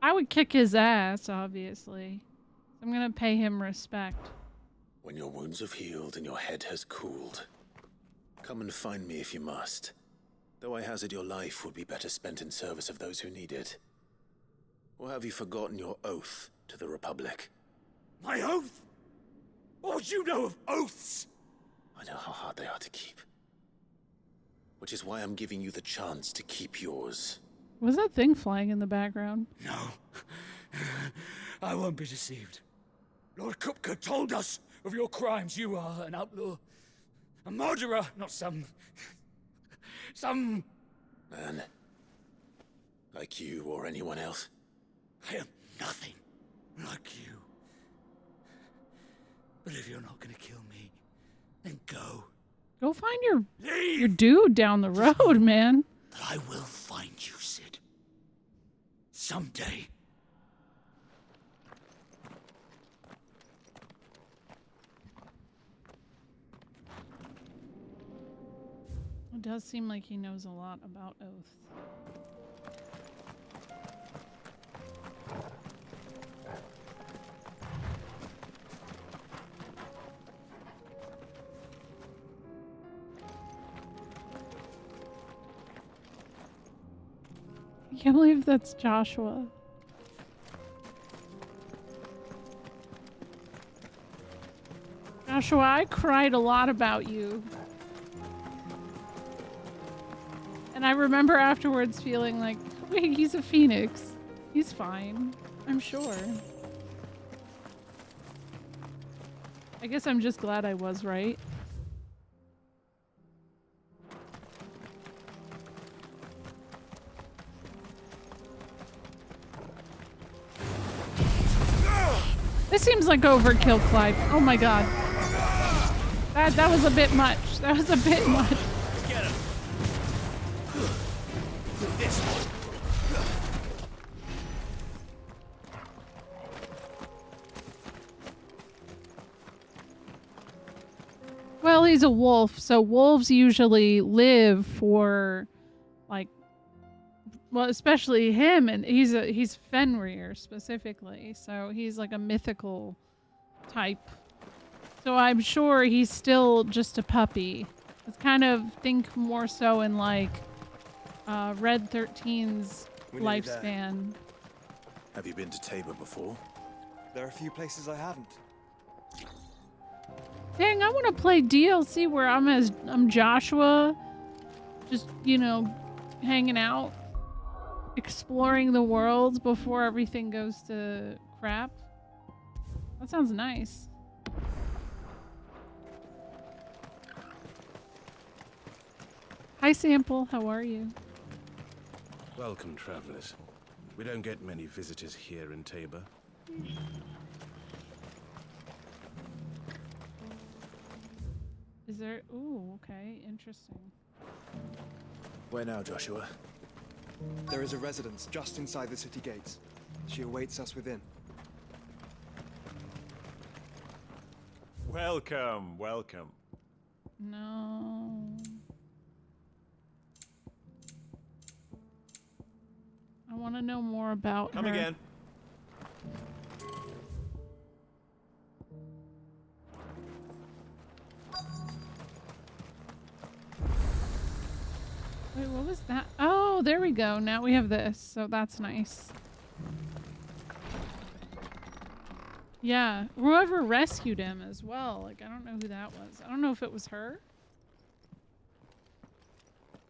I would kick his ass, obviously. I'm gonna pay him respect. When your wounds have healed and your head has cooled, come and find me if you must. Though I hazard your life would be better spent in service of those who need it. Or have you forgotten your oath to the Republic? My oath? What would you know of oaths? I know how hard they are to keep. Which is why I'm giving you the chance to keep yours. Was that thing flying in the background? No. I won't be deceived. Lord Kupka told us of your crimes. You are an outlaw. A murderer, not some man. Like you or anyone else. I am nothing like you. But if you're not gonna kill me, then go. Go find your dude down the road, man. But I will find you, Sid. Someday. It does seem like he knows a lot about oaths. I can't believe that's Joshua. Joshua, I cried a lot about you. And I remember afterwards feeling like, wait, he's a phoenix. He's fine. I'm sure. I guess I'm just glad I was right. This seems like overkill, Clive. Oh my god. That was a bit much. That was a bit much. Get him. This one. Well, he's a wolf, so wolves usually live for, like, well, especially him, and he's Fenrir specifically, so he's like a mythical type. So I'm sure he's still just a puppy. It's kind of think more so in like Red 13's lifespan. Have you been to Tabor before? There are a few places I haven't. Dang, I want to play DLC where I'm Joshua, just, you know, hanging out, exploring the world before everything goes to crap. That sounds nice. Hi, Sample. How are you? Welcome, travelers. We don't get many visitors here in Tabor. Is there... Ooh, okay. Interesting. Where now, Joshua? There is a residence just inside the city gates. She awaits us within. Welcome, welcome. No. I want to know more about her. Come again. Wait, what was that? Oh, there we go. Now we have this, so that's nice. Yeah, whoever rescued him as well. Like, I don't know who that was. I don't know if it was her.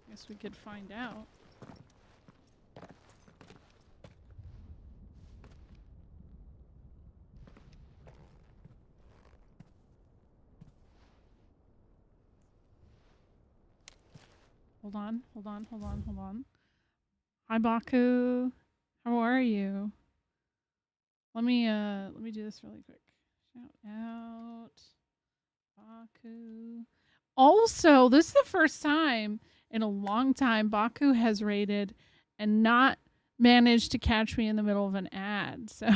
Guess we could find out. Hold on, hold on, hold on, hold on. Hi, Baku. How are you? Let me do this really quick. Shout out Baku. Also, this is the first time in a long time Baku has raided and not managed to catch me in the middle of an ad. So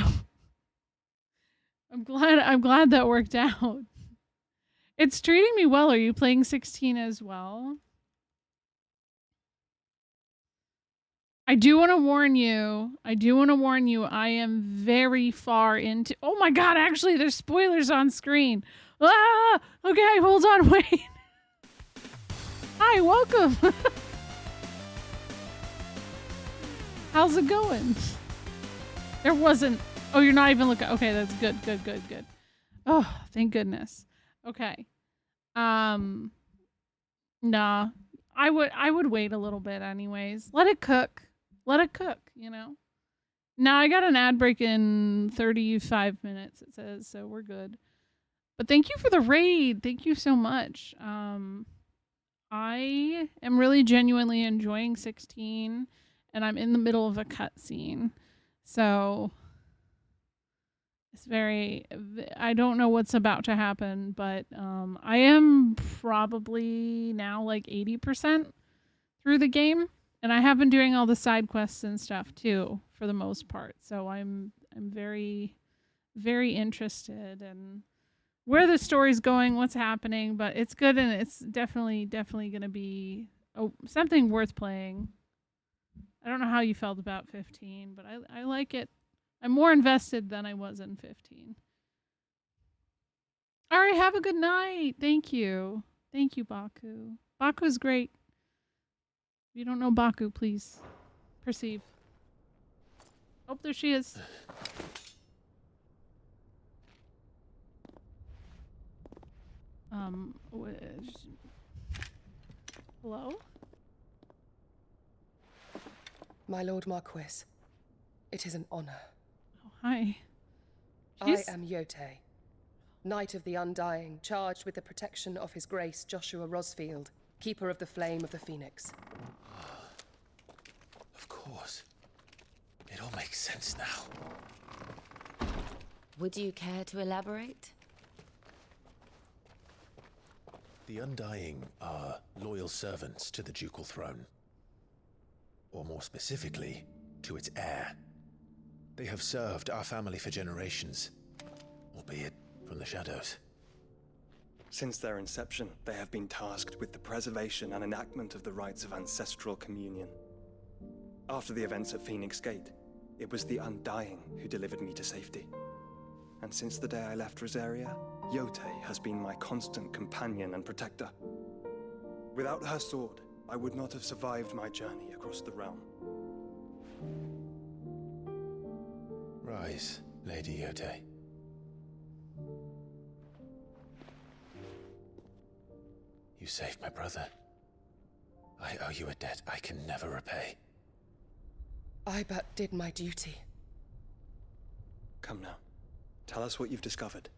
I'm glad that worked out. It's treating me well. Are you playing 16 as well? I do want to warn you. I am very far into... Oh my god, actually, there's spoilers on screen. Ah! Okay, hold on, wait. Hi, welcome. How's it going? There wasn't. Oh, you're not even looking. Okay, that's good. Good, good, good. Oh, thank goodness. Okay. Nah. I would wait a little bit anyways. Let it cook. Let it cook, you know? Now I got an ad break in 35 minutes, it says, so we're good. But thank you for the raid. Thank you so much. I am really genuinely enjoying 16, and I'm in the middle of a cutscene. So it's I don't know what's about to happen, but I am probably now like 80% through the game, and I have been doing all the side quests and stuff too for the most part. So I'm very, very interested in where the story's going, what's happening, but it's good, and it's definitely going to be something worth playing. I don't know how you felt about 15, but I like it. I'm more invested than I was in 15. All right, have a good night. Thank you. Thank you, Baku. Baku's great. If you don't know Baku, please perceive. Oh, there she is. Hello? My Lord Marquis, it is an honor. Oh, hi. I am Yote, Knight of the Undying, charged with the protection of His Grace Joshua Rosfield, Keeper of the Flame of the Phoenix. Of course. It all makes sense now. Would you care to elaborate? The Undying are loyal servants to the ducal throne. Or more specifically, to its heir. They have served our family for generations, albeit from the shadows. Since their inception, they have been tasked with the preservation and enactment of the rites of ancestral communion. After the events at Phoenix Gate, it was the Undying who delivered me to safety. And since the day I left Rosaria, Yote has been my constant companion and protector. Without her sword, I would not have survived my journey across the realm. Rise, Lady Yote. You saved my brother. I owe you a debt I can never repay. I but did my duty. Come now. Tell us what you've discovered.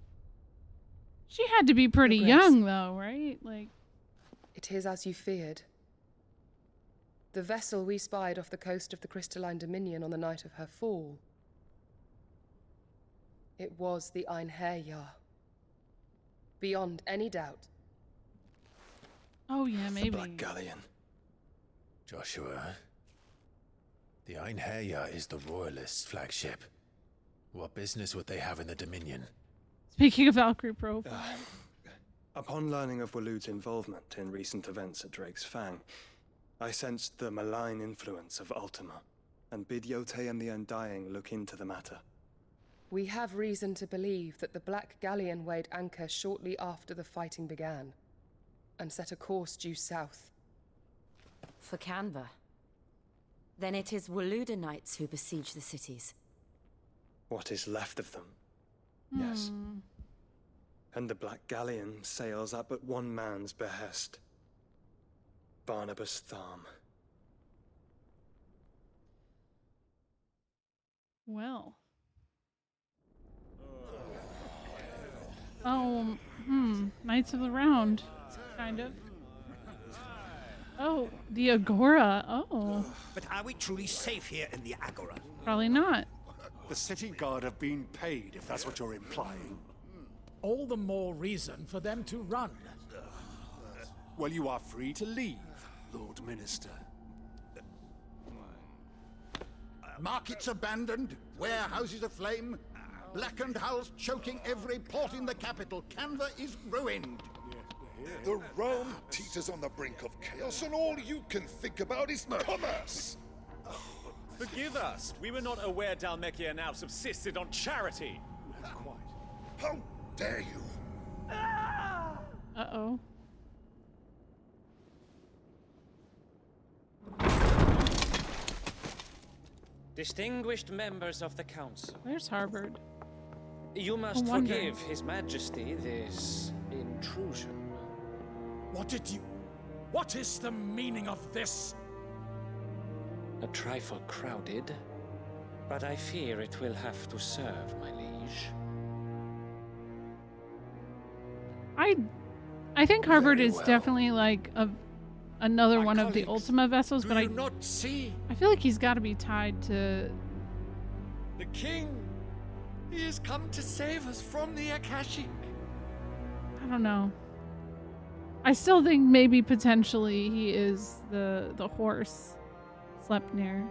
She had to be pretty Your Grace. young, though, right? Like, it is as you feared. The vessel we spied off the coast of the Crystalline Dominion on the night of her fall. It was the Einherjar. Beyond any doubt. oh yeah, maybe. The Black Galleon. Joshua, the Einherjar is the Royalists' flagship. What business would they have in the Dominion? Speaking of Valkyrie profile. Upon learning of Waloed's involvement in recent events at Drake's Fang, I sensed the malign influence of Ultima, and bid Yote and the Undying look into the matter. We have reason to believe that the Black Galleon weighed anchor shortly after the fighting began, and set a course due south. For Canva. Then it is Waloed Knights who besiege the cities. What is left of them? Yes. And the Black Galleon sails at but one man's behest. Barnabas Tharm. Well. Oh, Knights of the Round, kind of. Oh, the Agora. Oh. But are we truly safe here in the Agora? Probably not. The city guard have been paid, if that's what you're implying. All the more reason for them to run. Well, you are free to leave, Lord Minister. Markets abandoned, warehouses aflame, blackened hulls choking every port in the capital. Canva is ruined. The realm teeters on the brink of chaos, and all you can think about is commerce. Forgive us. We were not aware Dhalmekia now subsisted on charity. How dare you? Uh-oh. Distinguished members of the council. Where's Harvard? You must No wonder. forgive His Majesty this intrusion. What is the meaning of this? A trifle crowded, but I fear it will have to serve, my liege. I think Harvard Very is well. definitely like another one of the colleagues, Ultima vessels, do but you not see? I feel like he's got to be tied to. The king! He has come to save us from the Akashic. I don't know. I still think maybe potentially he is the horse Sleipnir.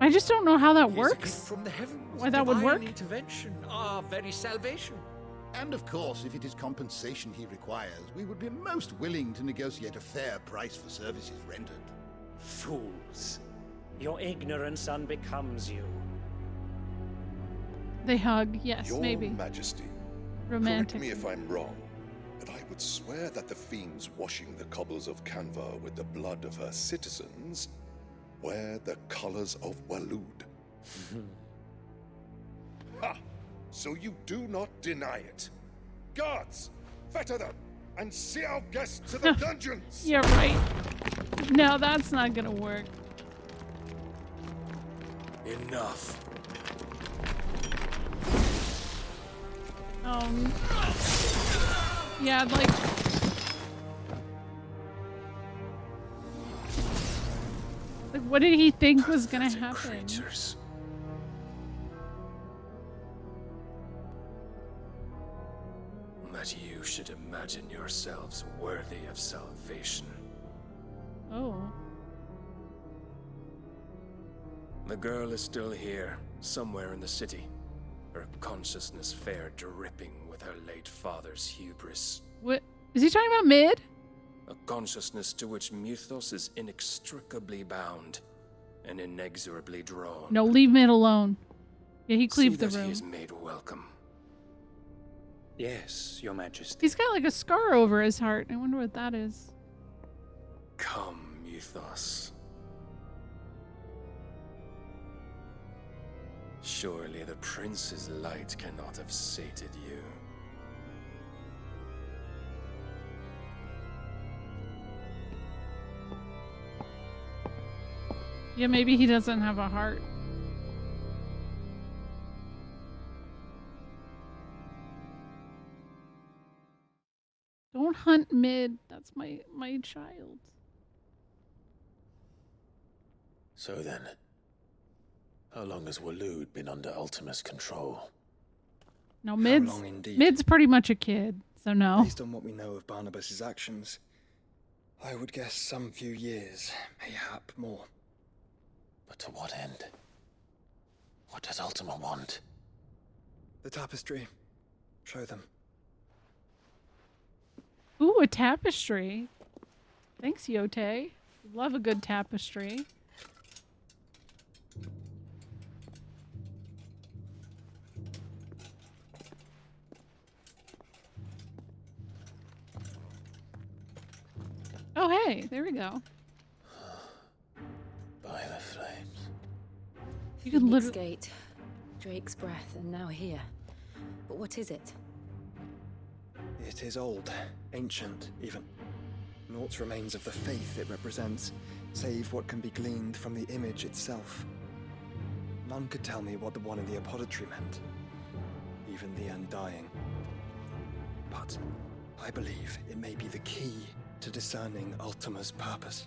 I just don't know how that He is a works. gift from the heavens. Why that would Divine work? intervention, our very salvation. And of course, if it is compensation he requires, we would be most willing to negotiate a fair price for services rendered. Fools. Your ignorance unbecomes you. They hug, yes, Your maybe. Majesty, Romantic. correct me if I'm wrong, but I would swear that the fiends washing the cobbles of Canva with the blood of her citizens wear the colors of Walud. Ha! So you do not deny it. Guards, fetter them and see our guests to the dungeons. You're right. No, that's not gonna work. Enough. Yeah, like. Like, what did he think was gonna happen? Creatures. That you should imagine yourselves worthy of salvation. Oh. The girl is still here, somewhere in the city. Her consciousness fair dripping with her late father's hubris. What? Is he talking about Mid? A consciousness to which Mythos is inextricably bound and inexorably drawn. No, leave Mid alone. Yeah, he cleaved See the that he room. is made welcome. Yes, Your Majesty. He's got like a scar over his heart. I wonder what that is. Come, Mythos. Surely the prince's light cannot have sated you. Yeah, maybe he doesn't have a heart. Don't hunt Mid. That's my child. So then, how long has Walud been under Ultima's control? No, How Mid's long indeed? Mid's pretty much a kid, so no. Based on what we know of Barnabas's actions, I would guess some few years, mayhap more. But to what end? What does Ultima want? The tapestry. Show them. Ooh, a tapestry. Thanks, Yote. Love a good tapestry. Oh, hey, there we go. By the flames. You can Phoenix literally. Gate, Drake's breath, and now here. But what is it? It is old, ancient, even. Naught remains of the faith it represents, save what can be gleaned from the image itself. None could tell me what the one in the apothecary meant, even the Undying. But I believe it may be the key to discerning Ultima's purpose.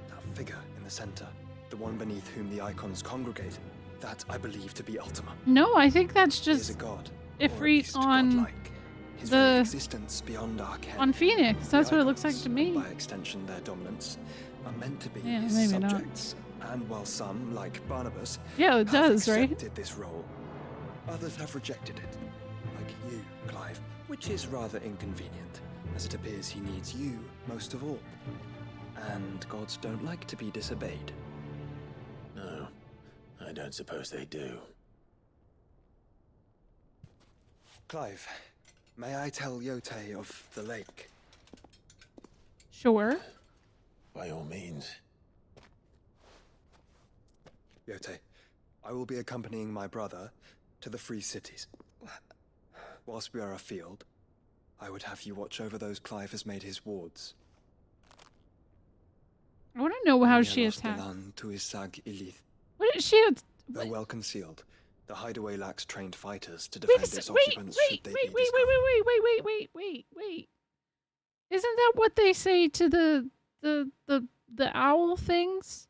That figure in the center, the one beneath whom the Eikons congregate, that I believe to be Ultima. No, I think that's He is just a god, Ifrit on his very the existence beyond our ken. on Phoenix. That's what it looks like to me. By extension, their dominance are meant to be Yeah, his maybe not. subjects. And while some, like Barnabas, Yeah, it have does, right? accepted this role, others have rejected it, like you, Clive, which is rather inconvenient, as it appears he needs you most of all. And gods don't like to be disobeyed. No, I don't suppose they do. Clive, may I tell Yote of the lake? Sure. By all means. Yote, I will be accompanying my brother to the Free Cities. Whilst we are afield, I would have you watch over those Clive has made his wards. I want to know how she Lost attacked. Elan to Isag Ilith. What is she? Though well concealed, the hideaway lacks trained fighters to defend its occupants should they be discovered. Wait. Isn't that what they say to the owl things?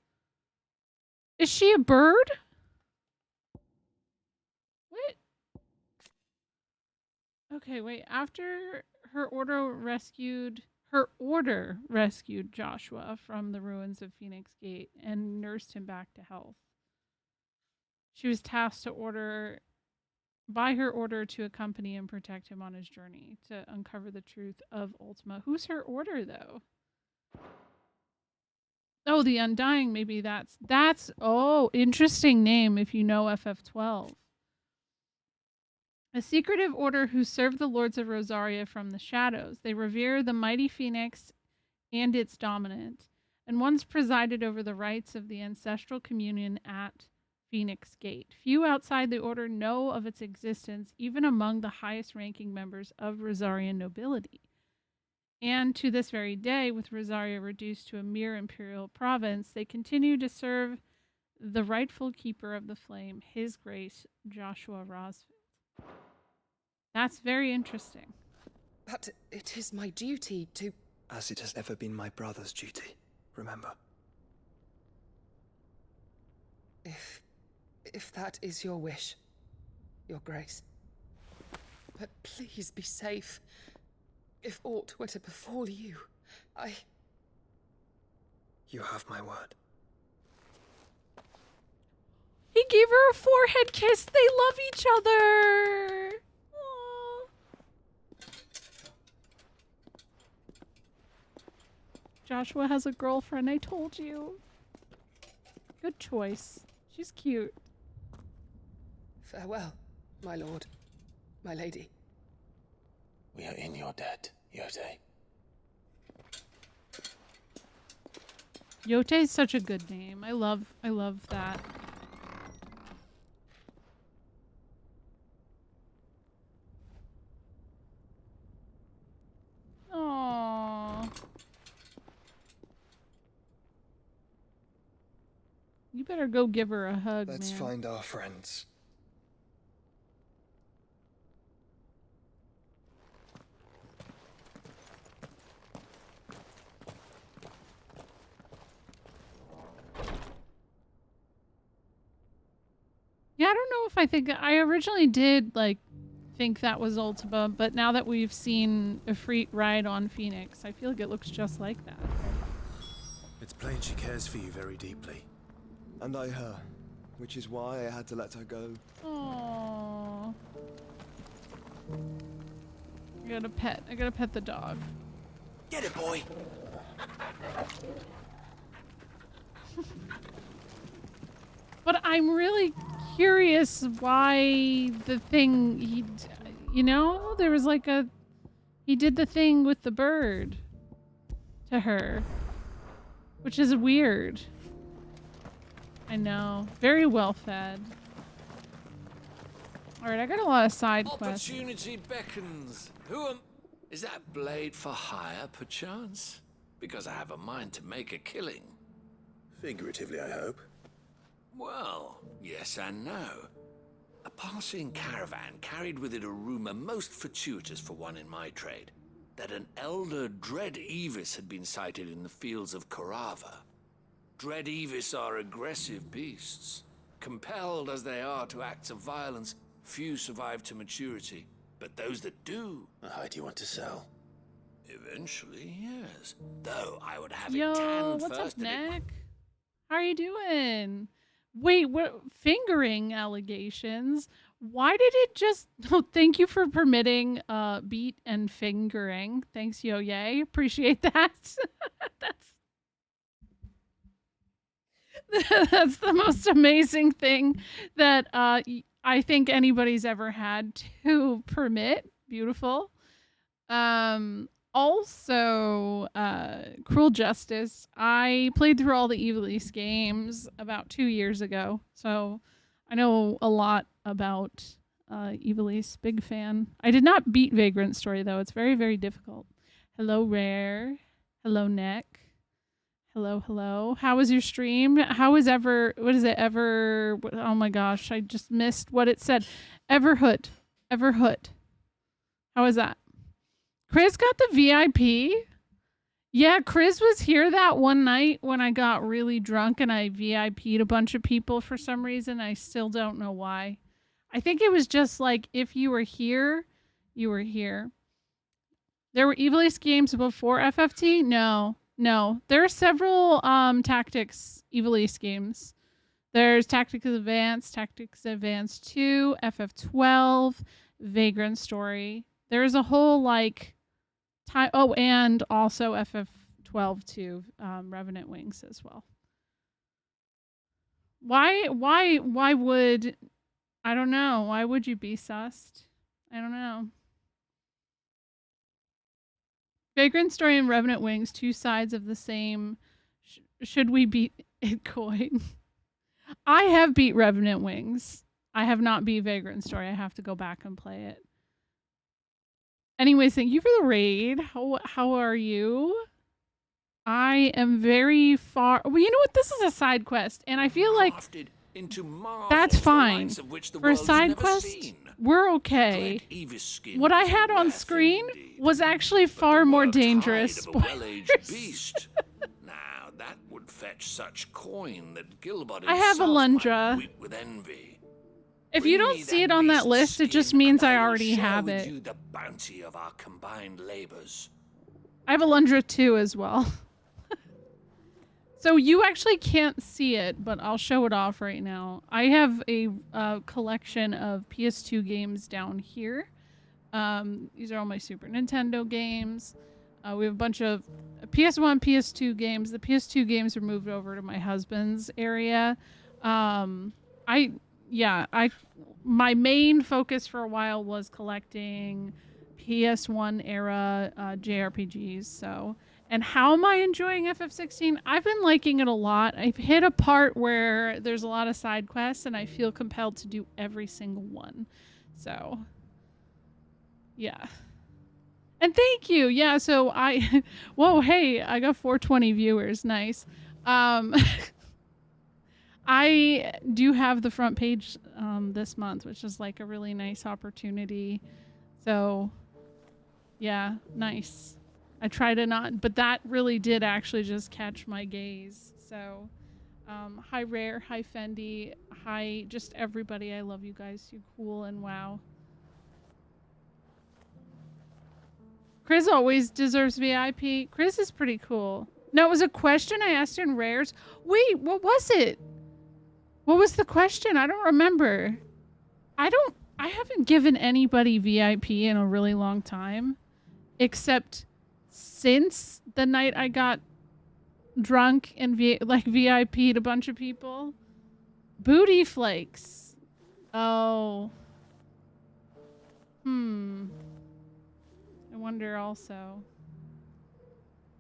Is she a bird? What? Okay, wait. After her order rescued Joshua from the ruins of Phoenix Gate and nursed him back to health. She was tasked by her order to accompany and protect him on his journey to uncover the truth of Ultima. Who's her order, though? Oh, the Undying. Maybe that's interesting name if you know FF12. A secretive order who serve the lords of Rosaria from the shadows. They revere the mighty Phoenix and its dominant, and once presided over the rites of the ancestral communion at Phoenix Gate. Few outside the order know of its existence, even among the highest-ranking members of Rosarian nobility. And to this very day, with Rosaria reduced to a mere imperial province, they continue to serve the rightful keeper of the flame, His Grace Joshua Rosfield. That's very interesting. But it is my duty to... As it has ever been my brother's duty, remember. If that is your wish, Your Grace. But please be safe. If aught were to befall you, You have my word. He gave her a forehead kiss. They love each other. Aww. Joshua has a girlfriend, I told you. Good choice. She's cute. Farewell, my lord, my lady. We are in your debt, Yote. Yote is such a good name. I love that. Aww. You better go give her a hug, Let's man. find our friends. Yeah, I don't know if I originally did think that was Ultima, but now that we've seen Ifrit ride on Phoenix, I feel like it looks just like that. It's plain she cares for you very deeply. And I her, which is why I had to let her go. Aww. I gotta pet the dog. Get it, boy! But I'm really curious why the thing there was he did the thing with the bird to her, which is weird. I know. Very well fed. Alright, I got a lot of side quests. Opportunity beckons. Is that blade for hire, perchance? Because I have a mind to make a killing. Figuratively, I hope. Well, yes and no. A passing caravan carried with it a rumor most fortuitous for one in my trade, that an elder Dread Evis had been sighted in the fields of Korava. Dread Evis are aggressive beasts. Compelled as they are to acts of violence, few survive to maturity, but those that do... A hide you want to sell? Eventually, yes. Though I would have Yo, it tanned what's first. up, Nick? How are you doing? Wait, what? Fingering allegations? Why did it just... Oh, thank you for permitting beat and fingering. Thanks, Yo-Yay. Appreciate that. That's the most amazing thing that I think anybody's ever had to permit. Beautiful. Also, Cruel Justice. I played through all the Ivalice games about 2 years ago, so I know a lot about Ivalice. Big fan. I did not beat Vagrant Story though. It's very, very difficult. Hello, Rare. Hello, Nick. Hello, hello. How was your stream? How is what is it? Oh my gosh, I just missed what it said. Everhood. How was that? Chris got the VIP? Yeah, Chris was here that one night when I got really drunk and I VIP'd a bunch of people for some reason. I still don't know why. I think it was just like, if you were here, you were here. There were Ivalice games before FFT? No. There are several Tactics Ivalice games. There's Tactics Advance 2, FF12, Vagrant Story. There's a whole and also FF12 too, Revenant Wings as well. Why would, I don't know, why would you be sussed? I don't know. Vagrant Story and Revenant Wings, two sides of the same. Should we beat Eikon? I have beat Revenant Wings. I have not beat Vagrant Story. I have to go back and play it. Anyways, thank you for the raid. How are you? I am very far. Well, you know what? This is a side quest, and I feel like that's fine. For a side quest, we're okay. What I had on screen was actually far more dangerous. Beast. Now that would fetch such coin that Gilbert I have Alundra. weep with envy. If you don't see it on that list, it just means I already have it. You the bounty of our combined labors. I have Alundra too as well. So you actually can't see it, but I'll show it off right now. I have a collection of PS2 games down here. These are all my Super Nintendo games. We have a bunch of PS1, PS2 games. The PS2 games are moved over to my husband's area. My main focus for a while was collecting PS1 era JRPGs. So, and how am I enjoying FF16? I've been liking it a lot. I've hit a part where there's a lot of side quests and I feel compelled to do every single one. So, yeah. And thank you. Yeah, so whoa, hey, I got 420 viewers. Nice. I do have the front page this month, which is like a really nice opportunity. So, yeah, nice. I try to not, but that really did actually just catch my gaze. So, hi Rare, hi Fendi, hi just everybody. I love you guys. You cool and wow. Chris always deserves VIP. Chris is pretty cool. No, it was a question I asked in Rares. Wait, what was it? What was the question? I don't remember. I haven't given anybody VIP in a really long time. Except since the night I got drunk and VIP'd a bunch of people. Booty flakes. Oh. I wonder also.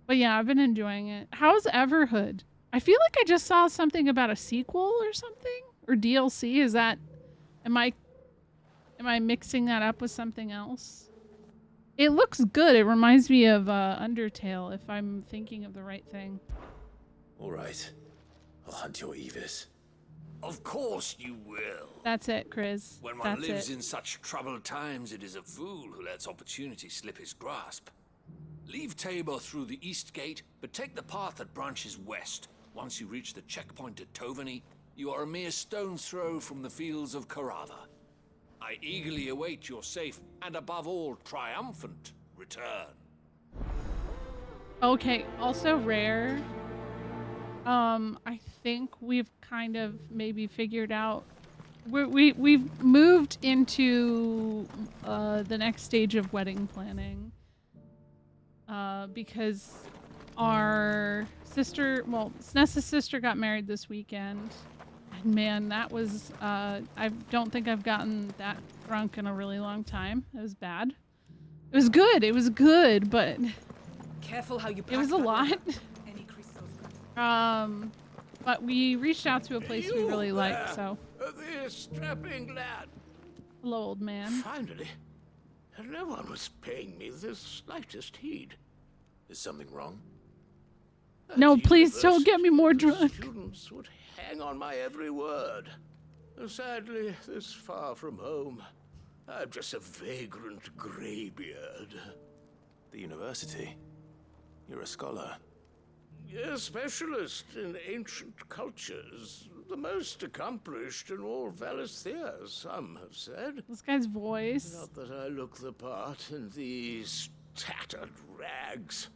But yeah, I've been enjoying it. How's Everhood? I feel like I just saw something about a sequel or something, or DLC. Is that, am I mixing that up with something else? It looks good. It reminds me of Undertale, if I'm thinking of the right thing. All right, I'll hunt your Evis. Of course you will. That's it, Chris. When one That's lives it. in such troubled times, it is a fool who lets opportunity slip his grasp. Leave Tabor through the east gate, but take the path that branches west. Once you reach the checkpoint at Tovany, you are a mere stone's throw from the fields of Karava. I eagerly await your safe and, above all, triumphant return. Okay, also Rare. I think we've kind of maybe figured out we've moved into the next stage of wedding planning. Because our sister, well, Snessa's sister got married this weekend. And man, that was, I don't think I've gotten that drunk in a really long time. It was bad. It was good. It was good, but Careful how you it was a lot. But we reached out to a place we really like, so. This strapping lad. Hello, old man. Finally. No one was paying me the slightest heed. Is something wrong? No, please don't get me more drunk. Students would hang on my every word. Sadly, this far from home, I'm just a vagrant greybeard. The university? You're a scholar. A specialist in ancient cultures. The most accomplished in all Valisthea, some have said. This guy's voice. Not that I look the part in these tattered rags.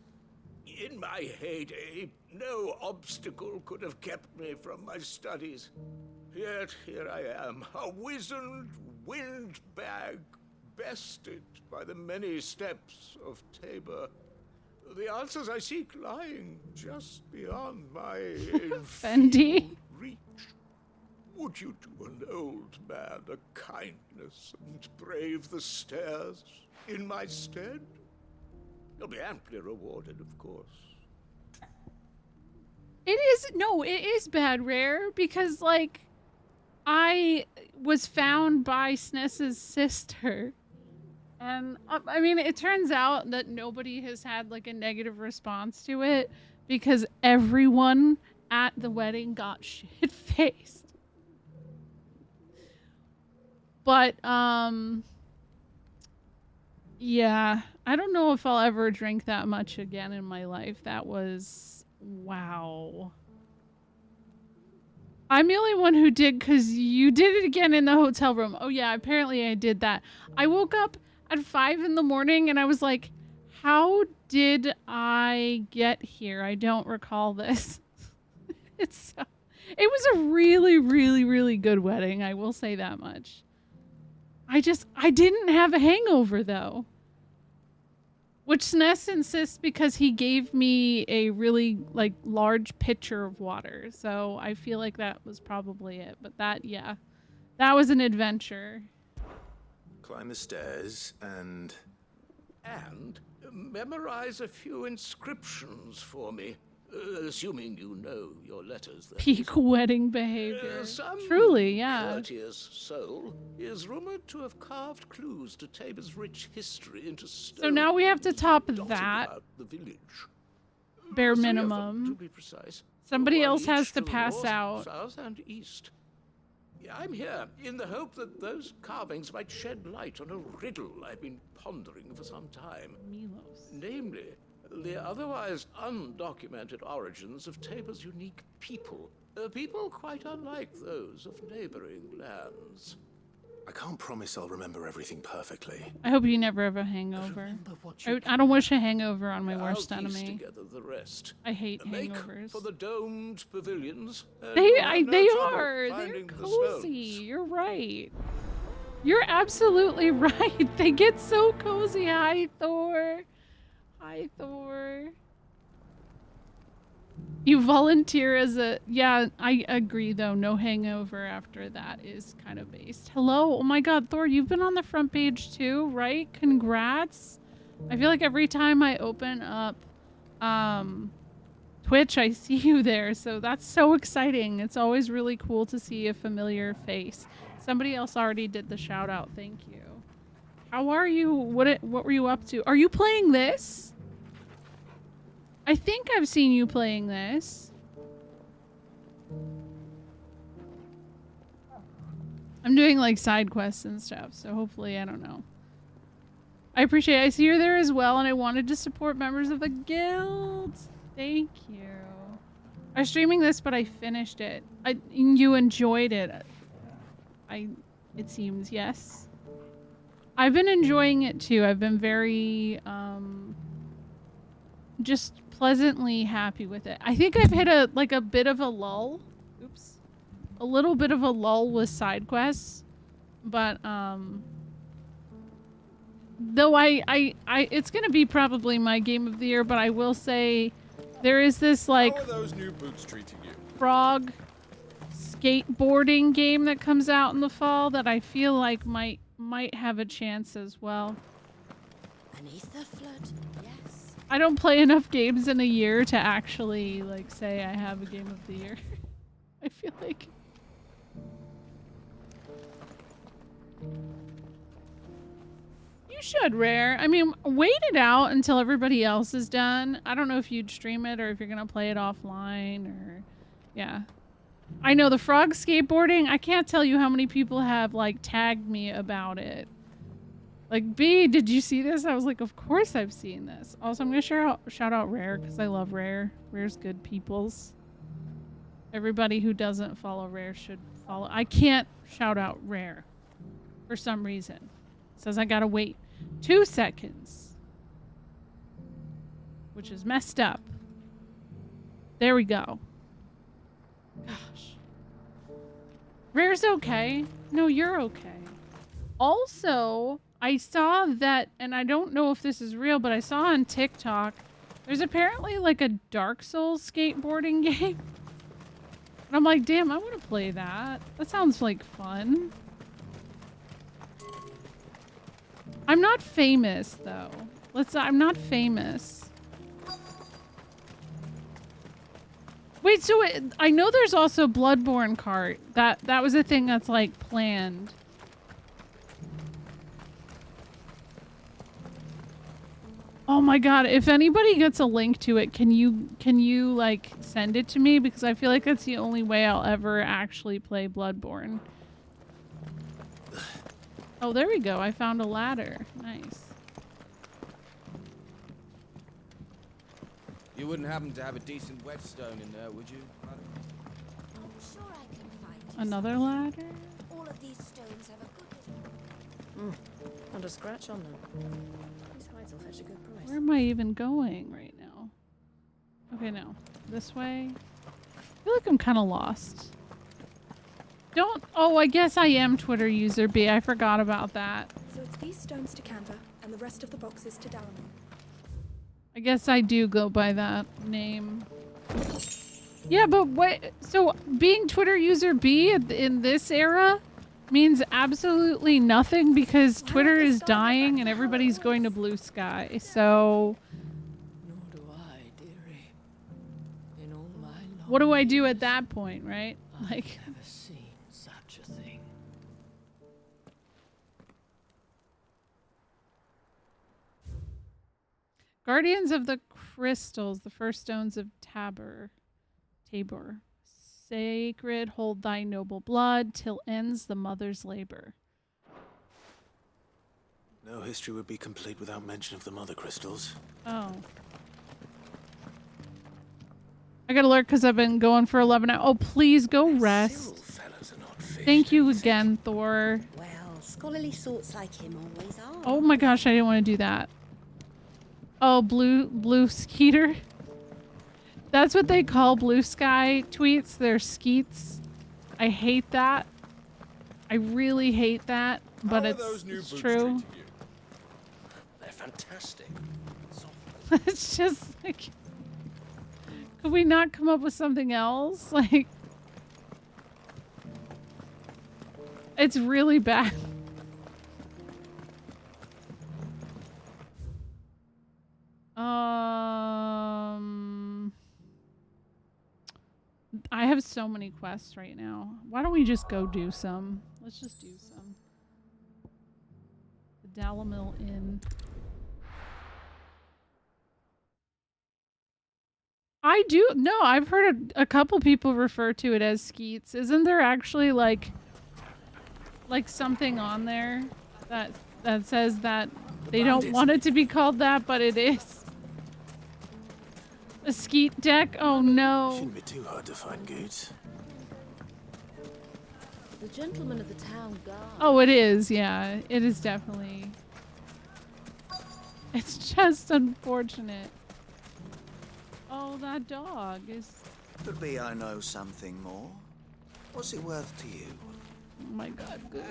In my heyday, no obstacle could have kept me from my studies. Yet here I am, a wizened windbag, bested by the many steps of Tabor. The answers I seek lying just beyond my Fendi reach. Would you do an old man a kindness and brave the stairs in my stead? You'll be amply rewarded, of course. It is bad rare because, like, I was found by SNES's sister. And, I mean, it turns out that nobody has had, like, a negative response to it because everyone at the wedding got shit-faced. But, yeah, I don't know if I'll ever drink that much again in my life. That was, wow. I'm the only one who did because you did it again in the hotel room. Oh, yeah, apparently I did that. I woke up at 5 in the morning and I was like, how did I get here? I don't recall this. It was a really, really, really good wedding. I will say that much. I didn't have a hangover though. Which SNES insists because he gave me a really like large pitcher of water. So I feel like that was probably it. But that was an adventure. Climb the stairs and memorize a few inscriptions for me. Assuming you know your letters. Peak wedding behavior. Some truly, yeah. Courteous soul is rumored to have carved clues to Tabor's rich history into stone. So now we have to top that. About the village. Bare 3 of them, minimum. to be precise. Somebody One else has each to the pass north, out. South and east. I'm here in the hope that those carvings might shed light on a riddle I've been pondering for some time. Milos. Namely, the otherwise undocumented origins of Tabor's unique people. People quite unlike those of neighboring lands. I can't promise I'll remember everything perfectly. I hope you never have a hangover. I don't wish a hangover on my worst I'll piece enemy. together the rest. I hate Make hangovers. for the domed pavilions. They trouble are. They're finding the cozy. stones. You're right. You're absolutely right. They get so cozy. Hi, Thor. Hi, Thor. You volunteer as a... Yeah, I agree, though. No hangover after that is kind of based. Hello? Oh my god, Thor, you've been on the front page too, right? Congrats. I feel like every time I open up Twitch, I see you there. So that's so exciting. It's always really cool to see a familiar face. Somebody else already did the shout out. Thank you. How are you? What were you up to? Are you playing this? I think I've seen you playing this. I'm doing like side quests and stuff, so hopefully, I don't know. I appreciate it. I see you're there as well, and I wanted to support members of the guild. Thank you. I was streaming this, but I finished it. You enjoyed it. It seems, yes. I've been enjoying it too. I've been very, just pleasantly happy with it. I think I've hit a bit of a lull. Oops. A little bit of a lull with side quests. But, though it's gonna be probably my game of the year, but I will say there is this like How are those new boots treating you? frog skateboarding game that comes out in the fall that I feel like might have a chance as well. Beneath the flood, yes. I don't play enough games in a year to actually like say I have a game of the year. I feel like you should, Rare. I mean, wait it out until everybody else is done. I don't know if you'd stream it or if you're gonna play it offline or yeah. I know the frog skateboarding, I can't tell you how many people have like tagged me about it. Like, B, did you see this? I was like, of course I've seen this. Also, I'm gonna shout out Rare because I love Rare. Rare's good peoples. Everybody who doesn't follow Rare should follow. I can't shout out Rare for some reason. It says I gotta wait 2 seconds, which is messed up. There we go. Gosh. Rare's okay. No, you're okay. Also, I saw that, and I don't know if this is real, but I saw on TikTok, there's apparently like a Dark Souls skateboarding game. And I'm like, damn, I want to play that. That sounds like fun. I'm not famous though. I'm not famous. Wait, so I know there's also Bloodborne cart. That was a thing that's like planned. Oh my god, if anybody gets a link to it, can you like send it to me? Because I feel like that's the only way I'll ever actually play Bloodborne. Oh, there we go. I found a ladder. Nice. You wouldn't happen to have a decent whetstone in there, would you? I'm sure I can find you Another ladder? All of these stones have a good... Not a scratch on them. These hides will fetch a good price. Where am I even going right now? Okay, no. This way? I feel like I'm kind of lost. Oh, I guess I am Twitter user B. I forgot about that. So it's these stones to Canva and the rest of the boxes to Dalamon. I guess I do go by that name. Yeah, but what? So being Twitter user B in this era means absolutely nothing because Twitter is dying and everybody's going to Blue Sky. So what do I do at that point, right? Like, I've never seen such a thing. Guardians of the Crystals, the first stones of Tabor. Sacred, hold thy noble blood till ends the mother's labor. No history would be complete without mention of the mother crystals. Oh. I got alert because I've been going for 11 hours. Oh, please go rest. Thank you again, Thor. Well, scholarly sorts like him always are. Oh my gosh, I didn't want to do that. Oh, blue skeeter. That's what they call Blue Sky tweets. They're skeets. I hate that. I really hate that, but it's true. They're fantastic. It's just like, could we not come up with something else? Like, it's really bad. I have so many quests right now. Why don't we just go do some? Let's just do some. The Dalamil Inn. I do. No, I've heard a couple people refer to it as skeets. Isn't there actually like something on there that says that they don't want it to be called that, but it is? A skeet deck? Oh no. Shouldn't be too hard to find, Goots. The gentleman of the town guard. Oh, it is. Yeah, it is definitely. It's just unfortunate. Oh, that dog is. Could be I know something more. What's it worth to you? Oh my god, good.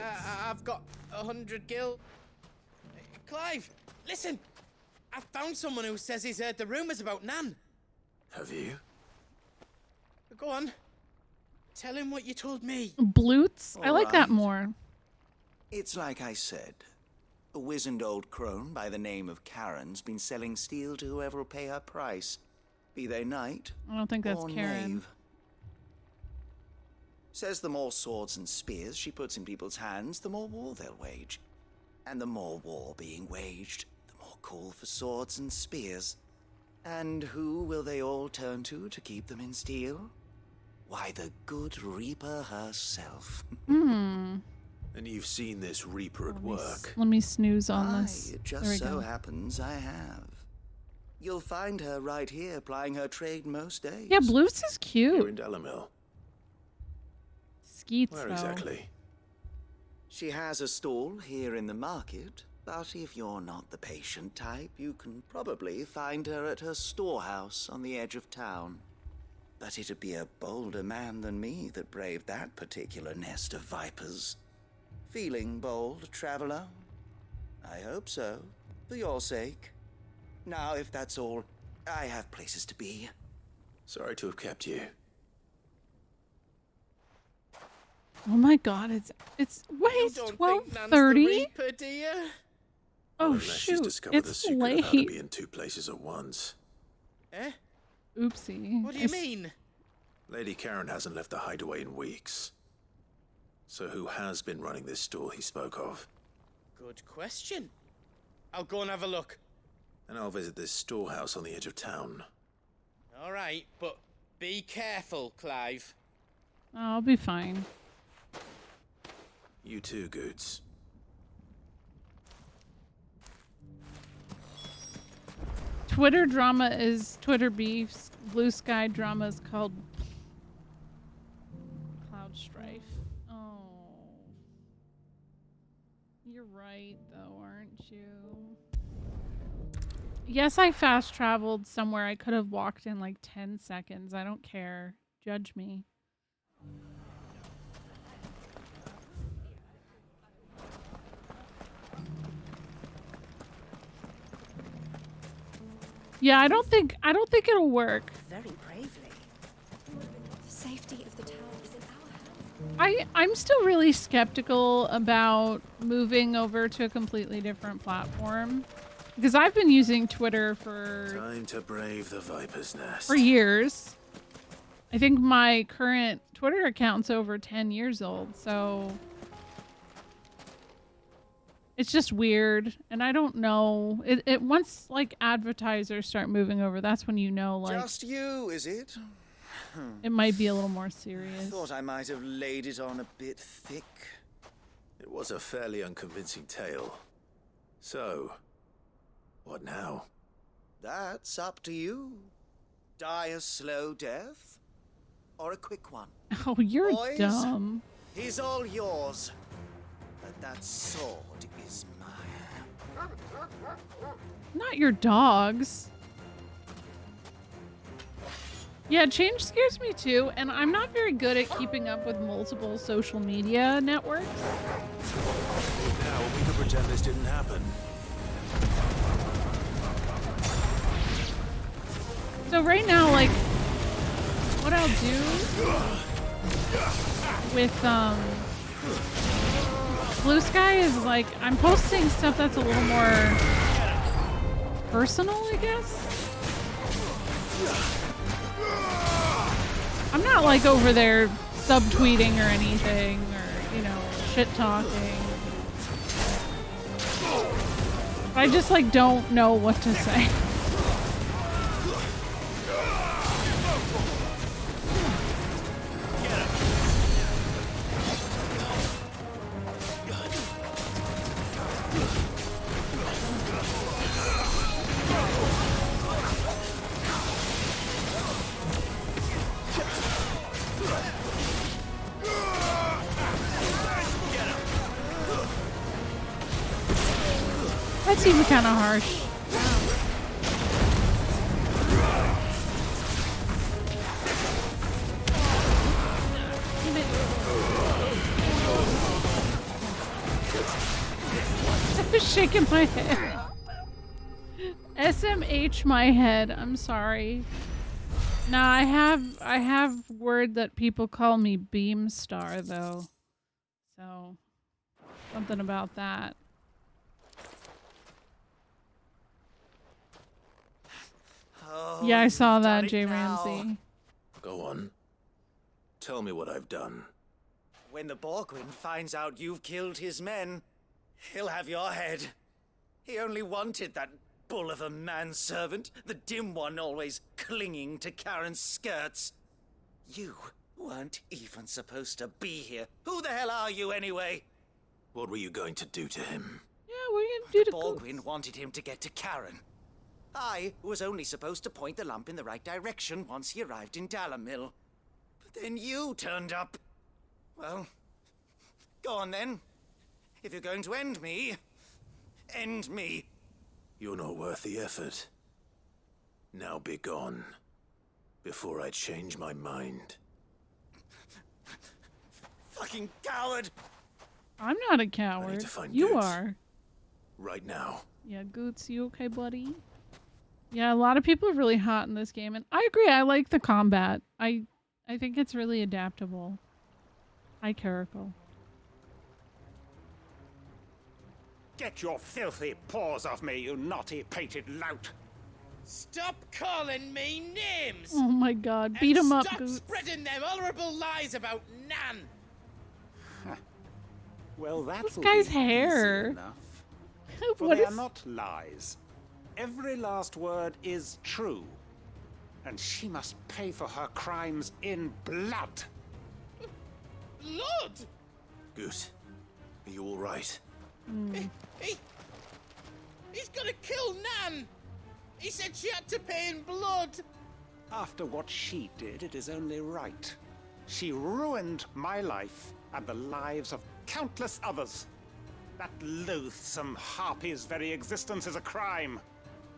I've got 100 gil. Clive, listen! I found someone who says he's heard the rumors about Nan. Have you? Go on. Tell him what you told me. Bloots? I like that more. It's like I said. A wizened old crone by the name of Karen's been selling steel to whoever will pay her price, be they knight I don't think that's or Karen. knave. Says the more swords and spears she puts in people's hands, the more war they'll wage. And the more war being waged, the more call for swords and spears. And who will they all turn to keep them in steel? Why, the good Reaper herself. Hmm. And you've seen this Reaper at work. Let me snooze on Aye, this. it There we just so go. happens I have. You'll find her right here plying her trade most days. Yeah, Blues is You're cute. in Delamil. Skeets, Where though. exactly? She has a stall here in the market, but if you're not the patient type, you can probably find her at her storehouse on the edge of town. But it'd be a bolder man than me that braved that particular nest of vipers. Feeling bold, traveler? I hope so, for your sake. Now, if that's all, I have places to be. Sorry to have kept you. Oh my god, it's wait, it's 12:30. Reaper, do you? Oh Unless she's shoot, discovered the it's secret of how to late. be in two places at once. Eh? Oopsie. What do you mean? Lady Karen hasn't left the hideaway in weeks. So who has been running this stall he spoke of? Good question. I'll go and have a look. And I'll visit this storehouse on the edge of town. All right, but be careful, Clive. I'll be fine. You too, Goots. Twitter drama is Twitter beefs. Blue Sky drama is called Cloud Strife. Oh. You're right, though, aren't you? Yes, I fast traveled somewhere I could have walked in like 10 seconds. I don't care. Judge me. Yeah, I don't think it'll work. Very bravely. The safety of the town is in our hands. I'm still really skeptical about moving over to a completely different platform because I've been using Twitter for Time to brave the Viper's Nest. for years. I think my current Twitter account's over 10 years old, so it's just weird, and I don't know. It once like advertisers start moving over, that's when you know like Just you, is it? it might be a little more serious. Thought I might have laid it on a bit thick. It was a fairly unconvincing tale. So, what now? That's up to you. Die a slow death, or a quick one. Oh, you're Boys, dumb. He's all yours. But that sword is mine. Not your dogs. Yeah, change scares me too, and I'm not very good at keeping up with multiple social media networks. Now, we could pretend this didn't happen. So right now, like, what I'll do with Blue Sky is like I'm posting stuff that's a little more personal, I guess. I'm not like over there subtweeting or anything, or you know, shit talking. I just like don't know what to say. That seems kind of harsh. I was shaking my head. SMH my head. I'm sorry. Nah, I have word that people call me Beamstar though. So something about that. Yeah, I saw you've that, done it Jay now. Ramsey. Go on. Tell me what I've done. When the Borgwin finds out you've killed his men, he'll have your head. He only wanted that bull of a manservant, the dim one always clinging to Karen's skirts. You weren't even supposed to be here. Who the hell are you anyway? What were you going to do to him? Yeah, what are you gonna do to Borgwin wanted him to get to Karen. I was only supposed to point the lamp in the right direction once he arrived in Dalamil. But then you turned up. Well, go on then. If you're going to end me, end me. You're not worth the effort. Now be gone, before I change my mind. Fucking coward! I'm not a coward. to find You Goots. are. Right now. Yeah, Goots, you okay, buddy? Yeah, a lot of people are really hot in this game, and I agree. I like the combat. I think it's really adaptable. Hi, Caracal. Get your filthy paws off me, you naughty pated lout! Stop calling me names! Oh my god, beat him up, Stop Goots. spreading them horrible lies about Nan! Well, that's This guy's hair. For What they is... are not lies. Every last word is true. And she must pay for her crimes in blood. Blood? Goose, are you all right? He's gonna kill Nan! He said she had to pay in blood! After what she did, it is only right. She ruined my life and the lives of countless others. That loathsome harpy's very existence is a crime,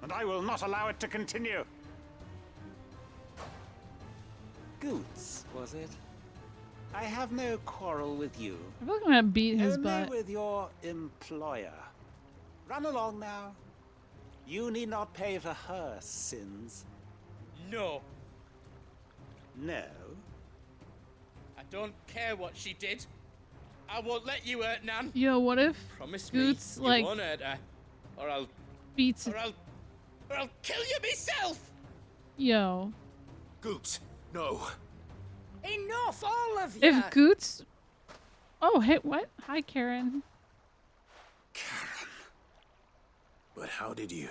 and I will not allow it to continue. Goots, was it? I have no quarrel with you. I feel like I'm gonna beat his Only butt. with your employer. Run along now. You need not pay for her sins. No. No? I don't care what she did. I won't let you hurt Nan. Yo, what if Promise Goots, me like, you won't hurt her, or I'll beats... or I'll kill you myself. Yo. Goots, no. Enough, all of you! If Goots... Oh, hey, what? Hi, Karen. But how did you?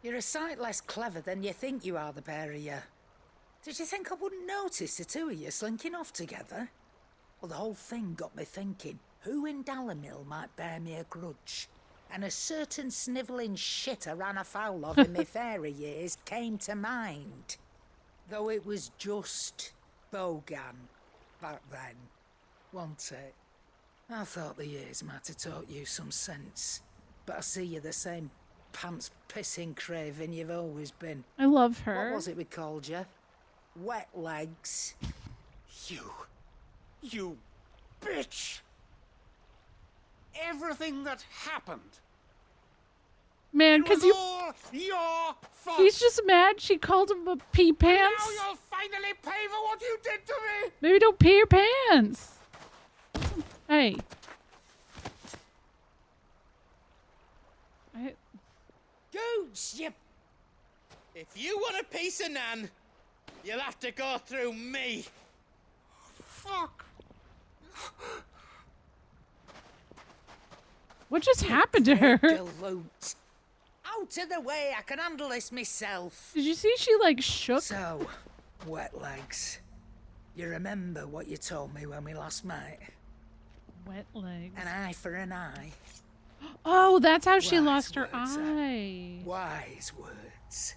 You're a sight less clever than you think you are, the pair of you. Did you think I wouldn't notice the two of you slinking off together? Well, the whole thing got me thinking, who in Dalamil might bear me a grudge? And a certain snivelling shit I ran afoul of in my fairy years came to mind. Though it was just Bogan back then, wasn't it? I thought the years might have taught you some sense, but I see you're the same pants-pissing craven you've always been. I love her. What was it we called you? Wet legs. You bitch! Everything that happened. Man, because you... all your fault. He's just mad she called him a pee pants. Now you'll finally pay for what you did to me. Maybe don't pee your pants. Hey. Goots, you... If you want a piece of Nan, you'll have to go through me. Fuck. What just happened to her? Galoot. Out of the way, I can handle this myself. Did you see she like shook? So, wet legs. You remember what you told me when we last met? Wet legs. An eye for an eye. Oh, that's how she lost her words, eye. Wise words.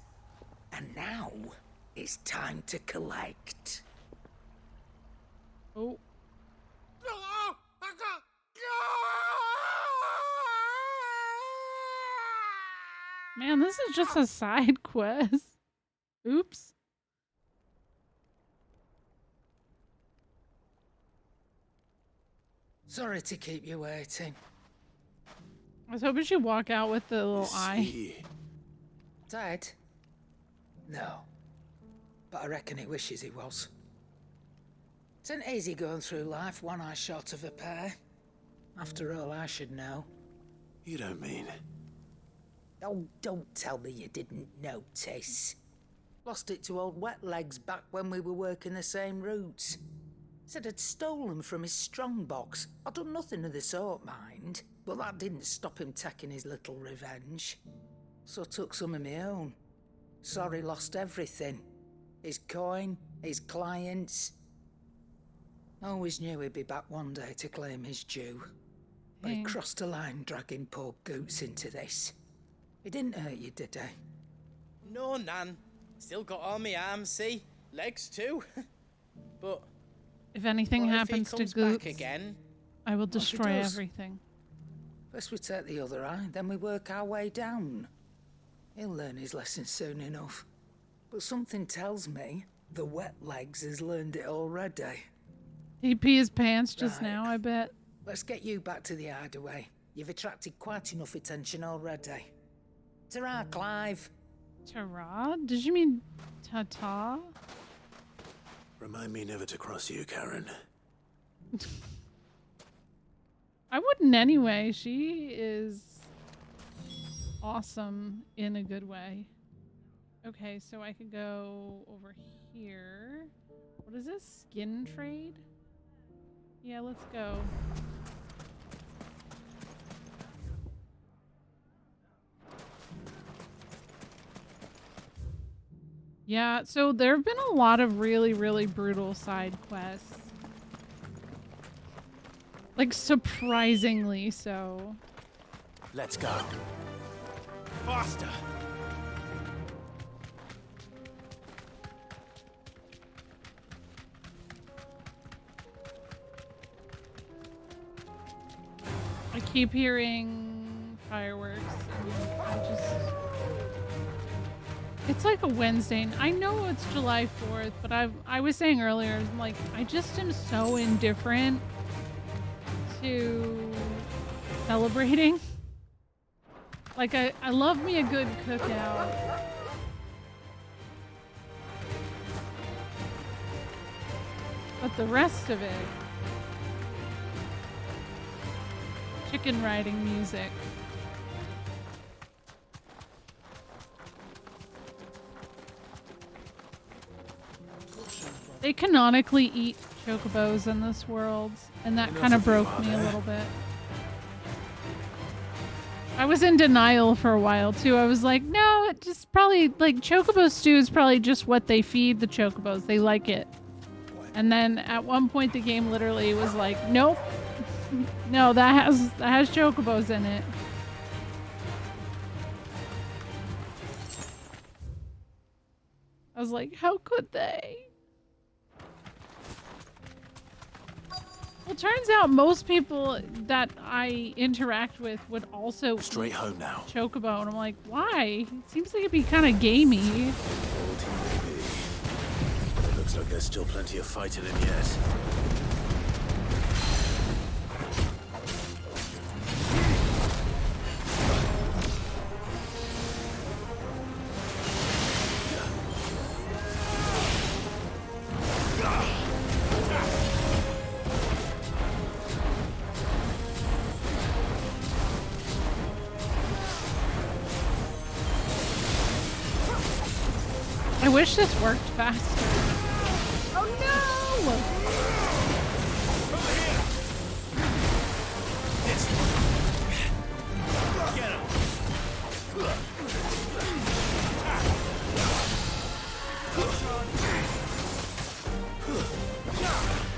And now it's time to collect. Oh. Man, this is just a side quest. Oops. Sorry to keep you waiting. I was hoping she'd walk out with the little eye. Dead? No. But I reckon he wishes he was. It's an easy going through life, one eye short of a pair. After all, I should know. You don't mean... Oh, don't tell me you didn't notice. Lost it to old Wet Legs back when we were working the same routes. Said I'd stolen from his strongbox. I'd done nothing of the sort, mind. But that didn't stop him taking his little revenge. So I took some of my own. Sorry, lost everything. His coin, his clients. Always knew he'd be back one day to claim his due. But he crossed a line dragging poor Goots into this. He didn't hurt you, did he? No, Nan. Still got all my arms, see? Legs too. But if anything happens to Goots, again? I will destroy everything. First we take the other eye, then we work our way down. He'll learn his lesson soon enough. But something tells me the Wet Legs has learned it already. He pee his pants just now, I bet. Let's get you back to the hideaway. You've attracted quite enough attention already. Ta-ra, Clive. Ta-ra? Did you mean ta-ta? Remind me never to cross you, Karen. I wouldn't anyway. She is awesome in a good way. Okay, so I could go over here. What is this? Skin trade? Yeah, let's go. Yeah, so there have been a lot of really, really brutal side quests. Like, surprisingly so. Let's go. Faster! I keep hearing fireworks. And I just... It's like a Wednesday. I know it's July 4th, but I was saying earlier, like, I just am so indifferent to celebrating. Like, I love me a good cookout. But the rest of it, chicken riding music. They canonically eat chocobos in this world, and that kind of broke me a little bit. I was in denial for a while too. I was like, no, it just probably, like, chocobo stew is probably just what they feed the chocobos. They like it. And then at one point the game literally was like, nope. No, that has chocobos in it. I was like, how could they? Well, it turns out most people that I interact with would also straight home now. Chocobo, and I'm like, why? It seems like it'd be kind of gamey. It looks like there's still plenty of fight in him yet. I wish this worked faster. Oh no! Get him!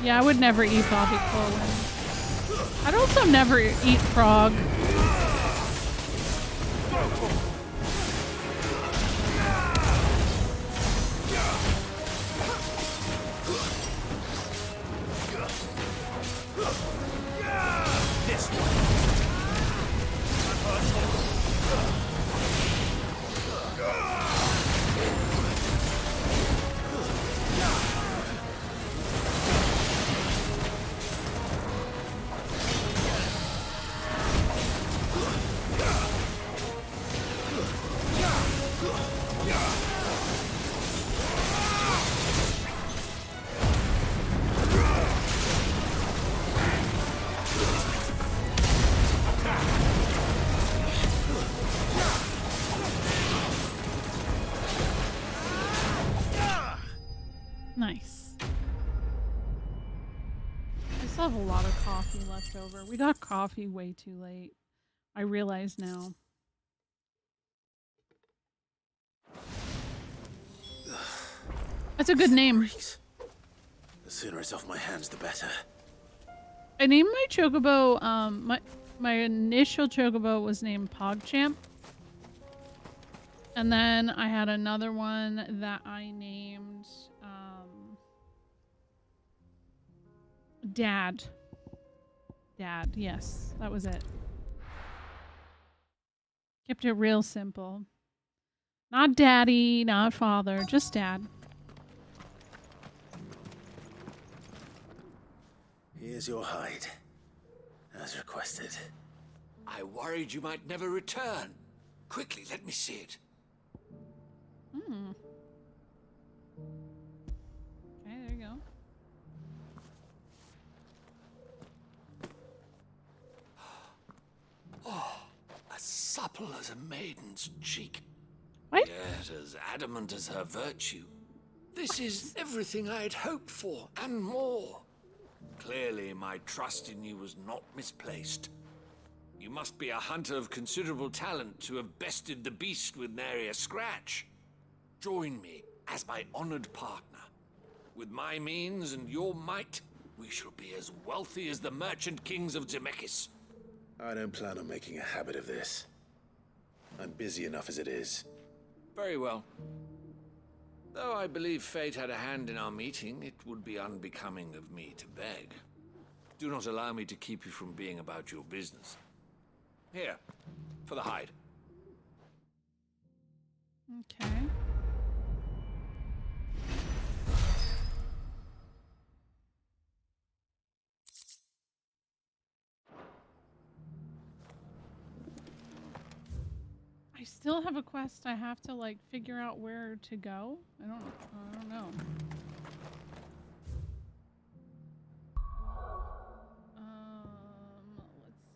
Yeah, I would never eat Bobby Corwin. I'd also never eat frog. Nice. I still have a lot of coffee left over. We got coffee way too late. I realize now. That's a good name. The sooner it's off my hands, the better. I named my chocobo, my initial chocobo was named PogChamp. And then I had another one that I named, Dad. Dad, yes, that was it. Kept it real simple. Not daddy, not father, just dad. Here's your hide, as requested. I worried you might never return. Quickly, let me see it. Hmm. Okay, there you go. Oh, as supple as a maiden's cheek. What? Yet as adamant as her virtue. This is everything I had hoped for, and more. Clearly, my trust in you was not misplaced. You must be a hunter of considerable talent to have bested the beast with nary a scratch. Join me as my honored partner. With my means and your might, we shall be as wealthy as the merchant kings of Zemeckis. I don't plan on making a habit of this. I'm busy enough as it is. Very well. Though I believe fate had a hand in our meeting, it would be unbecoming of me to beg. Do not allow me to keep you from being about your business. Here, for the hide. Okay. I still have a quest. I have to like figure out where to go. I don't know.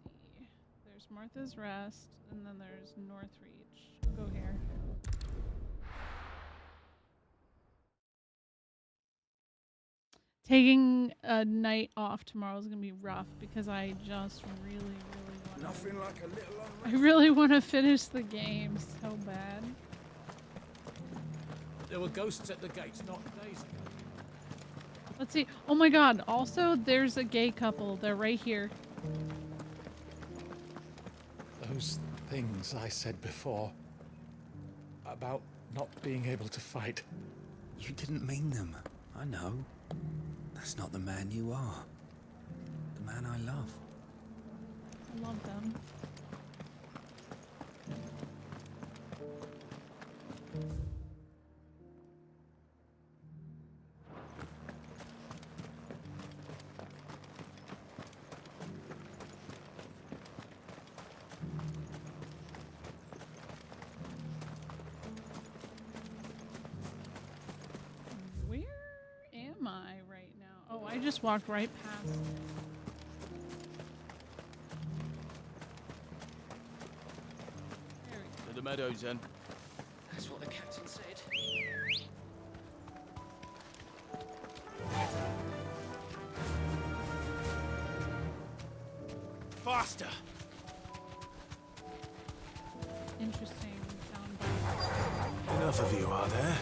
Let's see. There's Martha's Rest, and then there's Northreach. I'll go here. Taking a night off tomorrow is gonna be rough because I just really want. Nothing like a little I really want to finish the game so bad. There were ghosts at the gates not days ago. Let's see. Oh my god. Also, there's a gay couple. They're right here. Those things I said before about not being able to fight. You didn't mean them. I know. That's not the man you are. The man I love. I love them. Where am I right now? Oh, I just walked right past. To the meadows then. That's what the captain said. Faster! Interesting soundbite. Enough of you, are there?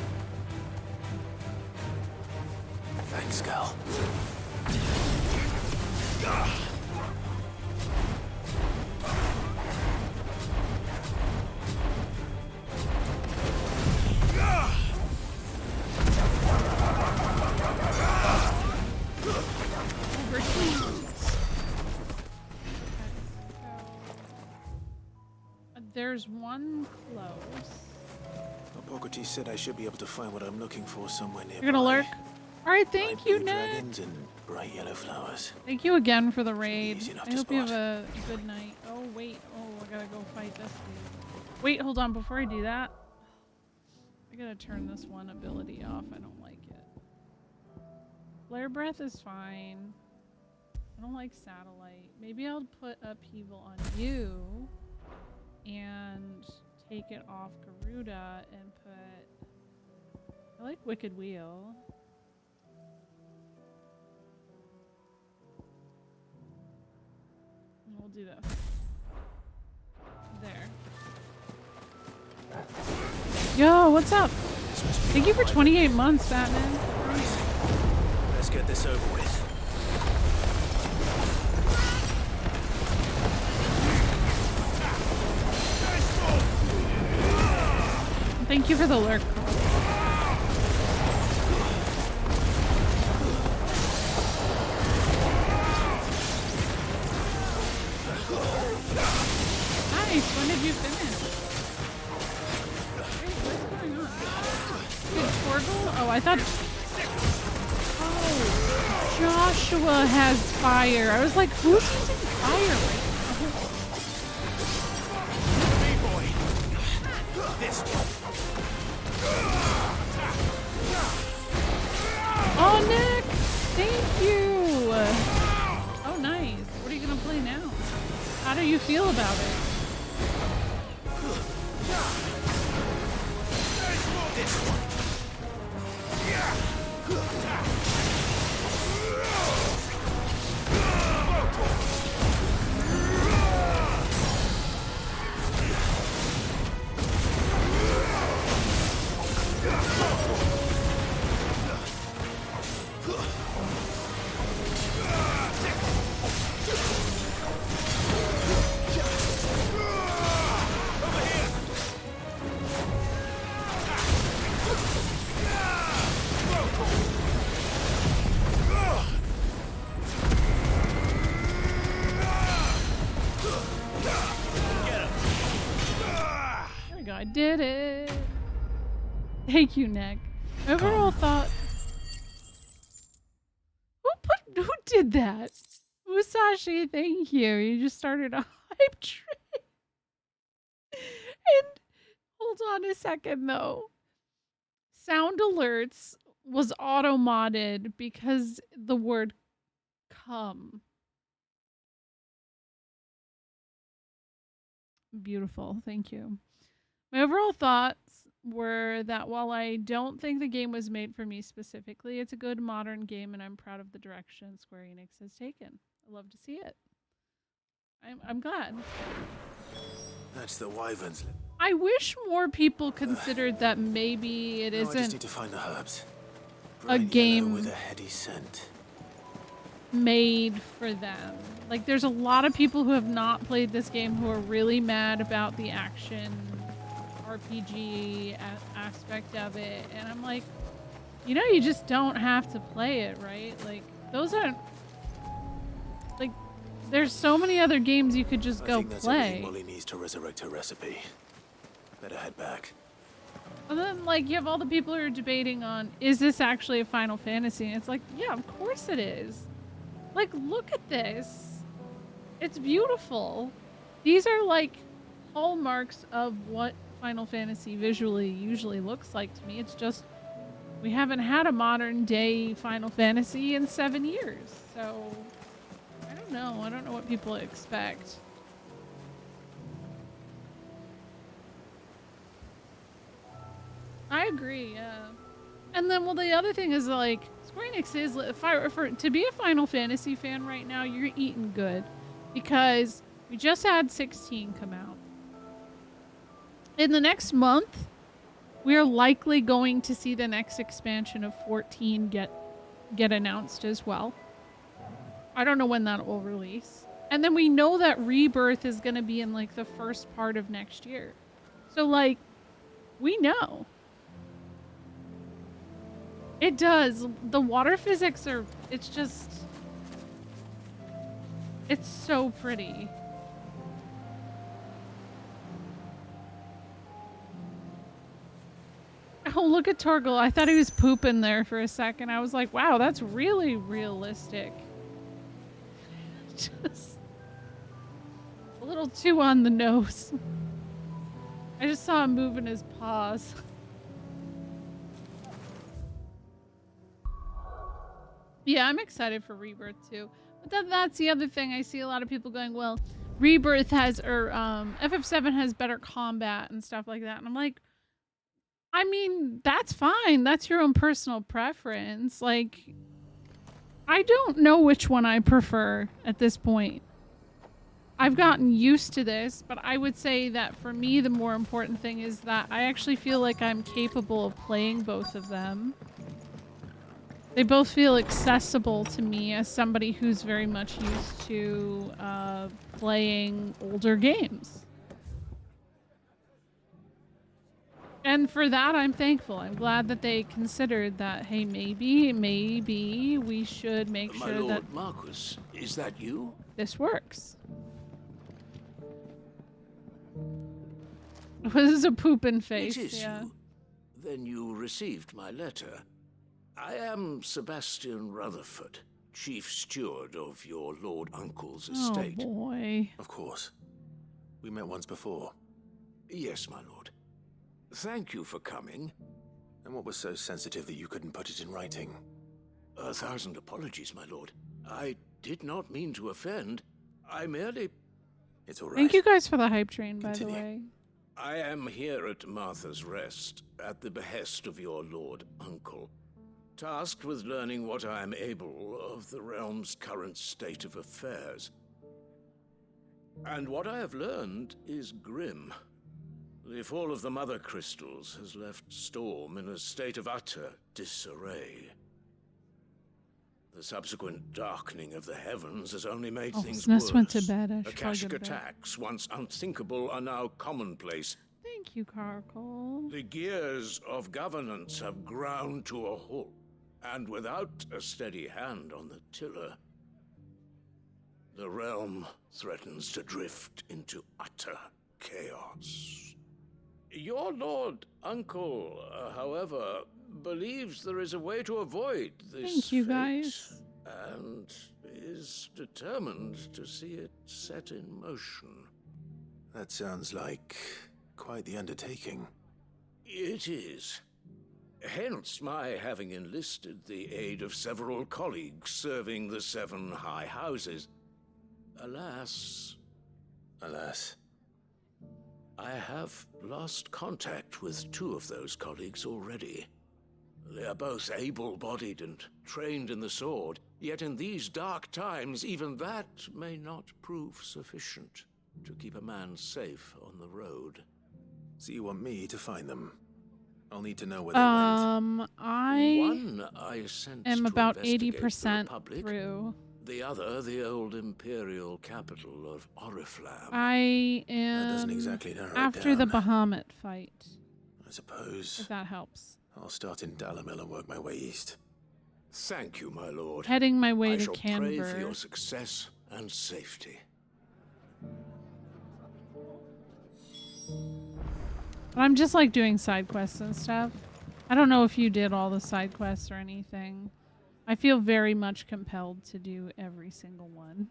Thanks, Gal. There's one close. Hippocrates said I should be able to find what I'm looking for somewhere nearby. You're gonna lurk? Alright, thank you, Blue Ned. dragons and bright yellow flowers. Thank you again for the raid. Easy enough I to hope you have spot. a good night. Oh, wait. Oh, I gotta go fight this dude. Wait, hold on. Before I do that, I gotta turn this one ability off. I don't like it. Flare Breath is fine. I don't like Satellite. Maybe I'll put Upheaval on you and take it off Garuda and put... I like Wicked Wheel. we'll do this. There. Yo, what's up? Thank you for 28 months, Batman. Let's get this over with. Thank you for the lurk. Nice. When did you finish? Wait, what's going on? Did Torgal? Oh, I thought. Oh, Joshua has fire. I was like, who's using fire right now? This Oh, Nick! Thank you! Oh, nice. What are you gonna play now? How do you feel about it? This one. I did it. Thank you, Nick. Overall thought. Who did that? Musashi, thank you. You just started a hype train. And hold on a second though. Sound alerts was auto modded because the word come. Beautiful. Thank you. My overall thoughts were that while I don't think the game was made for me specifically, it's a good modern game and I'm proud of the direction Square Enix has taken. I love to see it. I'm glad. That's the wyverns. I wish more people considered that maybe it I just isn't need to find the herbs. a Bright game yellow with a heady scent. made for them. Like, there's a lot of people who have not played this game who are really mad about the action RPG aspect of it, and I'm like, you know, you just don't have to play it, right? Like, those aren't, like, there's so many other games you could just go I think that's play. everything Molly needs to resurrect her recipe. Better head back. And then, like, you have all the people who are debating on, is this actually a Final Fantasy? And it's like, yeah, of course it is. Like, look at this. It's beautiful. These are, like, hallmarks of what Final Fantasy visually usually looks like to me. It's just, we haven't had a modern day Final Fantasy in 7 years. So, I don't know. I don't know what people expect. I agree, yeah. And then, well, the other thing is, like, Square Enix is, to be a Final Fantasy fan right now, you're eating good. Because we just had 16 come out. In the next month, we are likely going to see the next expansion of 14 get announced as well. I don't know when that will release. And then we know that Rebirth is going to be in, like, the first part of next year. So, like, we know. It does. The water physics are, it's just, it's so pretty. Oh, look at Torgal. I thought he was pooping there for a second. I was like, wow, that's really realistic. Just a little too on the nose. I just saw him moving his paws. Yeah, I'm excited for Rebirth too. But that's the other thing. I see a lot of people going, well, Rebirth has, or FF7 has better combat and stuff like that. And I'm like, I mean, that's fine. That's your own personal preference. Like, I don't know which one I prefer at this point. I've gotten used to this, but I would say that for me, the more important thing is that I actually feel like I'm capable of playing both of them. They both feel accessible to me as somebody who's very much used to playing older games. And for that, I'm thankful. I'm glad that they considered that, hey, maybe we should make My sure Lord that Marquis, is that you? this works. This is a poopin' face. It is yeah. you. Then you received my letter. I am Sebastian Rutherford, Chief Steward of your Lord Uncle's estate. Oh boy. Of course. We met once before. Yes, my lord. Thank you for coming. And what was so sensitive that you couldn't put it in writing? 1,000 apologies, my lord. I did not mean to offend. I merely... It's all right. Thank you guys for the hype train, by the way. I am here at Martha's Rest, at the behest of your Lord Uncle, tasked with learning what I am able of the realm's current state of affairs. And what I have learned is grim. The fall of the Mother Crystals has left Storm in a state of utter disarray. The subsequent darkening of the heavens has only made things worse. Went to bed. I should probably Akashic go to bed. attacks, once unthinkable, are now commonplace. Thank you, Carkle. The gears of governance have ground to a halt, and without a steady hand on the tiller, the realm threatens to drift into utter chaos. Your Lord Uncle, however, believes there is a way to avoid this Thank you, fate, guys. and is determined to see it set in motion. That sounds like quite the undertaking. It is. Hence my having enlisted the aid of several colleagues serving the 7 high houses. Alas, I have lost contact with 2 of those colleagues already. They are both able-bodied and trained in the sword, yet in these dark times, even that may not prove sufficient to keep a man safe on the road. So you want me to find them? I'll need to know where they went. I sent am to about investigate the 80% Republic. through. The other, the old imperial capital of Oriflamme. I That doesn't am exactly narrow it after the down. Bahamut fight, I suppose if that helps. I'll start in Dalamil and work my way east. Thank you, my lord. Heading my way I to shall pray for Canberra. your success and safety. But I'm just like doing side quests and stuff. I don't know if you did all the side quests or anything. I feel very much compelled to do every single one.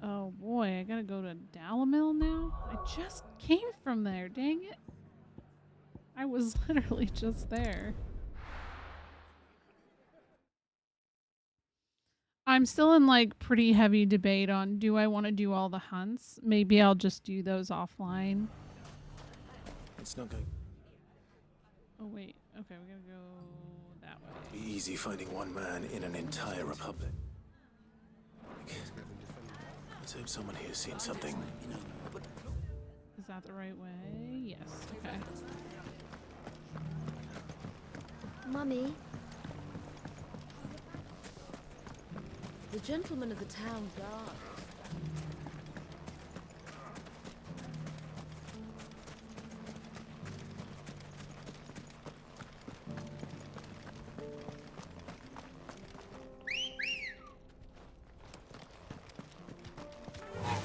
Oh boy, I gotta go to Dalamil now? I just came from there, dang it. I was literally just there. I'm still in like pretty heavy debate on, do I want to do all the hunts? Maybe I'll just do those offline. It's not going Oh wait, okay, we gotta go that way. to be easy finding one man in an entire republic. Let's hope someone here's seen something. Is that the right way? Yes, okay. Mummy. The gentleman of the town guard.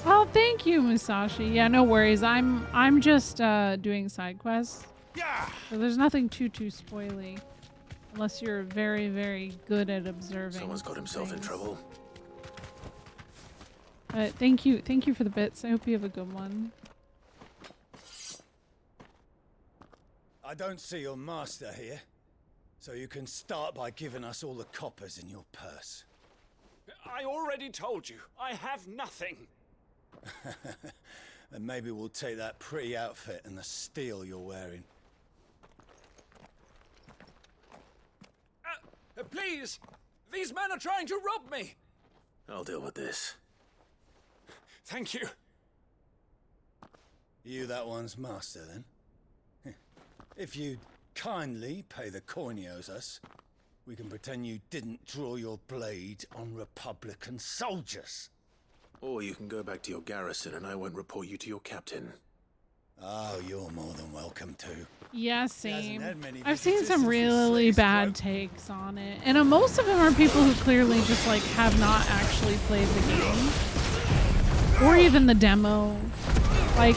Oh, thank you, Musashi. Yeah, no worries. I'm just doing side quests. So there's nothing too spoily. Unless you're very, very good at observing. Someone's got himself in trouble. But thank you for the bits. I hope you have a good one. I don't see your master here, so you can start by giving us all the coppers in your purse. I already told you, I have nothing. Then maybe we'll take that pretty outfit and the steel you're wearing. Please! These men are trying to rob me! I'll deal with this. Thank you. You that one's master, then? If you'd kindly pay the coin he owes us, we can pretend you didn't draw your blade on Republican soldiers. Or you can go back to your garrison and I won't report you to your captain. Oh, you're more than welcome to. Yeah, same. I've visitors seen some since we really sliced bad takes on it. And most of them are people who clearly just like have not actually played the game. Or even the demo. Like,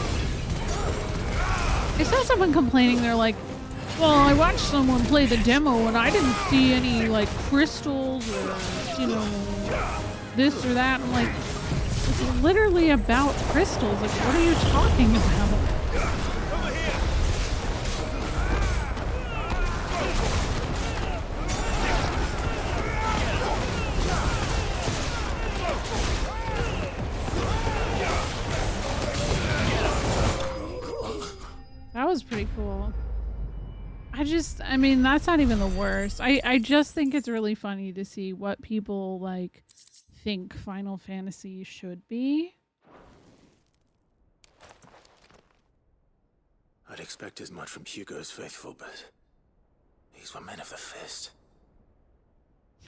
I saw someone complaining, they're like, well, I watched someone play the demo and I didn't see any like crystals or, you know, this or that. I'm like, it's literally about crystals. Like, what are you talking about? That was pretty cool. I mean, that's not even the worst. I just think it's really funny to see what people like think Final Fantasy should be. I'd expect as much from Hugo's faithful, but these were men of the fist.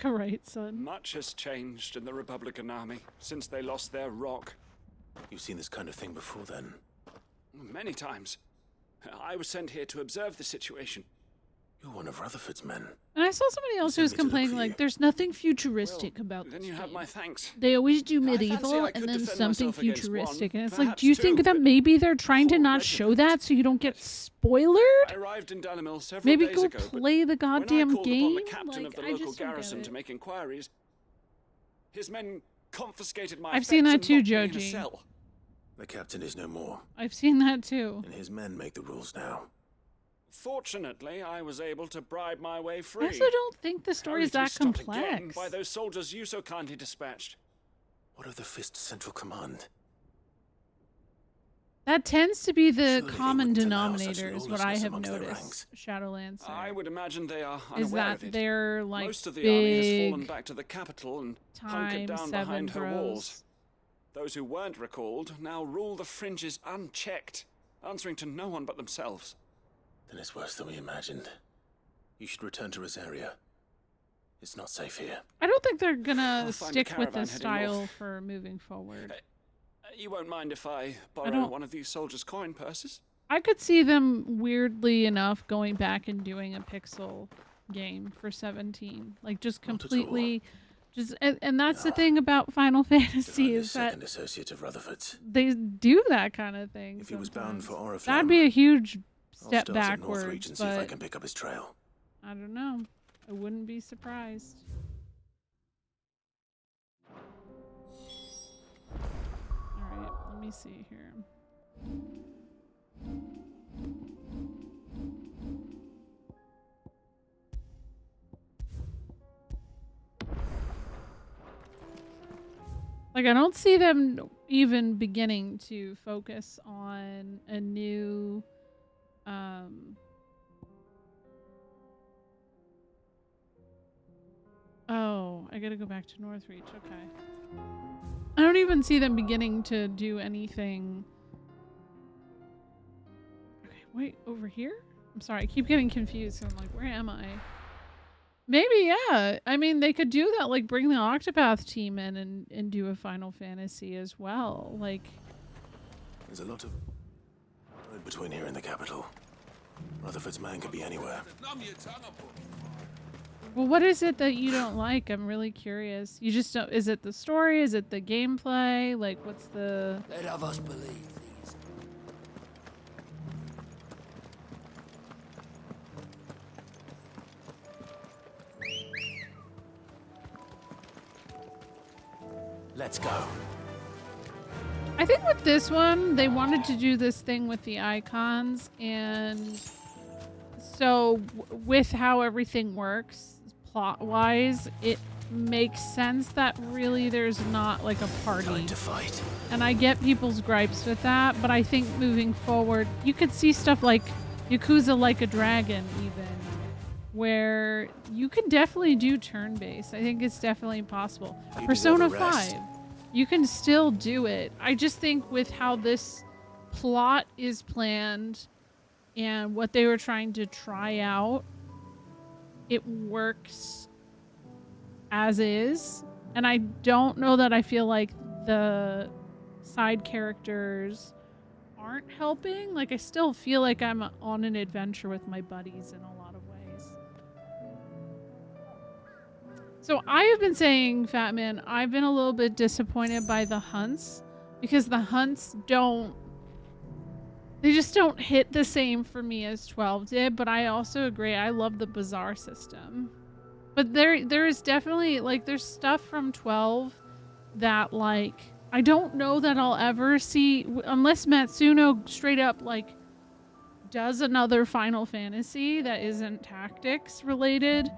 Right, son. Much has changed in the Republican army since they lost their rock. You've seen this kind of thing before, then? Many times. I was sent here to observe the situation. You're one of Rutherford's men. And I saw somebody else who was complaining like, there's nothing futuristic about Then this you have game. my thanks. They always do I fancy medieval I could and then defend something myself against futuristic. one, And it's like, perhaps do you two, think that maybe they're trying to not show that so you don't get spoiled? I arrived in Dalimil several Maybe days go ago, but play the goddamn when I called game. upon the captain Like, of the I local just don't get garrison it. to make inquiries, his men confiscated my I've seen effects that and too, locked me in a Joji. cell. The captain is no more, I've seen that too. and his men make the rules now. Fortunately, I was able to bribe my way I free. also don't think the story Only is to be that stopped again complex. by those soldiers you so kindly dispatched. What of the Fist Central Command? That tends to be the Surely they common wouldn't allow such denominator, is what lawlessness I have amongst their noticed. ranks. Shadowlands. I would imagine they are Is unaware that of it. they're like Most of the army has fallen big back to the capital and time hunkered down 7 behind her bros. walls. Those who weren't recalled now rule the fringes unchecked, answering to no one but themselves. Then it's worse than we imagined. You should return to Rosaria. It's not safe here. I don't think they're gonna I'll find a stick with caravan this heading style north. for moving forward. You won't mind if I borrow don't- one of these soldiers' coin purses? I could see them weirdly enough going back and doing a pixel game for 17. Like just completely and that's the thing about Final Fantasy is that Second associate of Rutherford's. they do that kind of thing. If he was bound for sometimes. Oriflamme, That'd be a huge I'll step start at North backwards, Reach and see if I but can pick up his trail. I don't know. I wouldn't be surprised. Alright, let me see here. Like, I don't see them even beginning to focus on a new, oh, I gotta go back to Northreach. Okay. I don't even see them beginning to do anything. Okay, wait, over here? I'm sorry, I keep getting confused. I'm like, where am I? Maybe, yeah. I mean, they could do that, like bring the Octopath team in and do a Final Fantasy as well. Like, There's a lot of road between here and the capital. Rutherford's man could be anywhere. well, what is it that you don't like? I'm really curious. You just don't, is it the story? Is it the gameplay? Like, what's the... Let of us believe these. Let's go. I think with this one, they wanted to do this thing with the Eikons, and so with how everything works plot-wise, it makes sense that really there's not like a party. Time to fight. And I get people's gripes with that, but I think moving forward, you could see stuff like Yakuza Like a Dragon even, where you can definitely do turn-based. I think it's definitely possible. You Persona deserve a rest. 5. You can still do it. I just think with how this plot is planned and what they were trying to try out, it works as is. And I don't know that I feel like the side characters aren't helping. Like, I still feel like I'm on an adventure with my buddies in a lot of ways. So I have been saying, Fat Man, I've been a little bit disappointed by the hunts because the hunts they just don't hit the same for me as 12 did, but I also agree. I love the bazaar system. But there is definitely, like, there's stuff from 12 that, like, I don't know that I'll ever see, unless Matsuno straight up, like, does another Final Fantasy that isn't tactics related.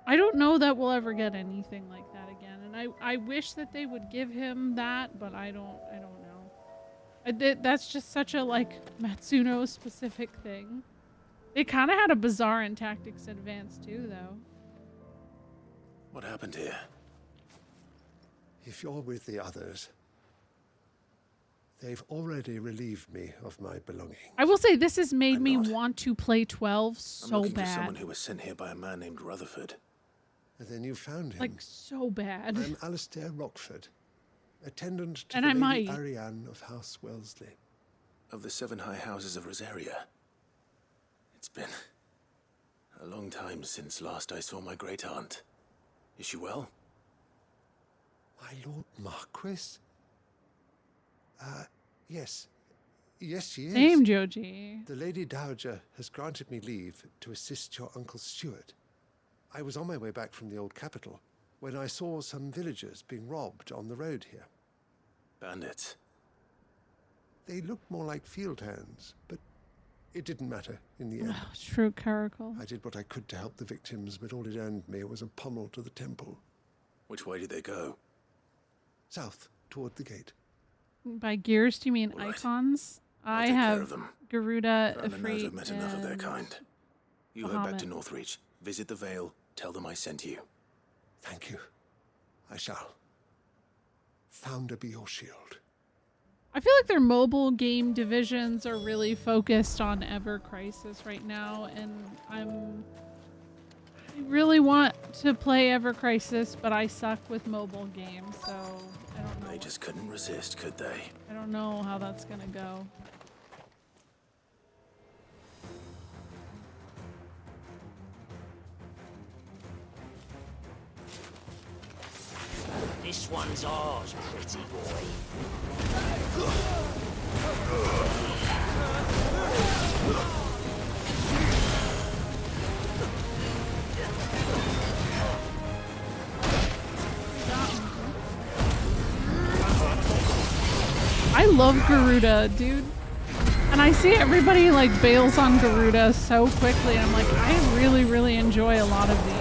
I don't know that we'll ever get anything like that again. And I wish that they would give him that, but I don't know. That's just such a, like, Matsuno specific thing. They kind of had a Bazaar and Tactics Advance too, though. What happened here? If you're with the others, they've already relieved me of my belongings. I will say this has made me want to play 12 I'm so looking bad. for someone who was sent here by a man named Rutherford. And then you found him. Like, so bad. I'm Alistair Rockford, attendant to And the I Lady might. Ariane of House Wellesley. Of the 7 high houses of Rosaria. It's been a long time since last I saw my great aunt. Is she well? My Lord Marquis? Yes. Yes, she is. Same, Joji. The Lady Dowager has granted me leave to assist your Uncle Stuart. I was on my way back from the old capital when I saw some villagers being robbed on the road here. Bandits? They looked more like field hands, but it didn't matter in the end. Oh, true caracal. I did what I could to help the victims, but all it earned me was a pommel to the temple. Which way did they go? South, toward the gate. By gears, do you mean Eikons? I take care have of them. Garuda, Found a note Ifrit, I've met enough of their and kind. You head back to Bahamut. Northreach, visit the Vale, tell them I sent you. Thank you. I shall. Founder be your shield. I feel like their mobile game divisions are really focused on Ever Crisis right now, and I really want to play Ever Crisis, but I suck with mobile games, so I don't know. They just couldn't resist, could they? I don't know how that's gonna go. This one's ours, pretty boy. I love Garuda, dude. And I see everybody like bails on Garuda so quickly, and I'm like, I really, really enjoy a lot of these.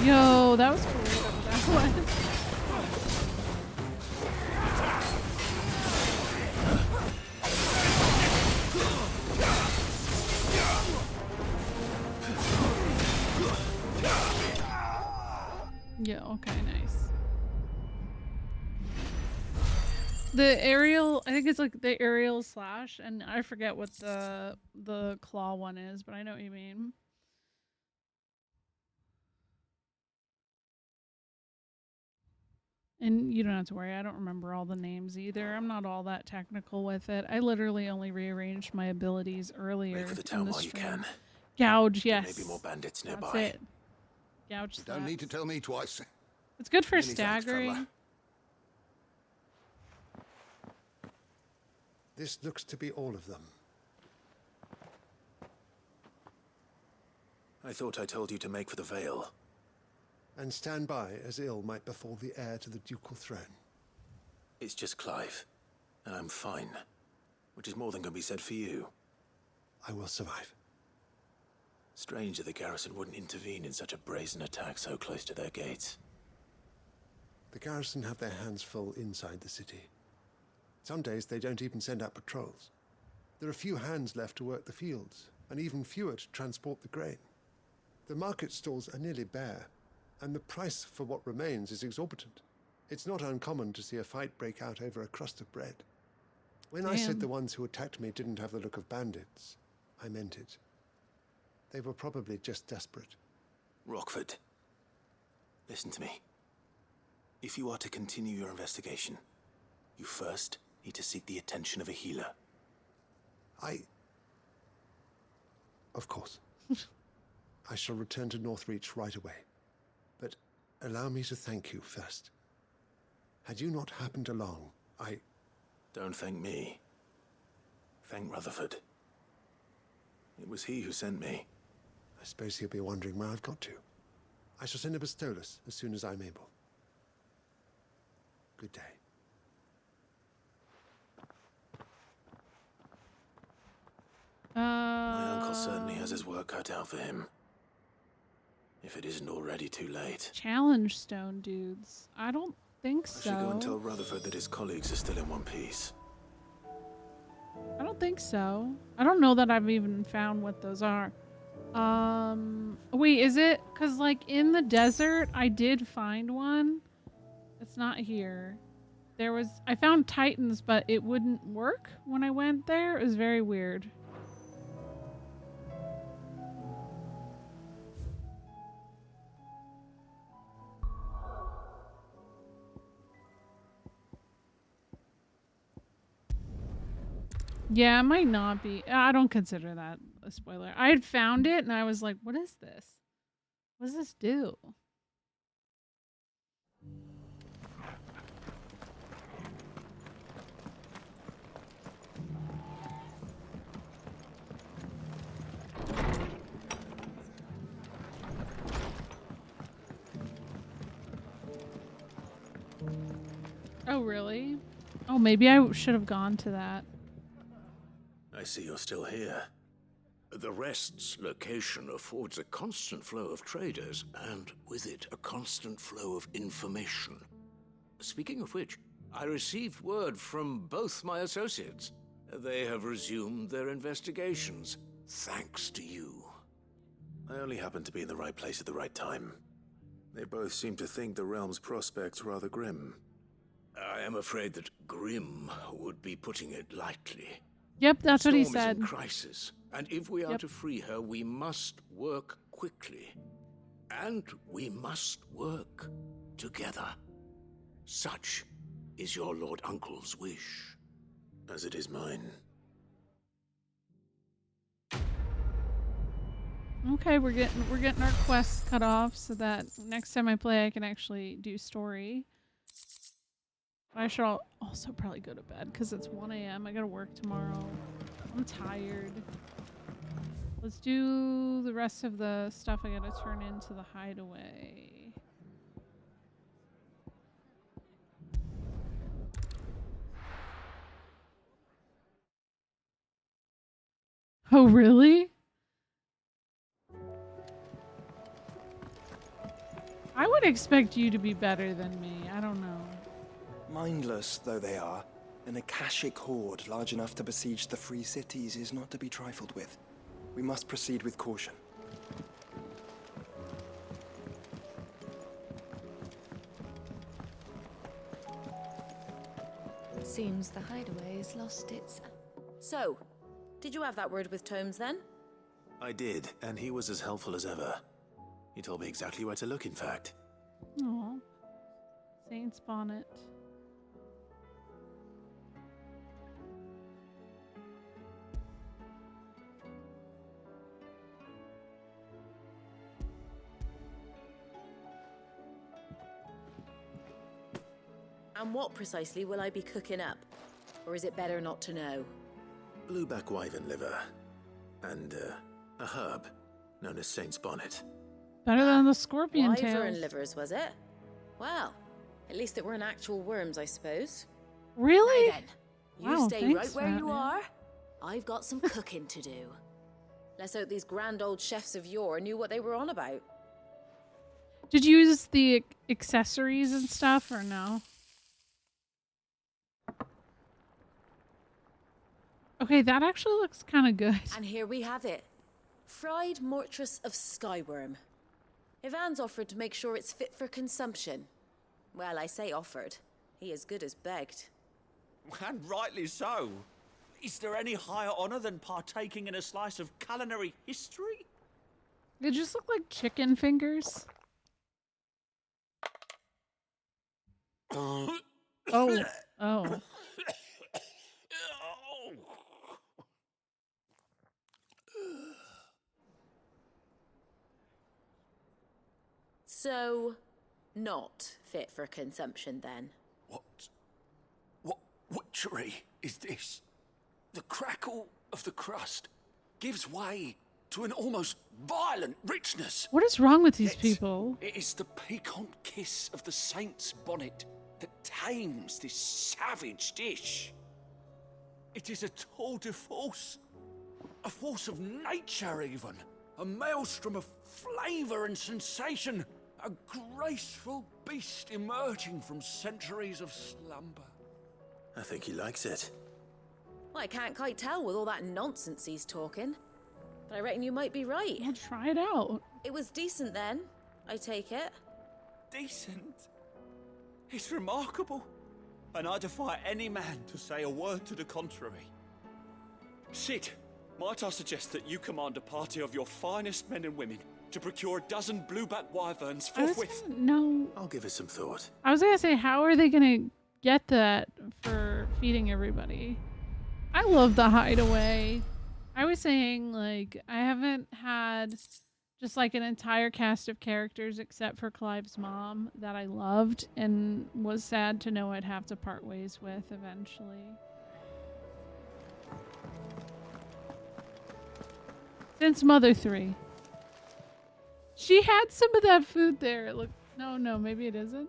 Yo, that was cool. That was. Yeah, okay, nice. The aerial, I think it's like the aerial slash, and I forget what the claw one is, but I know what you mean. And you don't have to worry, I don't remember all the names either. I'm not all that technical with it. I literally only rearranged my abilities earlier Wait for the in town the while you stream. can. Gouge, There yes. may be more bandits That's nearby. it. Gouge You don't need to tell me twice. It's good for Many thanks, staggering. traveller. This looks to be all of them. I thought I told you to make for the Vale. And stand by as ill might befall the heir to the ducal throne. It's just Clive, and I'm fine. Which is more than can be said for you. I will survive. Strange that the garrison wouldn't intervene in such a brazen attack so close to their gates. The garrison have their hands full inside the city. Some days they don't even send out patrols. There are few hands left to work the fields, and even fewer to transport the grain. The market stalls are nearly bare, and the price for what remains is exorbitant. It's not uncommon to see a fight break out over a crust of bread. When I said the ones who attacked me didn't have the look of bandits, I meant it. They were probably just desperate. Rockford, listen to me. If you are to continue your investigation, you first need to seek the attention of a healer. Of course. I shall return to Northreach right away. But allow me to thank you first. Had you not happened along, Don't thank me. Thank Rutherford. It was he who sent me. I suppose he'll be wondering where I've got to. I shall send a Bastolus as soon as I'm able. Good day. My uncle certainly has his work cut out for him. If it isn't already too late. Challenge stone dudes. I don't think I so. should go and tell Rutherford that his colleagues are still in one piece. I don't think so. I don't know that I've even found what those are. Wait, is it? Because, like, in the desert, I did find one. It's not here. I found Titans, but it wouldn't work when I went there. It was very weird. Yeah, it might not be. I don't consider that a spoiler. I had found it and I was like, what is this? What does this do? Oh, really? Oh, maybe I should have gone to that. I see you're still here. The Rest's location affords a constant flow of traders, and with it, a constant flow of information. Speaking of which, I received word from both my associates. They have resumed their investigations, thanks to you. I only happened to be in the right place at the right time. They both seem to think the realm's prospects rather grim. I am afraid that grim would be putting it lightly. Yep, that's what he Storm is said. in crisis, and if we are to free her, we must work quickly. And we must work together. Such is your Lord Uncle's wish. As it is mine. Okay, we're getting our quests cut off so that next time I play I can actually do story. I should also probably go to bed because it's 1 a.m. I gotta work tomorrow. I'm tired. Let's do the rest of the stuff I gotta turn into the hideaway. Oh, really? I would expect you to be better than me. I don't know. Mindless though they are, an Akashic horde large enough to besiege the free cities is not to be trifled with. We must proceed with caution. seems the hideaway's lost its... So, did you have that word with Tomes then? I did, and he was as helpful as ever. He told me exactly where to look, in fact. Aw. Saint's Bonnet. And what precisely will I be cooking up? Or is it better not to know? Blueback wyvern liver. And, a herb known as Saint's Bonnet. Better than the scorpion Wyvern tails. livers, was it? Well, at least it weren't actual worms, I suppose. Really? Now then, you Wow, stay thanks right for where that, you man. are. I've got some cooking to do. Let's hope these grand old chefs of yore knew what they were on about. Did you use the accessories and stuff or no? Okay, that actually looks kind of good. And here we have it. Fried mortress of skyworm. Ivan's offered to make sure it's fit for consumption. Well, I say offered. He as good as begged. And rightly so. Is there any higher honor than partaking in a slice of culinary history? They just look like chicken fingers. Oh. Oh. So, not fit for consumption then? What witchery is this? The crackle of the crust gives way to an almost violent richness. What is wrong with these people? It is the piquant kiss of the saint's bonnet that tames this savage dish. It is a tour de force, a force of nature even, a maelstrom of flavour and sensation, a graceful beast emerging from centuries of slumber. I think he likes it. Well, I can't quite tell with all that nonsense he's talking. But I reckon you might be right. I'll try it out. It was decent then, I take it. Decent? It's remarkable. And I defy any man to say a word to the contrary. Sid, might I suggest that you command a party of your finest men and women to procure a dozen blueback wyverns forthwith? No. I'll give it some thought. I was gonna say, how are they gonna get that for feeding everybody? I love the hideaway. I was saying, like, I haven't had just like an entire cast of characters except for Clive's mom that I loved and was sad to know I'd have to part ways with eventually. Since Mother 3. She had some of that food there. Look, no, maybe it isn't.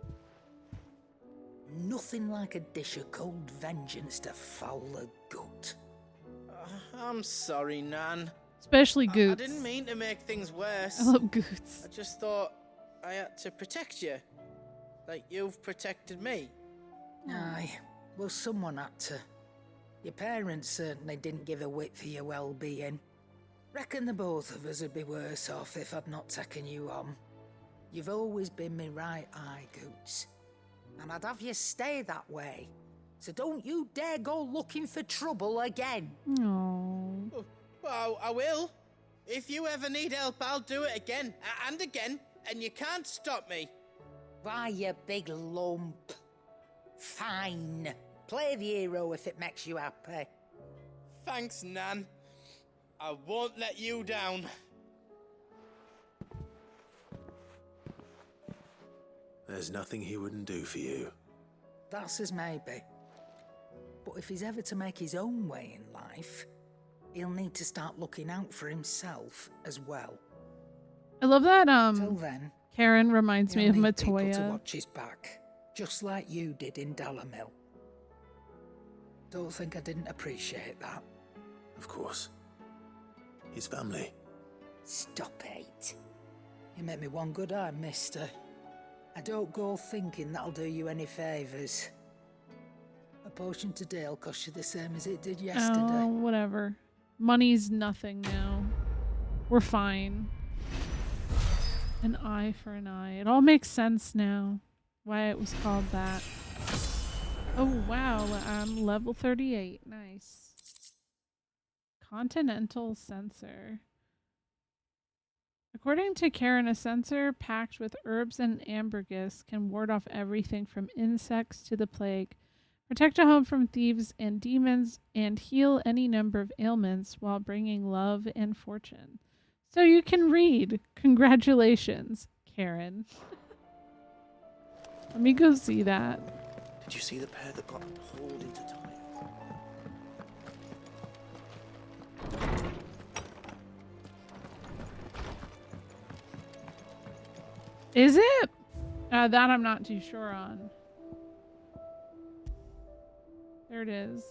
Nothing like a dish of cold vengeance to foul the gut. I'm sorry, Nan. Especially I Goots. didn't mean to make things worse. I love Goots. I just thought I had to protect you. Like you've protected me. Aye, well, someone had to. Your parents certainly didn't give a whit for your well-being. Reckon the both of us would be worse off if I'd not taken you on. You've always been me right eye, Goots. And I'd have you stay that way. So don't you dare go looking for trouble again. No. Well, I will. If you ever need help, I'll do it again and again, and you can't stop me. Why, you big lump. Fine. Play the hero if it makes you happy. Thanks, Nan. I won't let you down. There's nothing he wouldn't do for you. That's as maybe. But if he's ever to make his own way in life, he'll need to start looking out for himself as well. I love that Till then, Karen reminds me he'll of need people to Matoya. watch his back, just like you did in Dalamil. Don't think I didn't appreciate that. Of course. His family. Stop it. You make me one good eye, mister. I don't go thinking that'll do you any favours. A potion today will cost you the same as it did yesterday. Oh, whatever. Money's nothing now. We're fine. An eye for an eye. It all makes sense now. Why it was called that. Oh, wow. I'm level 38. Nice. Continental sensor. According to Karen, a sensor packed with herbs and ambergris can ward off everything from insects to the plague, protect a home from thieves and demons, and heal any number of ailments while bringing love and fortune. So you can read. Congratulations, Karen. Let me go see that. Did you see the pair that got hauled into time? Is it? That I'm not too sure on. There it is.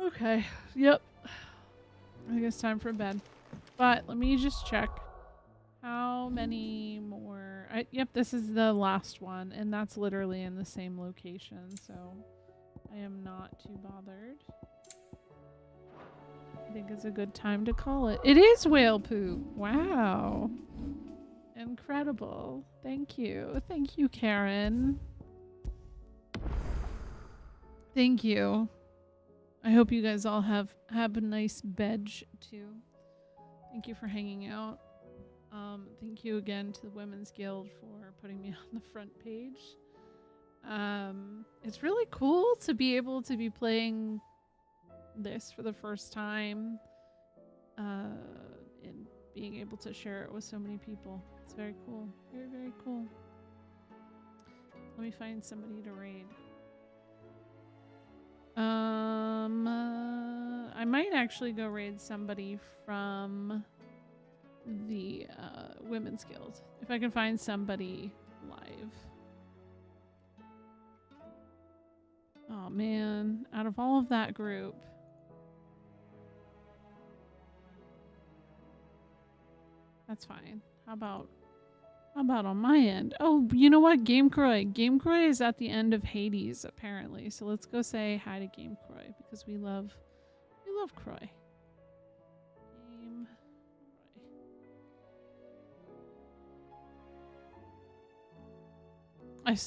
Okay. Yep. I think it's time for bed. But let me just check. How many more? Yep, this is the last one, and that's literally in the same location, so I am not too bothered. I think it's a good time to call it. It is whale poop. Wow. Incredible. Thank you. Thank you, Karen. Thank you. I hope you guys all have a nice bed too. Thank you for hanging out. Thank you again to the Women's Guild for putting me on the front page. It's really cool to be able to be playing this for the first time and being able to share it with so many people. It's very cool. Very, very cool. Let me find somebody to raid. I might actually go raid somebody from the Women's Guild if I can find somebody live. Oh man, out of all of that group, that's fine. How about on my end? Oh, you know what? Game Croy. Game Croy is at the end of Hades apparently. So let's go say hi to Game Croy because we love Croy. Game Croy.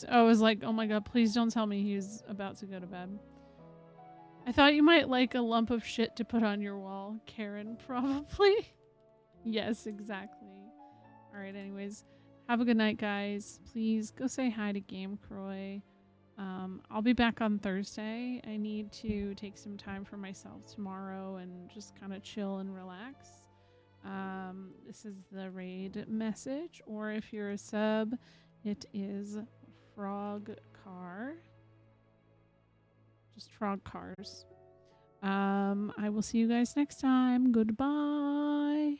I was like, oh my god, please don't tell me he's about to go to bed. I thought you might like a lump of shit to put on your wall. Karen, probably. Yes, exactly. Alright, anyways. Have a good night, guys. Please go say hi to Game Croy. I'll be back on Thursday. I need to take some time for myself tomorrow and just kind of chill and relax. This is the raid message, or if you're a sub, it is Frog Car. Just Frog Cars. I will see you guys next time. Goodbye.